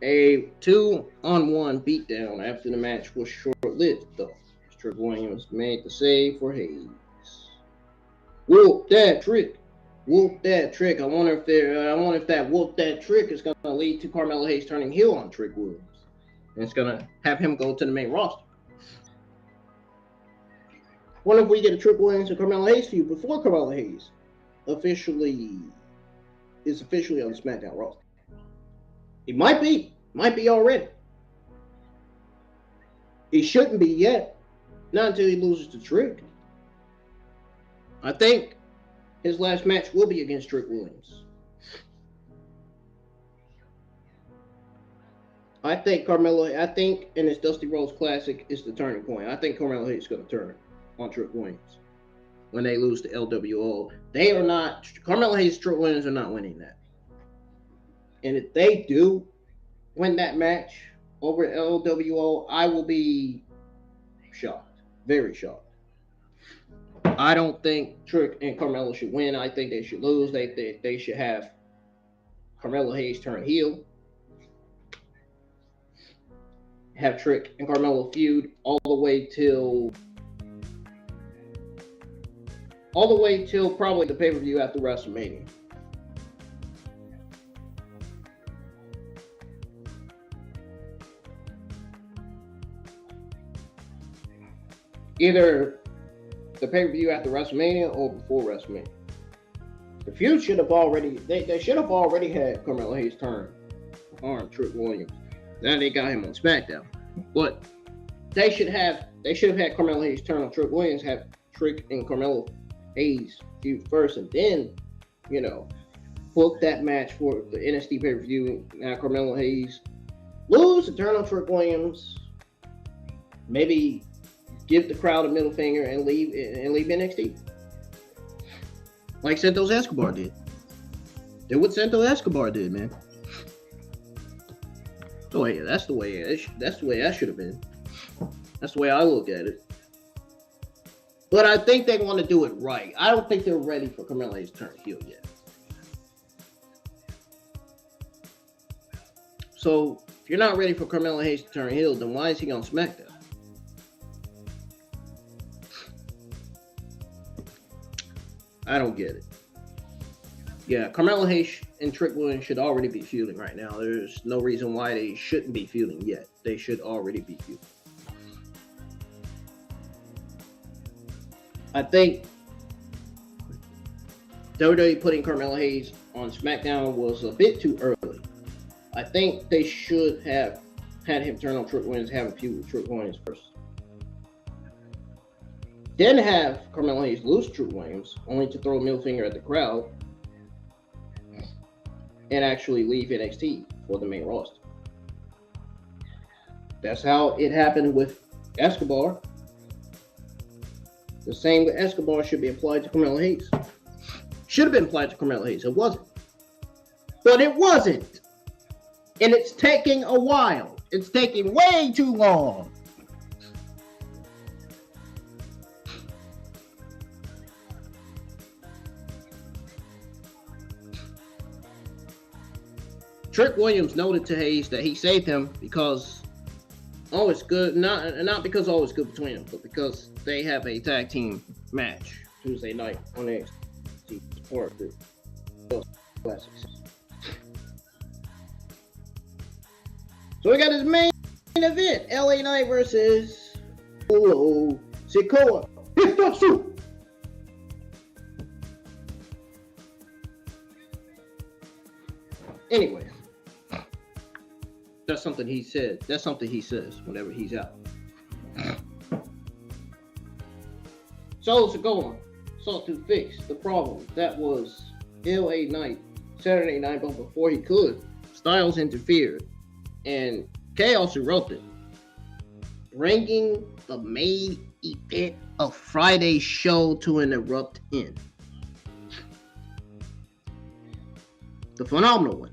A 2-on-1 beatdown after the match was short-lived, though. Triple Williams made the save for Hayes. Whoop that trick! Whoop that trick! I wonder if that whoop that trick is gonna lead to Carmelo Hayes turning heel on Trick Williams, and it's gonna have him go to the main roster. Wonder if we get a Trick Williams and Carmelo Hayes feud before Carmelo Hayes is officially on the SmackDown roster. He might be already. He shouldn't be yet. Not until he loses to Trick. I think his last match will be against Trick Williams. I think in this Dusty Rhodes Classic is the turning point. I think Carmelo Hayes is going to turn on Trick Williams when they lose to LWO. Carmelo Hayes and Trick Williams are not winning that. And if they do win that match over LWO, I will be shocked. Very shocked. I don't think Trick and Carmelo should win. I think they should lose. They should have Carmelo Hayes turn heel. Have Trick and Carmelo feud all the way till probably the pay-per-view after WrestleMania. Either the pay-per-view after WrestleMania or before WrestleMania. The feud should have already they should have already had Carmelo Hayes turn on Trick Williams. Now they got him on SmackDown. But they should have had Carmelo Hayes turn on Trick Williams, have Trick and Carmelo Hayes feud first, and then, book that match for the NXT pay-per-view. Now Carmelo Hayes lose and turn on Trick Williams. Maybe give the crowd a middle finger and leave NXT. Like Santos Escobar did. Did what Santos Escobar did, man. Oh yeah, that's the way that should have been. That's the way I look at it. But I think they want to do it right. I don't think they're ready for Carmelo Hayes to turn heel yet. So if you're not ready for Carmelo Hayes to turn heel, then why is he on SmackDown? I don't get it. Yeah, Carmelo Hayes and Trick Williams should already be feuding right now. There's no reason why they shouldn't be feuding yet. They should already be feuding. I think WWE putting Carmelo Hayes on SmackDown was a bit too early. I think they should have had him turn on Trick Williams, have a feud with Trick Williams first. Then have Carmelo Hayes lose Trick Williams, only to throw a middle finger at the crowd and actually leave NXT for the main roster. That's how it happened with Escobar. The same with Escobar should be applied to Carmelo Hayes. Should have been applied to Carmelo Hayes. It wasn't. But it wasn't. And it's taking a while. It's taking way too long. Trick Williams noted to Hayes that he saved him because all is good, not because all is good between them, but because they have a tag team match Tuesday night on NXT support group. Classics. So we got this main event: LA Knight versus Sikoa. Anyway. That's something he said. That's something he says whenever he's out. So Sikoa sought to fix the problem that was LA Knight Saturday night, but before he could, Styles interfered, and Chaos erupted, bringing the main event of Friday's show to an abrupt end. The phenomenal one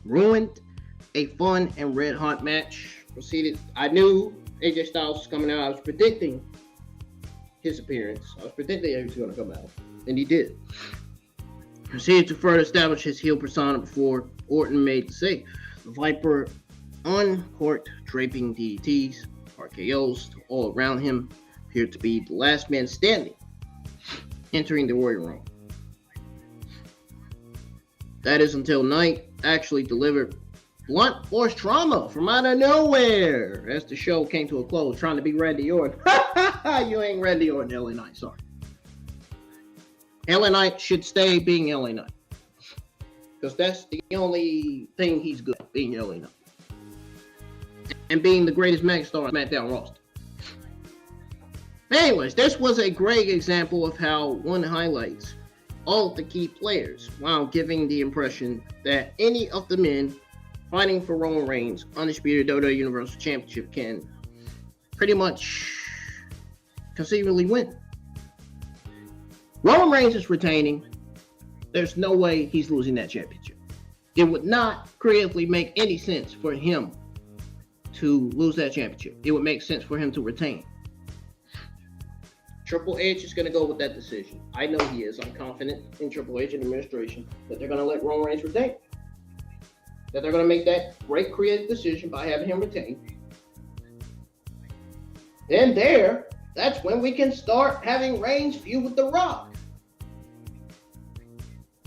ruined a fun and red hot match. Proceeded. I knew AJ Styles was coming out. I was predicting his appearance. I was predicting he was going to come out, and he did. Proceeded to further establish his heel persona before Orton made the save. The Viper uncorked, draping DDTs, RKOs all around him. Appeared to be the last man standing, entering the Warrior Room. That is until Knight actually delivered blunt force trauma from out of nowhere as the show came to a close, trying to be Randy Orton. You ain't Randy Orton, LA Knight, sorry. LA Knight should stay being LA Knight, because that's the only thing he's good at, being LA Knight. And being the greatest megastar on SmackDown roster. Anyways, this was a great example of how one highlights all of the key players while giving the impression that any of the men fighting for Roman Reigns' undisputed WWE Universe Championship can pretty much conceivably win. Roman Reigns is retaining. There's no way he's losing that championship. It would not creatively make any sense for him to lose that championship. It would make sense for him to retain. Triple H is going to go with that decision. I know he is. I'm confident in Triple H and administration that they're going to let Roman Reigns retain. That they're going to make that great creative decision by having him retain. Then that's when we can start having Reigns feud with The Rock.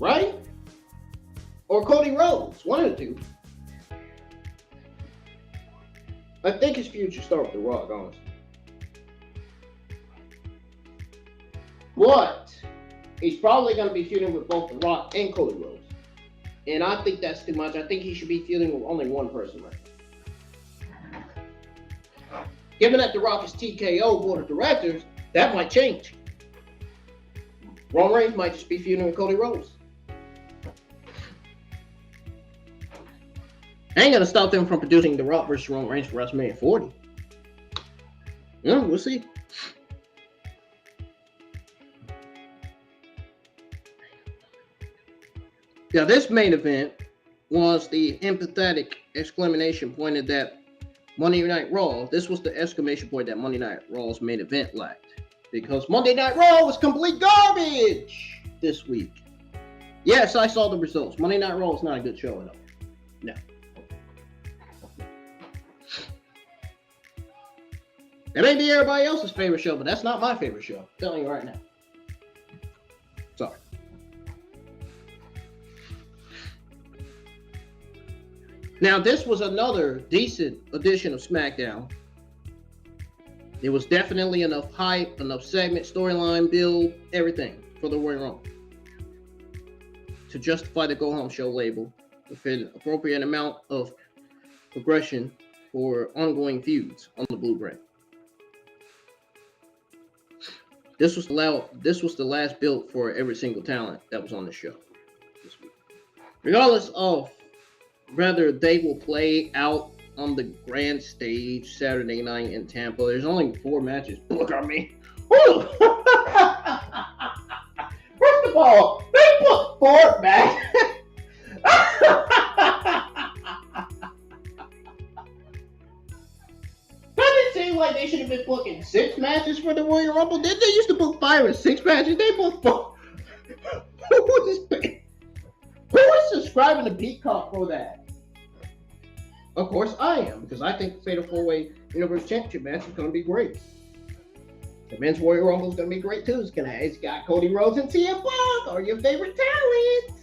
Right? Or Cody Rhodes, one of the two. I think his feud should start with The Rock, honestly. But he's probably going to be feuding with both The Rock and Cody Rhodes. And I think that's too much. I think he should be feuding with only one person right now. Given that The Rock is TKO board of directors, that might change. Roman Reigns might just be feuding with Cody Rhodes. Ain't gonna stop them from producing The Rock versus Roman Reigns for WrestleMania 40. Yeah, we'll see. Yeah, this main event was the empathetic exclamation point that Monday Night Raw. This was the exclamation point that Monday Night Raw's main event lacked. Because Monday Night Raw was complete garbage this week. Yes, I saw the results. Monday Night Raw is not a good show at all. No. It may be everybody else's favorite show, but that's not my favorite show. I'm telling you right now. Sorry. Now, this was another decent edition of SmackDown. There was definitely enough hype, enough segment, storyline, build, everything for the Royal Rumble to justify the Go Home Show label with an appropriate amount of progression for ongoing feuds on the blue brand. This was the last build for every single talent that was on the show this week. Regardless of whether they will play out on the grand stage Saturday night in Tampa, there's only 4 matches. Look at me. First of all, they put 4 matches. Like they should have been booking 6 matches for the Royal Rumble. Didn't they used to book 5 or 6 matches? They booked 4. Who is subscribing to Peacock for that? Of course I am, because I think the Fatal 4-Way Universe Championship match is going to be great. The Men's Royal Rumble is going to be great too. It's got Cody Rhodes and CM Punk, all your favorite talents.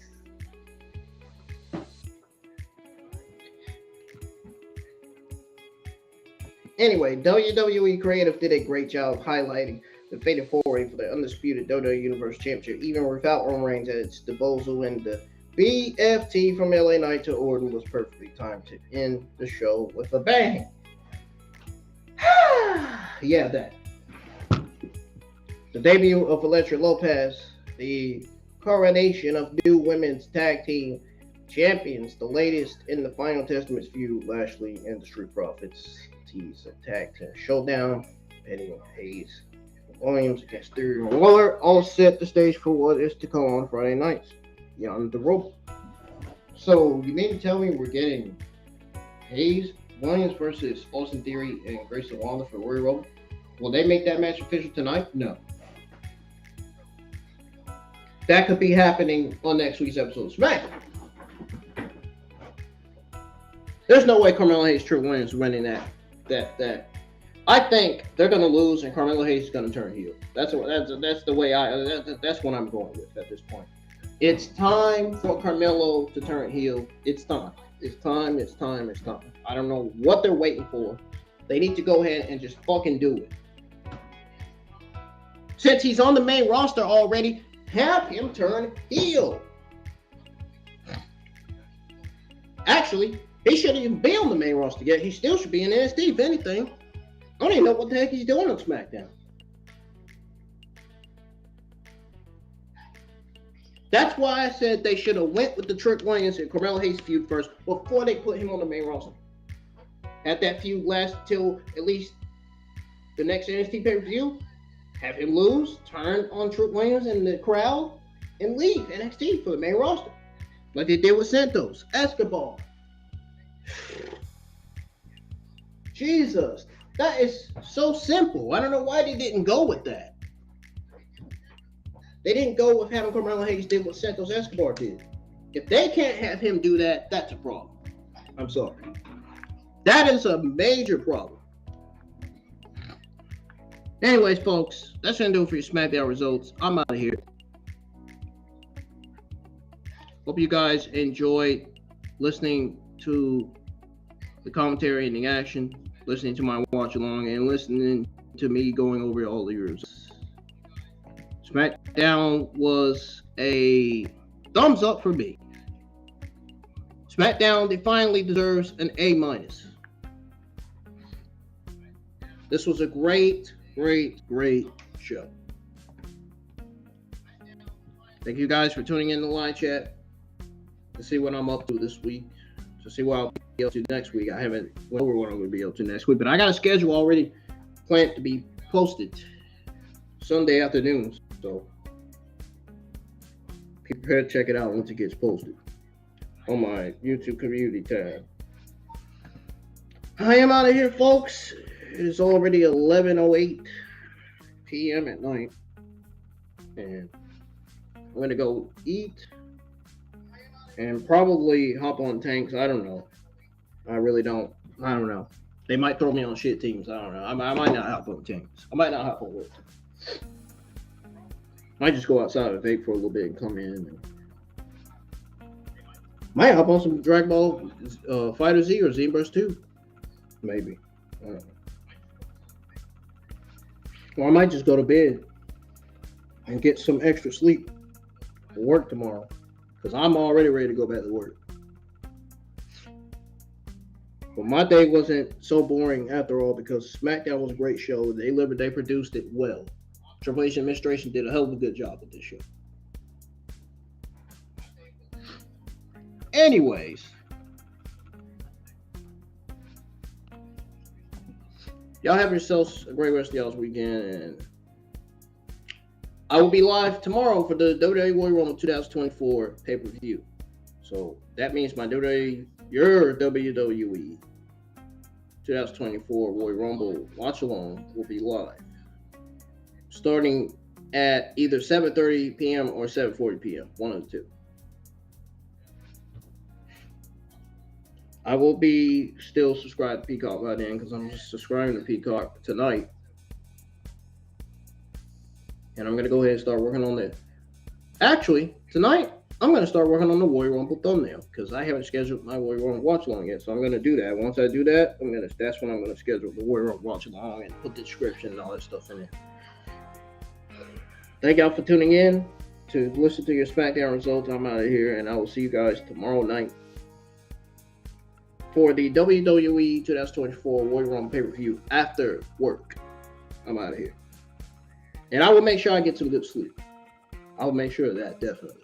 Anyway, WWE Creative did a great job highlighting the Fatal 4-Way for the undisputed WWE Universe Championship, even without Roman Reigns at its disposal, and the BFT from LA Knight to Orton was perfectly timed to end the show with a bang. Yeah, that. The debut of Elektra Lopez, the coronation of new women's tag team champions, the latest in the Final Testament's feud, Lashley and the Street Profits. Tease a tag team showdown, Petty and Hayes, Williams against Theory and Waller, all set the stage for what is to come on Friday nights beyond the rope. So you mean to tell me we're getting Hayes, Williams versus Austin Theory and Grayson Waller for Royal Rumble? Will they make that match official tonight? No. That could be happening on next week's episode of SmackDown. There's no way Carmelo Hayes, Trick Williams winning that. I think they're gonna lose and Carmelo Hayes is gonna turn heel. That's the way that's what I'm going with at this point. It's time for Carmelo to turn heel. It's time. It's time. I don't know what they're waiting for. They need to go ahead and just fucking do it. Since he's on the main roster already, have him turn heel. Actually, he shouldn't even be on the main roster yet. He still should be in NXT, if anything. I don't even know what the heck he's doing on SmackDown. That's why I said they should have went with the Trick Williams and Carmelo Hayes feud first before they put him on the main roster. Had that feud last till at least the next NXT pay-per-view. Have him lose, turn on Trick Williams and the crowd, and leave NXT for the main roster. Like they did with Santos, Escobar. Jesus, that is so simple. I don't know why they didn't go with that. They didn't go with having Carmelo Hayes did what Santos Escobar did. If they can't have him do that, that's a problem. I'm sorry. That is a major problem. Anyways, folks, that's going to do it for your SmackDown results. I'm out of here. Hope you guys enjoyed listening to the commentary and the action, listening to my watch along, and listening to me going over all of yours. SmackDown was a thumbs up for me. SmackDown finally deserves an A-. This was a great show. Thank you guys for tuning in the live chat to see what I'm up to this week, to see what I'll be up to next week. I haven't went over what I'm going to be up to next week, but I got a schedule already planned to be posted Sunday afternoons, so be prepared to check it out once it gets posted on my YouTube community tab. I am out of here, folks. It is already 11:08 p.m. at night, and I'm going to go eat and probably hop on tanks. I don't know. I really don't. I don't know. They might throw me on shit teams. I don't know. I might not hop on tanks. I might not hop on work. Might just go outside and vape for a little bit and come in. And might hop on some Dragon Ball Fighter Z or Xenoverse 2. Maybe. Or I might just go to bed and get some extra sleep for work tomorrow. Because I'm already ready to go back to work. But my day wasn't so boring after all because SmackDown was a great show. They produced it well. Triple H administration did a hell of a good job with this show. Anyways, y'all have yourselves a great rest of y'all's weekend, and I will be live tomorrow for the WWE Royal Rumble 2024 pay-per-view. So that means my your WWE 2024 Royal Rumble watch-along will be live, starting at either 7:30 p.m. or 7:40 p.m., one of the two. I will be still subscribed to Peacock by then because I'm just subscribing to Peacock tonight. And I'm going to go ahead and start working on that. Actually, tonight, I'm going to start working on the Royal Rumble thumbnail because I haven't scheduled my Royal Rumble watch-along yet. So I'm going to do that. Once I do that, that's when I'm going to schedule the Royal Rumble watch-along and put the description and all that stuff in there. Thank y'all for tuning in to listen to your SmackDown results. I'm out of here, and I will see you guys tomorrow night for the WWE 2024 Royal Rumble pay-per-view after work. I'm out of here. And I will make sure I get some good sleep. I will make sure of that, definitely.